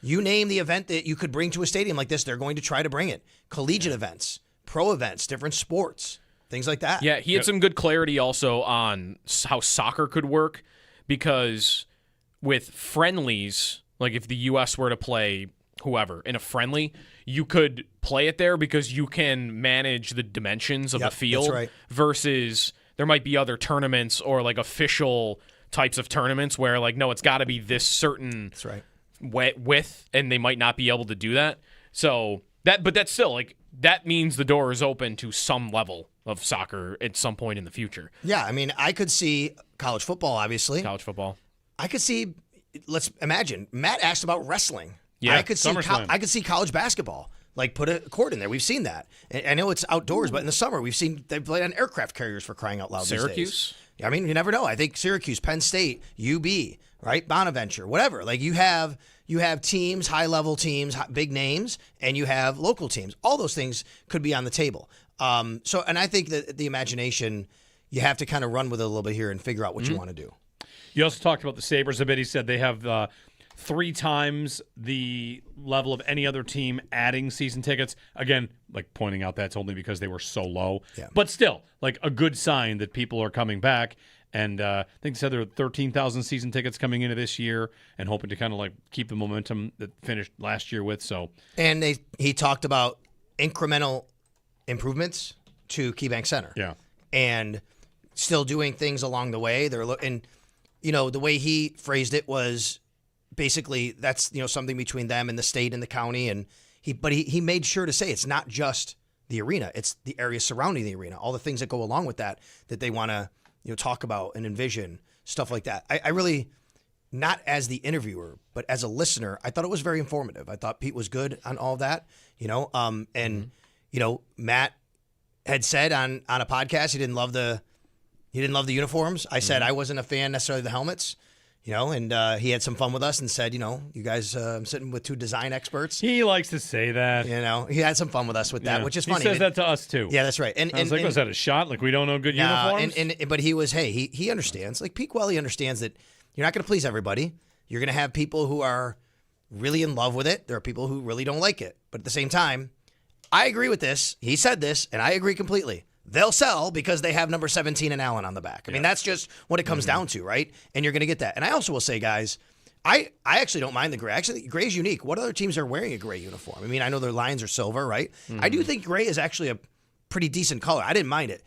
You name the event that you could bring to a stadium like this, they're going to try to bring it. Collegiate events, pro events, different sports, things like that. Yeah, he had some good clarity also on how soccer could work, because with friendlies, like if the U.S. were to play whoever in a friendly, you could play it there because you can manage the dimensions of the field. That's right. Versus there might be other tournaments or like official types of tournaments where no, it's got to be this certain width, and they might not be able to do that. So but that's still that means the door is open to some level of soccer at some point in the future. Yeah, I mean, I could see college football, obviously. College football. I could see, let's imagine, Matt asked about wrestling. Yeah, I could see college basketball. Put a court in there. We've seen that. I know it's outdoors, but in the summer, we've seen they played on aircraft carriers, for crying out loud. Syracuse? These days. I mean, you never know. I think Syracuse, Penn State, UB, right? Bonaventure, whatever. You have teams, high-level teams, big names, and you have local teams. All those things could be on the table. And I think that the imagination, you have to kind of run with it a little bit here and figure out what you want to do. You also talked about the Sabres a bit. He said they have 3 times the level of any other team adding season tickets. Again, pointing out that's only because they were so low. Yeah. But still, a good sign that people are coming back. And I think they said there are 13,000 season tickets coming into this year, and hoping to kind of keep the momentum that finished last year with. And he talked about incremental improvements to KeyBank Center. Yeah. And still doing things along the way. The way he phrased it was basically that's something between them and the state and the county, and he made sure to say it's not just the arena, it's the area surrounding the arena, all the things that go along with that they want to talk about and envision, stuff like that. I really, not as the interviewer, but as a listener, I thought it was very informative. I thought Pete was good on all that, Matt had said on a podcast he didn't love the uniforms. I said I wasn't a fan necessarily of the helmets. And he had some fun with us and said, you guys, I'm sitting with 2 design experts. He likes to say that. He had some fun with us with that, which is funny. He says that to us, too. Yeah, that's right. And I was was that a shot? We don't know good uniforms? But he was, he understands. Pete Quelly understands that you're not going to please everybody. You're going to have people who are really in love with it. There are people who really don't like it. But at the same time, I agree with this. He said this, and I agree completely. They'll sell because they have number 17 and Allen on the back. I mean, that's just what it comes down to, right? And you're going to get that. And I also will say, guys, I actually don't mind the gray. Actually, gray is unique. What other teams are wearing a gray uniform? I mean, I know their lines are silver, right? I do think gray is actually a pretty decent color. I didn't mind it.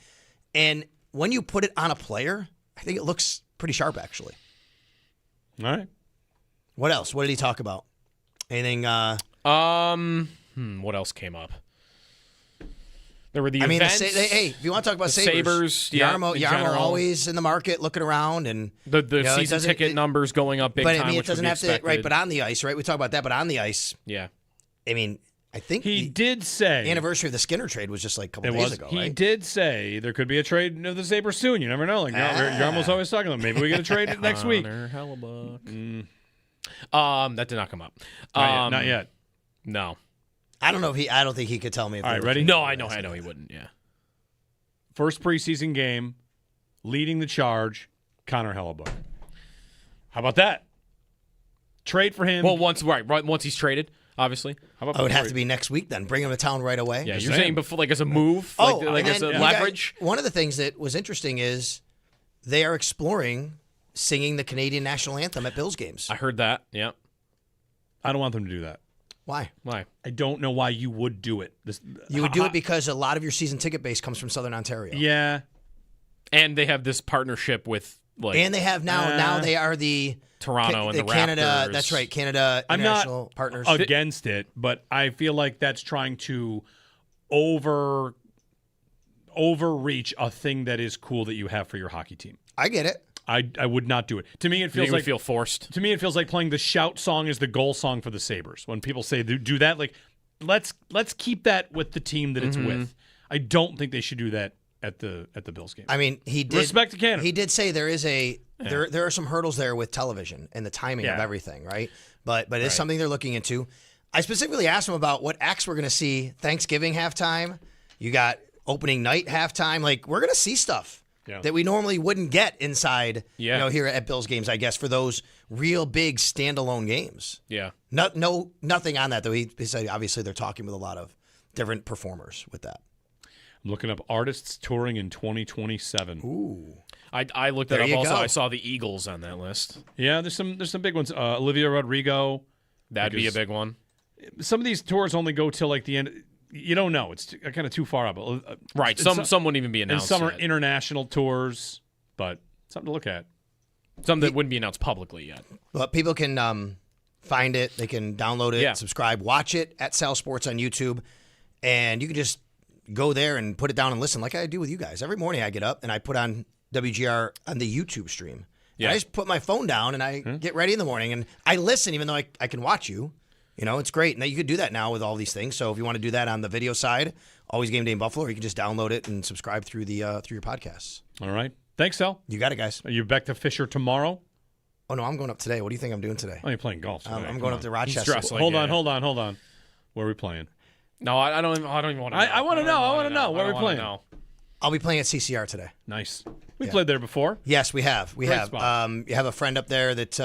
And when you put it on a player, I think it looks pretty sharp, actually. All right. What else? What did he talk about? Anything? What else came up? There were the I mean, events. hey, if you want to talk about the Sabres, yeah, Yarmo always in the market looking around, and the season ticket numbers going up big but time. I mean, it which would doesn't be have to expected. But on the ice, right? We talk about that, but on the ice, yeah. I mean, I think he did say the anniversary of the Skinner trade was just like a couple days ago. He right? did say there could be a trade of the Sabres soon. You never know. Like Yarmo's always talking about. Maybe we get a trade next week. Hellebuck. That did not come up. Not yet. No. I don't know if I don't think he could tell me. If All right, ready? No, I know he wouldn't. Yeah. First preseason game, leading the charge, Connor Hellebuck. How about that? Trade for him. Well, once he's traded, obviously. How about it would have to be next week then. Bring him to town right away. Yeah, you're saying before, like as a move, Oh, like as a leverage. One of the things that was interesting is they are exploring singing the Canadian national anthem at Bills games. I heard that. Yeah. I don't want them to do that. Why? I don't know why you would do it. You would do it because a lot of your season ticket base comes from Southern Ontario. Yeah. And they have this partnership with and they have now they are the Toronto and the Canada. Raptors. That's right, Canada I'm international not partners. against it, but I feel like that's trying to overreach a thing that is cool that you have for your hockey team. I get it. I would not do it. To me, it feels like feel forced. To me, it feels like playing the shout song as the goal song for the Sabres. When people say do that, like let's keep that with the team that it's with. I don't think they should do that at the Bills game. I mean, he did respect to Canada. He did say there is there are some hurdles there with television and the timing of everything, right? But it's something they're looking into. I specifically asked him about what acts we're going to see Thanksgiving halftime. You got opening night halftime. Like we're going to see stuff that we normally wouldn't get inside. Here at Bills games, I guess for those real big standalone games. Yeah. Nothing on that though. He said obviously they're talking with a lot of different performers with that. I'm looking up artists touring in 2027. Ooh. I looked that up also. I saw the Eagles on that list. Yeah, there's some big ones. Olivia Rodrigo. That'd be a big one. Some of these tours only go till like the end. You don't know. It's kind of too far out. Right. Some wouldn't even be announced. And some are yet. international tours, but something to look at. Some that wouldn't be announced publicly yet. Well, people can find it. They can download it, subscribe, watch it at Sal Sports on YouTube, and you can just go there and put it down and listen like I do with you guys. Every morning I get up and I put on WGR on the YouTube stream. Yeah. I just put my phone down and I get ready in the morning and I listen even though I can watch you. You know, it's great. And you could do that now with all these things. So if you want to do that on the video side, Always Game Day in Buffalo, or you can just download it and subscribe through through your podcasts. All right. Thanks, Sal. You got it, guys. Are you back to Fisher tomorrow? Oh, no, I'm going up today. What do you think I'm doing today? Oh, you're playing golf. I'm going up to Rochester. Hold on. Where are we playing? No, I don't even want to know. I want to know. Where are we playing? I'll be playing at CCR today. Nice. We played there before. Yes, we have. Great spot. You have a friend up there that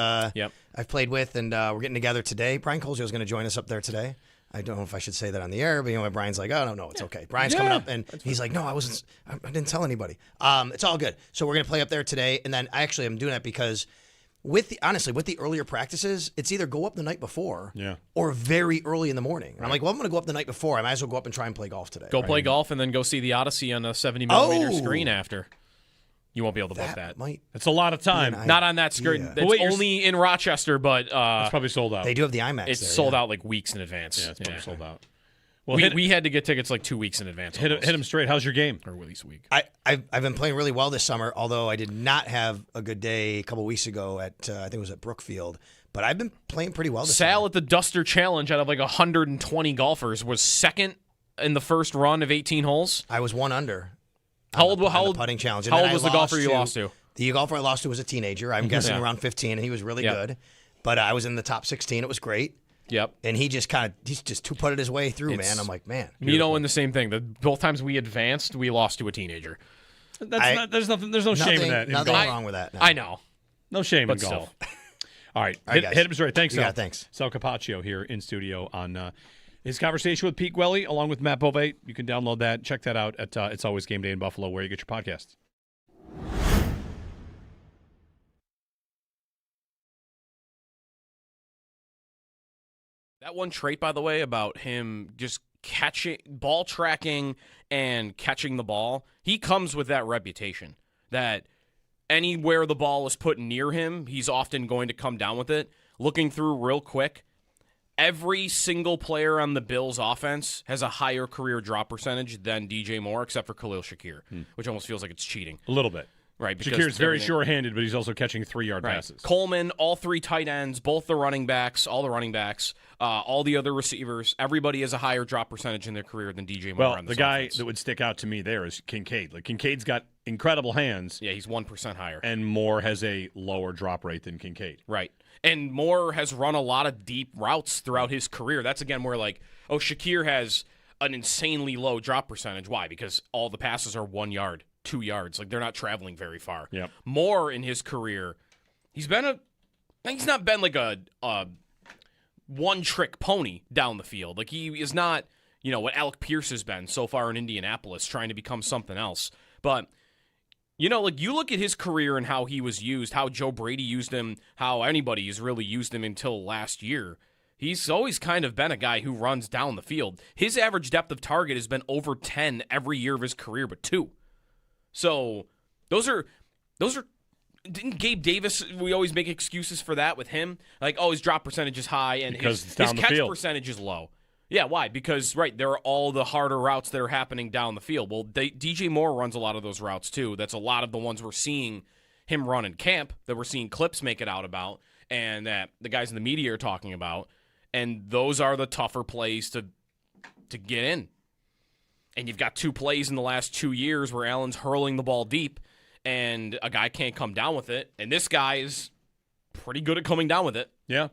I've played with, and we're getting together today. Brian Colgio is going to join us up there today. I don't know if I should say that on the air, but Brian's like, oh, no, it's okay. Brian's coming up, and he's like, no, I didn't tell anybody. It's all good. So we're going to play up there today, and then actually I'm doing that because with the earlier practices, it's either go up the night before or very early in the morning. And I'm like, well, I'm going to go up the night before. I might as well go up and try and play golf today. Go play golf and then go see the Odyssey on a 70-millimeter screen after. You won't be able to book that. It's a lot of time. Not on that screen. Yeah. It's only in Rochester, but it's probably sold out. They do have the IMAX. It's sold out like weeks in advance. Yeah, it's probably sold out. Well, we had to get tickets like 2 weeks in advance. Hit him straight. How's your game? Or at least a week. I've been playing really well this summer, although I did not have a good day a couple weeks ago at I think it was at Brookfield. But I've been playing pretty well this Sal summer. at the Duster Challenge out of like 120 golfers was second in the first run of 18 holes. I was one under. How old putting challenge? How old was the golfer you lost to? The golfer I lost to was a teenager. I'm guessing around 15, and he was really good. But I was in the top 16. It was great. Yep. And he's just two-putted his way through, man. I'm like, man. Beautiful. In the same thing. Both times we advanced, we lost to a teenager. There's no shame in that. Nothing wrong with that. No. I know. No shame in golf. Still. All right. Hit him straight. Thanks, Sal. Yeah, thanks. Sal Capaccio here in studio on his conversation with Pete Gwelly along with Matt Bove. You can download that. Check that out at It's Always Game Day in Buffalo, where you get your podcasts. That one trait, by the way, about him just ball tracking and catching the ball, he comes with that reputation that anywhere the ball is put near him, he's often going to come down with it. Looking through real quick, every single player on the Bills offense has a higher career drop percentage than DJ Moore, except for Khalil Shakir, which almost feels like it's cheating. A little bit. Right. Shakir's very sure-handed, but he's also catching 3-yard passes. Coleman, all 3 tight ends, both the running backs, all the other receivers, everybody has a higher drop percentage in their career than DJ Moore. Well, on this the guy offense. that would stick out to me there is Kincaid. Like, Kincaid's got incredible hands. Yeah, he's 1% higher. And Moore has a lower drop rate than Kincaid. Right. And Moore has run a lot of deep routes throughout his career. That's, again, where, Shakir has an insanely low drop percentage. Why? Because all the passes are 1 yard, 2 yards. They're not traveling very far. Yep. Moore, in his career, he's not been like a one-trick pony down the field. Like, he is not, what Alec Pierce has been so far in Indianapolis, trying to become something else. But you look at his career and how he was used, how Joe Brady used him, how anybody has really used him until last year. He's always kind of been a guy who runs down the field. His average depth of target has been over 10 every year of his career, but 2. So those are. Didn't Gabe Davis? We always make excuses for that with him, his drop percentage is high and his catch percentage is low. Yeah, why? Because, there are all the harder routes that are happening down the field. Well, DJ Moore runs a lot of those routes, too. That's a lot of the ones we're seeing him run in camp, that we're seeing clips make it out about, and that the guys in the media are talking about. And those are the tougher plays to get in. And you've got 2 plays in the last 2 years where Allen's hurling the ball deep, and a guy can't come down with it. And this guy is pretty good at coming down with it. Yeah.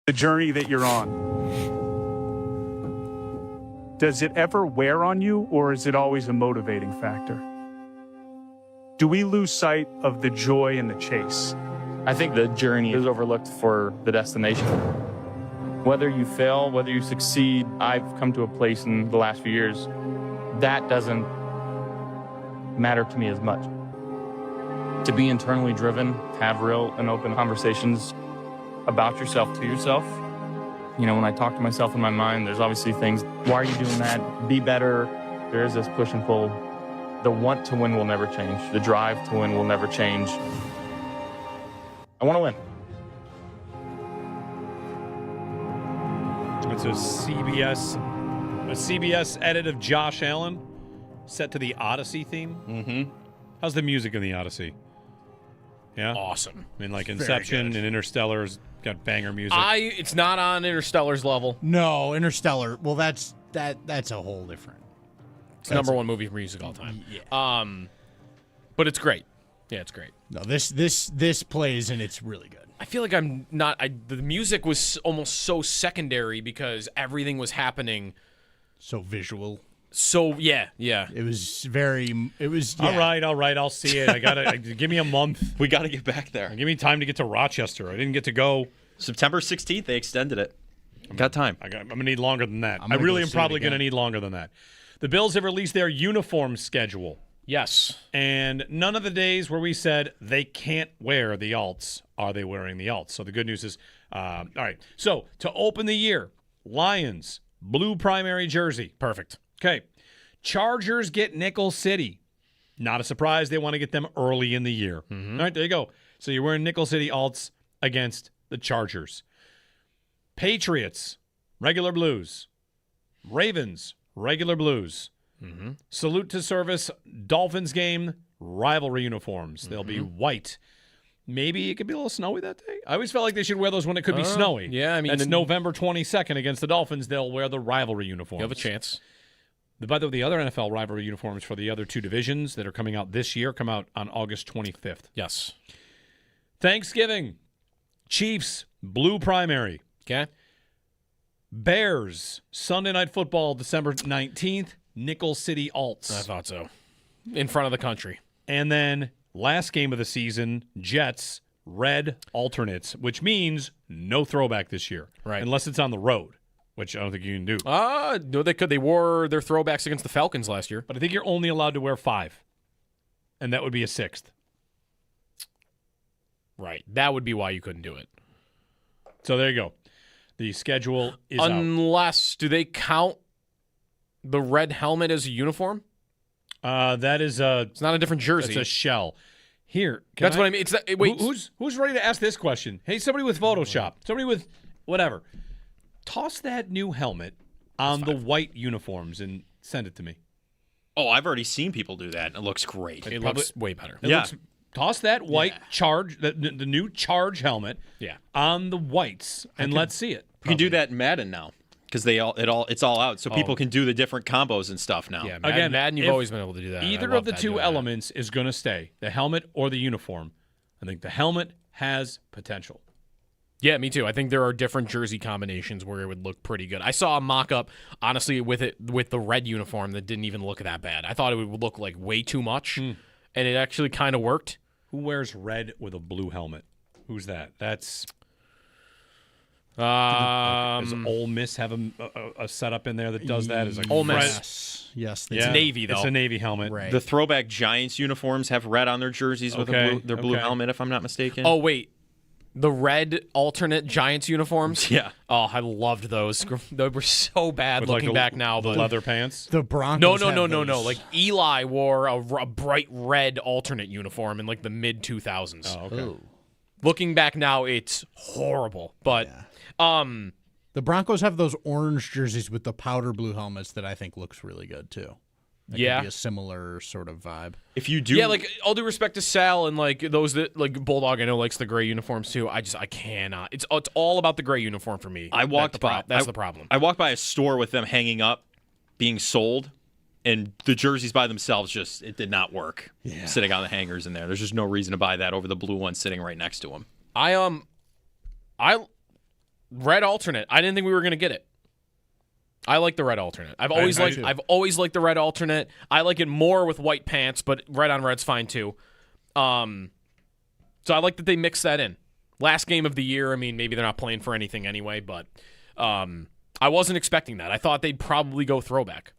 The journey that you're on. Does it ever wear on you, or is it always a motivating factor? Do we lose sight of the joy in the chase? I think the journey is overlooked for the destination. Whether you fail, whether you succeed, I've come to a place in the last few years that doesn't matter to me as much. To be internally driven, have real and open conversations about yourself to yourself. You know, when I talk to myself in my mind, there's obviously things, why are you doing that? Be better. There is this push and pull. The want to win will never change. The drive to win will never change. I want to win. It's a CBS edit of Josh Allen set to the Odyssey theme. Mm-hmm. How's the music in the Odyssey? Yeah? Awesome. I mean, like Inception and Interstellar's got banger music. It's not on Interstellar's level. No, Interstellar. Well, that's a whole different. It's the number one movie for music all time. Yeah. But it's great. Yeah, it's great. No, this plays and it's really good. I feel like I'm not. The music was almost so secondary because everything was happening. So visual. So yeah. It was very. It was. Yeah. All right. I'll see it. I gotta give me a month. We gotta get back there. Give me time to get to Rochester. I didn't get to go. September 16th. They extended it. Got time. I'm gonna need longer than that. I really am probably gonna need longer than that. The Bills have released their uniform schedule. Yes. And none of the days where we said they can't wear the alts are they wearing the alts. So the good news is, all right. So to open the year, Lions, blue primary jersey. Perfect. Okay. Chargers get Nickel City. Not a surprise. They want to get them early in the year. Mm-hmm. All right, there you go. So you're wearing Nickel City alts against the Chargers. Patriots, regular blues. Ravens, regular blues. Mm-hmm. Salute to service, Dolphins game, rivalry uniforms. They'll be white. Maybe it could be a little snowy that day. I always felt like they should wear those when it could be snowy. Yeah, I mean, that's November 22nd against the Dolphins. They'll wear the rivalry uniforms. You have a chance. By the way, the other NFL rivalry uniforms for the other two divisions that are coming out this year come out on August 25th. Yes. Thanksgiving, Chiefs, blue primary. Okay. Bears, Sunday Night Football, December 19th. Nickel City alts. I thought so. In front of the country. And then last game of the season, Jets, red alternates, which means no throwback this year. Right. Unless it's on the road, which I don't think you can do. No, they could. They wore their throwbacks against the Falcons last year. But I think you're only allowed to wear 5. And that would be a 6th. Right. That would be why you couldn't do it. So there you go. The schedule is out. Unless, do they count the red helmet as a uniform? That is a. It's not a different jersey. It's a shell. Here, that's what I mean. It's wait. Who's ready to ask this question? Hey, somebody with Photoshop, somebody with whatever, toss that new helmet on the white uniforms and send it to me. Oh, I've already seen people do that, and it looks great. It looks way better. Toss that white charge, the new charge helmet, on the whites, and let's see it. You can do that in Madden now. Because it's all out, so people can do the different combos and stuff now. Yeah, Madden, you've always been able to do that. Either of the two elements is going to stay, the helmet or the uniform. I think the helmet has potential. Yeah, me too. I think there are different jersey combinations where it would look pretty good. I saw a mock-up, honestly, with the red uniform that didn't even look that bad. I thought it would look like way too much, and it actually kind of worked. Who wears red with a blue helmet? Who's that? That's... Does Ole Miss have a setup in there that does that? Is like Ole Miss. Yes. It's navy, though. It's a navy helmet. Right. The throwback Giants uniforms have red on their jerseys with their blue helmet, if I'm not mistaken. Oh, wait. The red alternate Giants uniforms? Yeah. Oh, I loved those. They were so bad With looking back now. The But leather pants? The Broncos No. Like Eli wore a bright red alternate uniform in like the mid-2000s. Oh, okay. Ooh. Looking back now, it's horrible. But... The Broncos have those orange jerseys with the powder blue helmets that I think looks really good too. That could be a similar sort of vibe. If you do, yeah, like all due respect to Sal and like those that like Bulldog, I know likes the gray uniforms too. I cannot. It's all about the gray uniform for me. That's the problem. I walked by a store with them hanging up, being sold, and the jerseys by themselves it did not work. Yeah. Sitting on the hangers in there. There's just no reason to buy that over the blue one sitting right next to them. Red alternate. I didn't think we were going to get it. I like the red alternate. I've always liked the red alternate. I like it more with white pants, but red on red's fine too. So I like that they mix that in. Last game of the year. I mean, maybe they're not playing for anything anyway, but I wasn't expecting that. I thought they'd probably go throwback.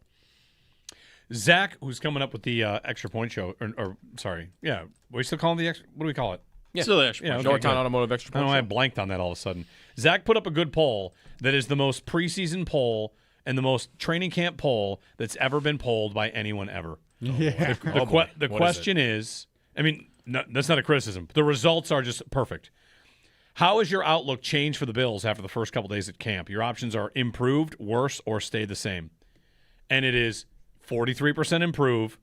Zach, who's coming up with the extra point show, or sorry, yeah, we still call him the extra. What do we call it? Yeah, still the extra point. Northtown Automotive Extra Point. I don't know why I blanked on that all of a sudden. Zach put up a good poll that is the most preseason poll and the most training camp poll that's ever been polled by anyone ever. Yeah. The question is, I mean, no, that's not a criticism. The results are just perfect. How has your outlook changed for the Bills after the first couple days at camp? Your options are improved, worse, or stay the same. And it is 43% improve,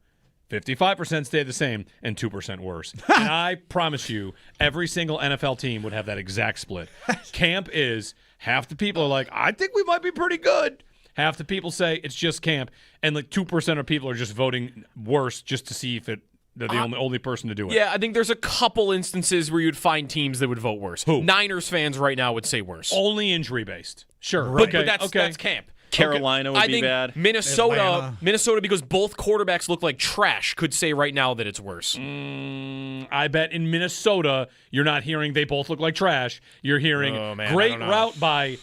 55% stay the same, and 2% worse. And I promise you, every single NFL team would have that exact split. Camp is half the people are like, I think we might be pretty good. Half the people say it's just camp, and like 2% of people are just voting worse just to see if they're the only person to do it. Yeah, I think there's a couple instances where you'd find teams that would vote worse. Who? Niners fans right now would say worse. Only injury-based. Sure. But, Okay. but that's camp. Carolina would I be think bad. Minnesota, because both quarterbacks look like trash, could say right now that it's worse. I bet in Minnesota, you're not hearing they both look like trash. You're hearing great route by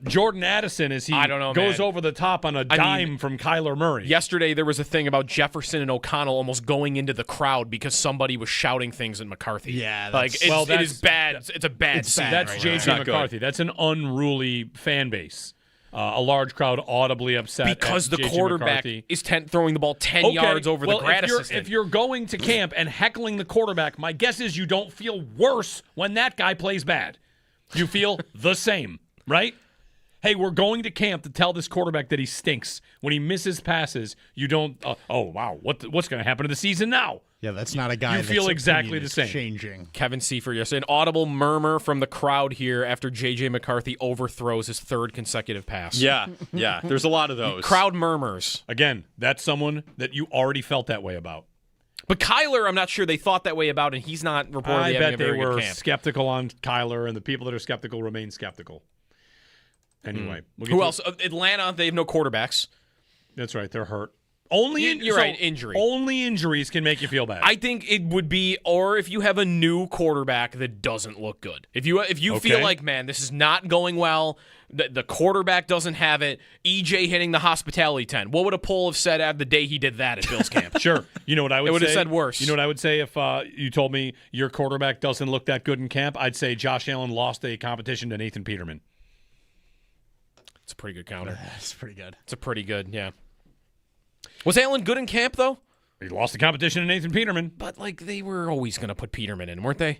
Jordan Addison as he goes over the top on a dime from Kyler Murray. Yesterday, there was a thing about Jefferson and O'Connell almost going into the crowd because somebody was shouting things at McCarthy. Yeah, it is bad. It's a bad scene. That's right J.J. now. McCarthy. That's an unruly fan base. A large crowd audibly upset because the J.J. quarterback McCarthy. is throwing the ball 10 yards over the grad assistant. If you're going to camp and heckling the quarterback, my guess is you don't feel worse when that guy plays bad. You feel the same, right? Hey, we're going to camp to tell this quarterback that he stinks. When he misses passes, you don't, oh, wow, what's going to happen to the season now? Yeah, that's not a guy you feel that's exactly the same. Changing. Kevin Seifert yesterday. An audible murmur from the crowd here after J.J. McCarthy overthrows his third consecutive pass. Yeah. There's a lot of those. Crowd murmurs. Again, that's someone that you already felt that way about. But Kyler, I'm not sure they thought that way about, and he's not reportedly having I bet a they very good were camp. skeptical on Kyler, and the people that are skeptical remain skeptical. Anyway. Who else? Atlanta, they have no quarterbacks. That's right. They're hurt. You're right, injury. Only injuries can make you feel bad. I think it would be, or if you have a new quarterback that doesn't look good. If you feel like, man, this is not going well, the quarterback doesn't have it, EJ hitting the hospitality tent. What would a poll have said the day he did that at Bills camp? Sure. You know what I would say? It would have said worse. You know what I would say if you told me your quarterback doesn't look that good in camp? I'd say Josh Allen lost a competition to Nathan Peterman. It's a pretty good counter. It's pretty good. It's a pretty good, yeah. Was Allen good in camp, though? He lost the competition to Nathan Peterman. But, they were always going to put Peterman in, weren't they?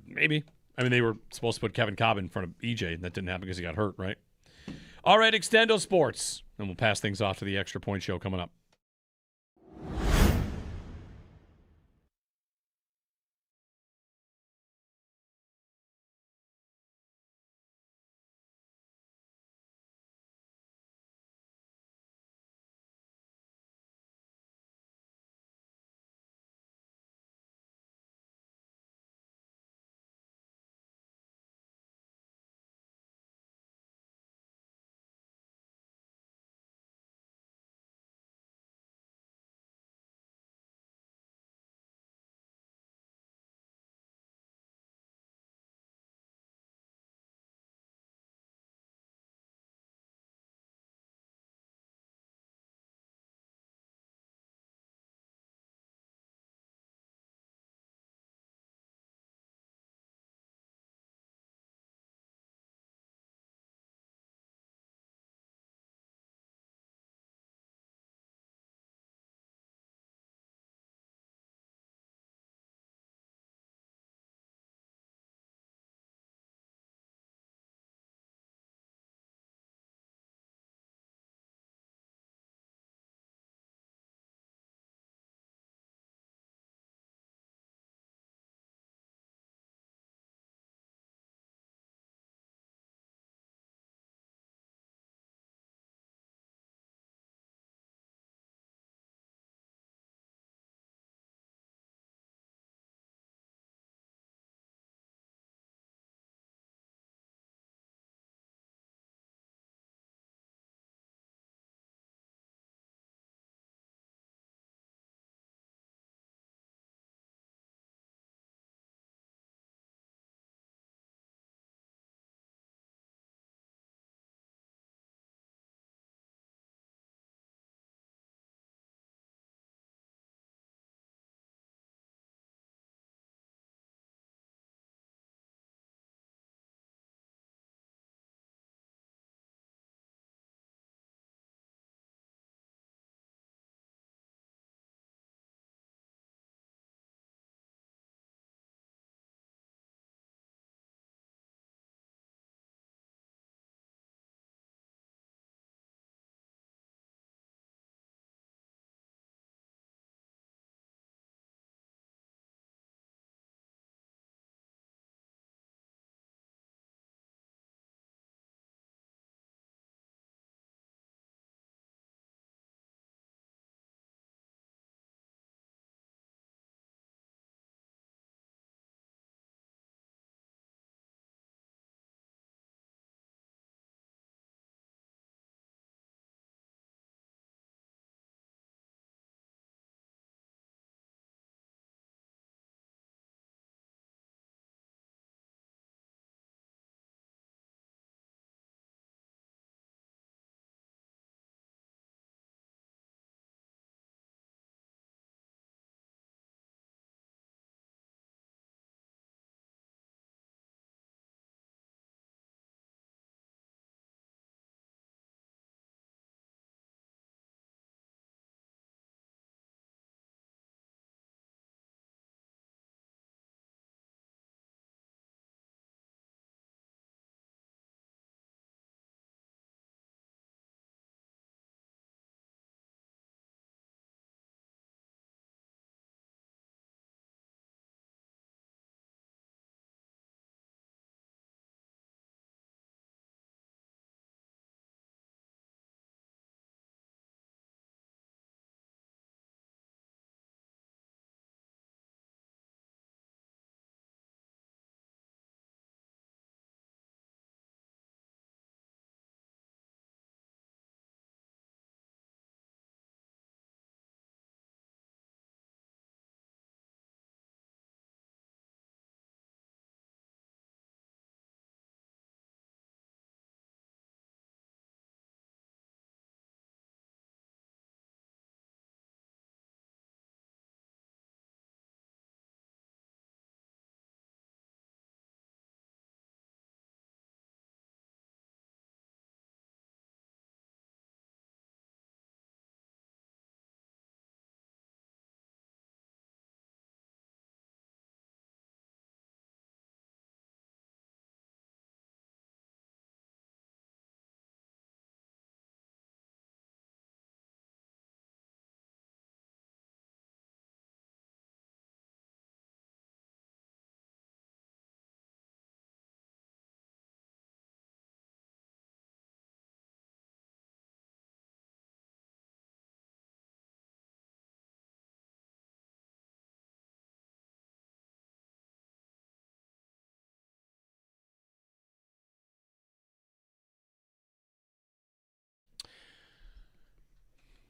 Maybe. I mean, they were supposed to put Kevin Cobb in front of EJ, and that didn't happen because he got hurt, right? All right, Extendo Sports. And we'll pass things off to the Extra Point Show coming up.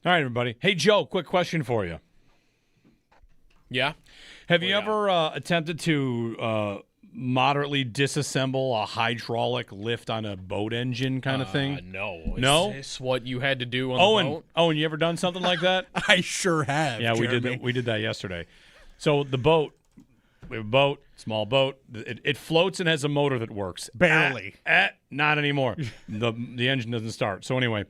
All right, everybody. Hey, Joe, quick question for you. Yeah? Have you ever attempted to moderately disassemble a hydraulic lift on a boat engine kind of thing? No. No? Is this what you had to do on the boat? Owen, you ever done something like that? I sure have. Yeah, Jeremy. we did that yesterday. So the boat, we have a boat, small boat. It floats and has a motor that works. Barely. Not anymore. the engine doesn't start. So anyway,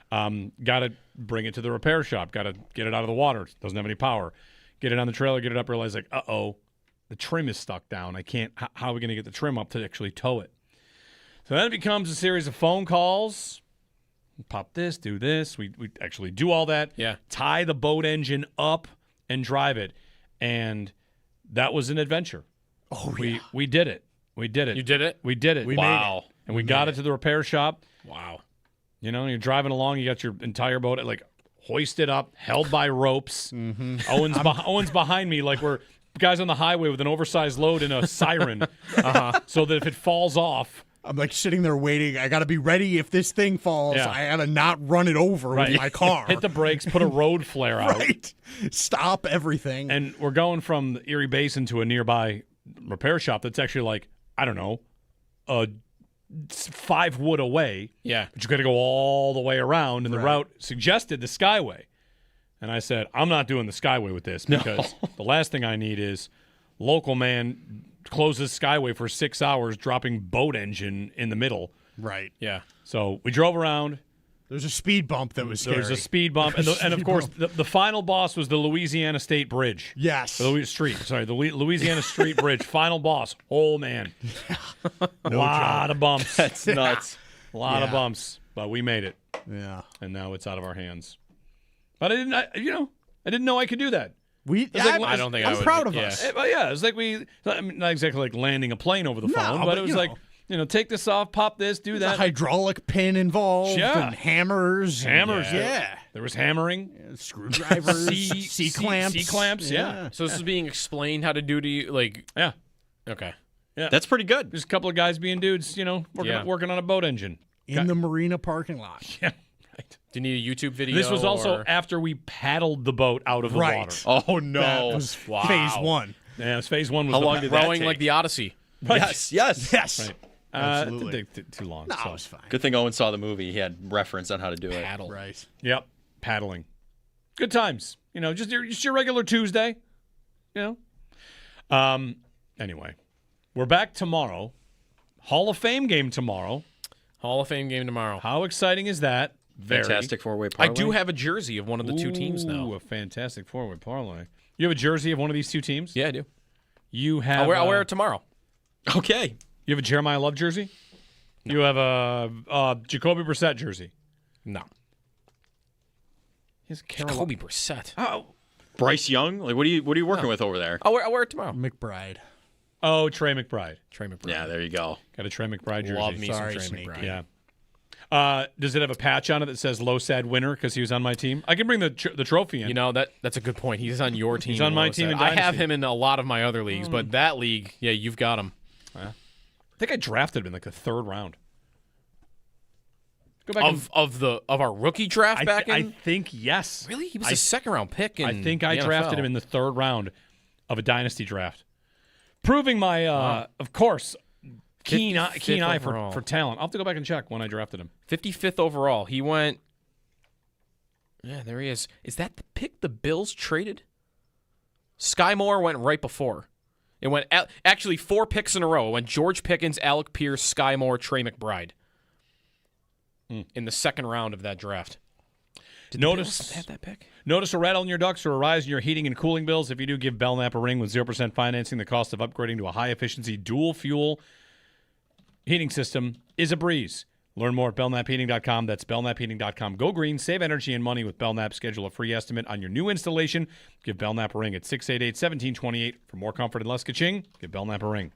got to bring it to the repair shop. Got to get it out of the water. Doesn't have any power. Get it on the trailer, get it up, realize like, uh-oh, the trim is stuck down. I can't, how are we going to get the trim up to actually tow it? So then it becomes a series of phone calls. Pop this, do this. We actually do all that. Yeah. Tie the boat engine up and drive it. And that was an adventure. Oh, we did it. We did it. You did it? We did it. We made it. And we got it to the repair shop. Wow. You know, you're driving along, you got your entire boat like hoisted up, held by ropes. Mm-hmm. Owen's behind me like we're guys on the highway with an oversized load and a siren. So that if it falls off. I'm like sitting there waiting. I got to be ready if this thing falls. Yeah. I got to not run it over with my car. Hit the brakes, put a road flare out. Right. Stop everything. And we're going from the Erie Basin to a nearby repair shop that's actually like, I don't know, 5 wood away. Yeah. But you got to go all the way around, and the route suggested the Skyway. And I said, I'm not doing the Skyway with this because the last thing I need is local man closes Skyway for 6 hours, dropping boat engine in the middle. Right. Yeah. So we drove around. There's a speed bump that was scary. There was a speed bump. And of course, the final boss was the Louisiana State Bridge. Yes. The Louisiana Street Bridge. Final boss. Oh, man. A lot of bumps. That's nuts. A lot of bumps. But we made it. Yeah. And now it's out of our hands. But I didn't know I could do that. I don't think I would. I'm proud of us. Well, yeah, it's like not exactly like landing a plane over the phone, but it was like, take this off, pop this, do that. A hydraulic pin involved. Yeah. And hammers. Yeah. There was hammering. Screwdrivers. C-clamps. C-clamps, yeah. So this is being explained how to do to you, like... Yeah. Okay. Yeah. That's pretty good. Just a couple of guys being dudes, working on a boat engine. In the marina parking lot. Yeah. Right. Do you need a YouTube video? This was also after we paddled the boat out of the water. Oh, no. That was phase one. Yeah, it was phase one. How long did that rowing take? like the Odyssey. Right. Yes. Right. Absolutely. It didn't take too long. No, so. it was fine. Good thing Owen saw the movie. He had reference on how to do it. Paddle. Right. Yep. Paddling. Good times. Just your regular Tuesday. Anyway, we're back tomorrow. Hall of Fame game tomorrow. Hall of Fame game tomorrow. How exciting is that? Very. Fantastic four-way I parlay. do have a jersey of one of the two teams now. Ooh, a fantastic four-way parlay. You have a jersey of one of these two teams? Yeah, I do. You have. I'll wear it tomorrow. Okay. You have a Jeremiah Love jersey? No. You have a Jacoby Brissett jersey? No. He's Jacoby Brissett. Oh. Bryce Young? Like, what are you working with over there? I'll wear it tomorrow. McBride. Oh, Trey McBride. Yeah, there you go. Got a Trey McBride jersey. Love me Sorry, some Trey Sneaky. McBride. Yeah. Does it have a patch on it that says "Low Sad Winner" because he was on my team? I can bring the trophy in. That's a good point. He's on your team. He's on my team in I have Dynasty. him in a lot of my other leagues, but that league, yeah, you've got him. I think I drafted him in like the 3rd round. Go back of our rookie draft back in. I think yes. Really, he was a 2nd round pick. I think I the drafted NFL. him in the 3rd round of a dynasty draft, proving my, of course, keen eye for talent. I'll have to go back and check when I drafted him. 55th overall. He went. Yeah, there he is. Is that the pick the Bills traded? Sky Moore went right before. It went actually 4 picks in a row. It went George Pickens, Alec Pierce, Sky Moore, Trey McBride. In the 2nd round of that draft. Did the Bills have that pick? Notice a rattle in your ducts or a rise in your heating and cooling bills? If you do, give Belknap a ring with 0% financing. The cost of upgrading to a high-efficiency dual-fuel heating system is a breeze. Learn more at belknapheating.com. That's belknapheating.com. Go green, save energy and money with Belknap. Schedule a free estimate on your new installation. Give Belknap a ring at 688-1728. For more comfort and less ka-ching, give Belknap a ring.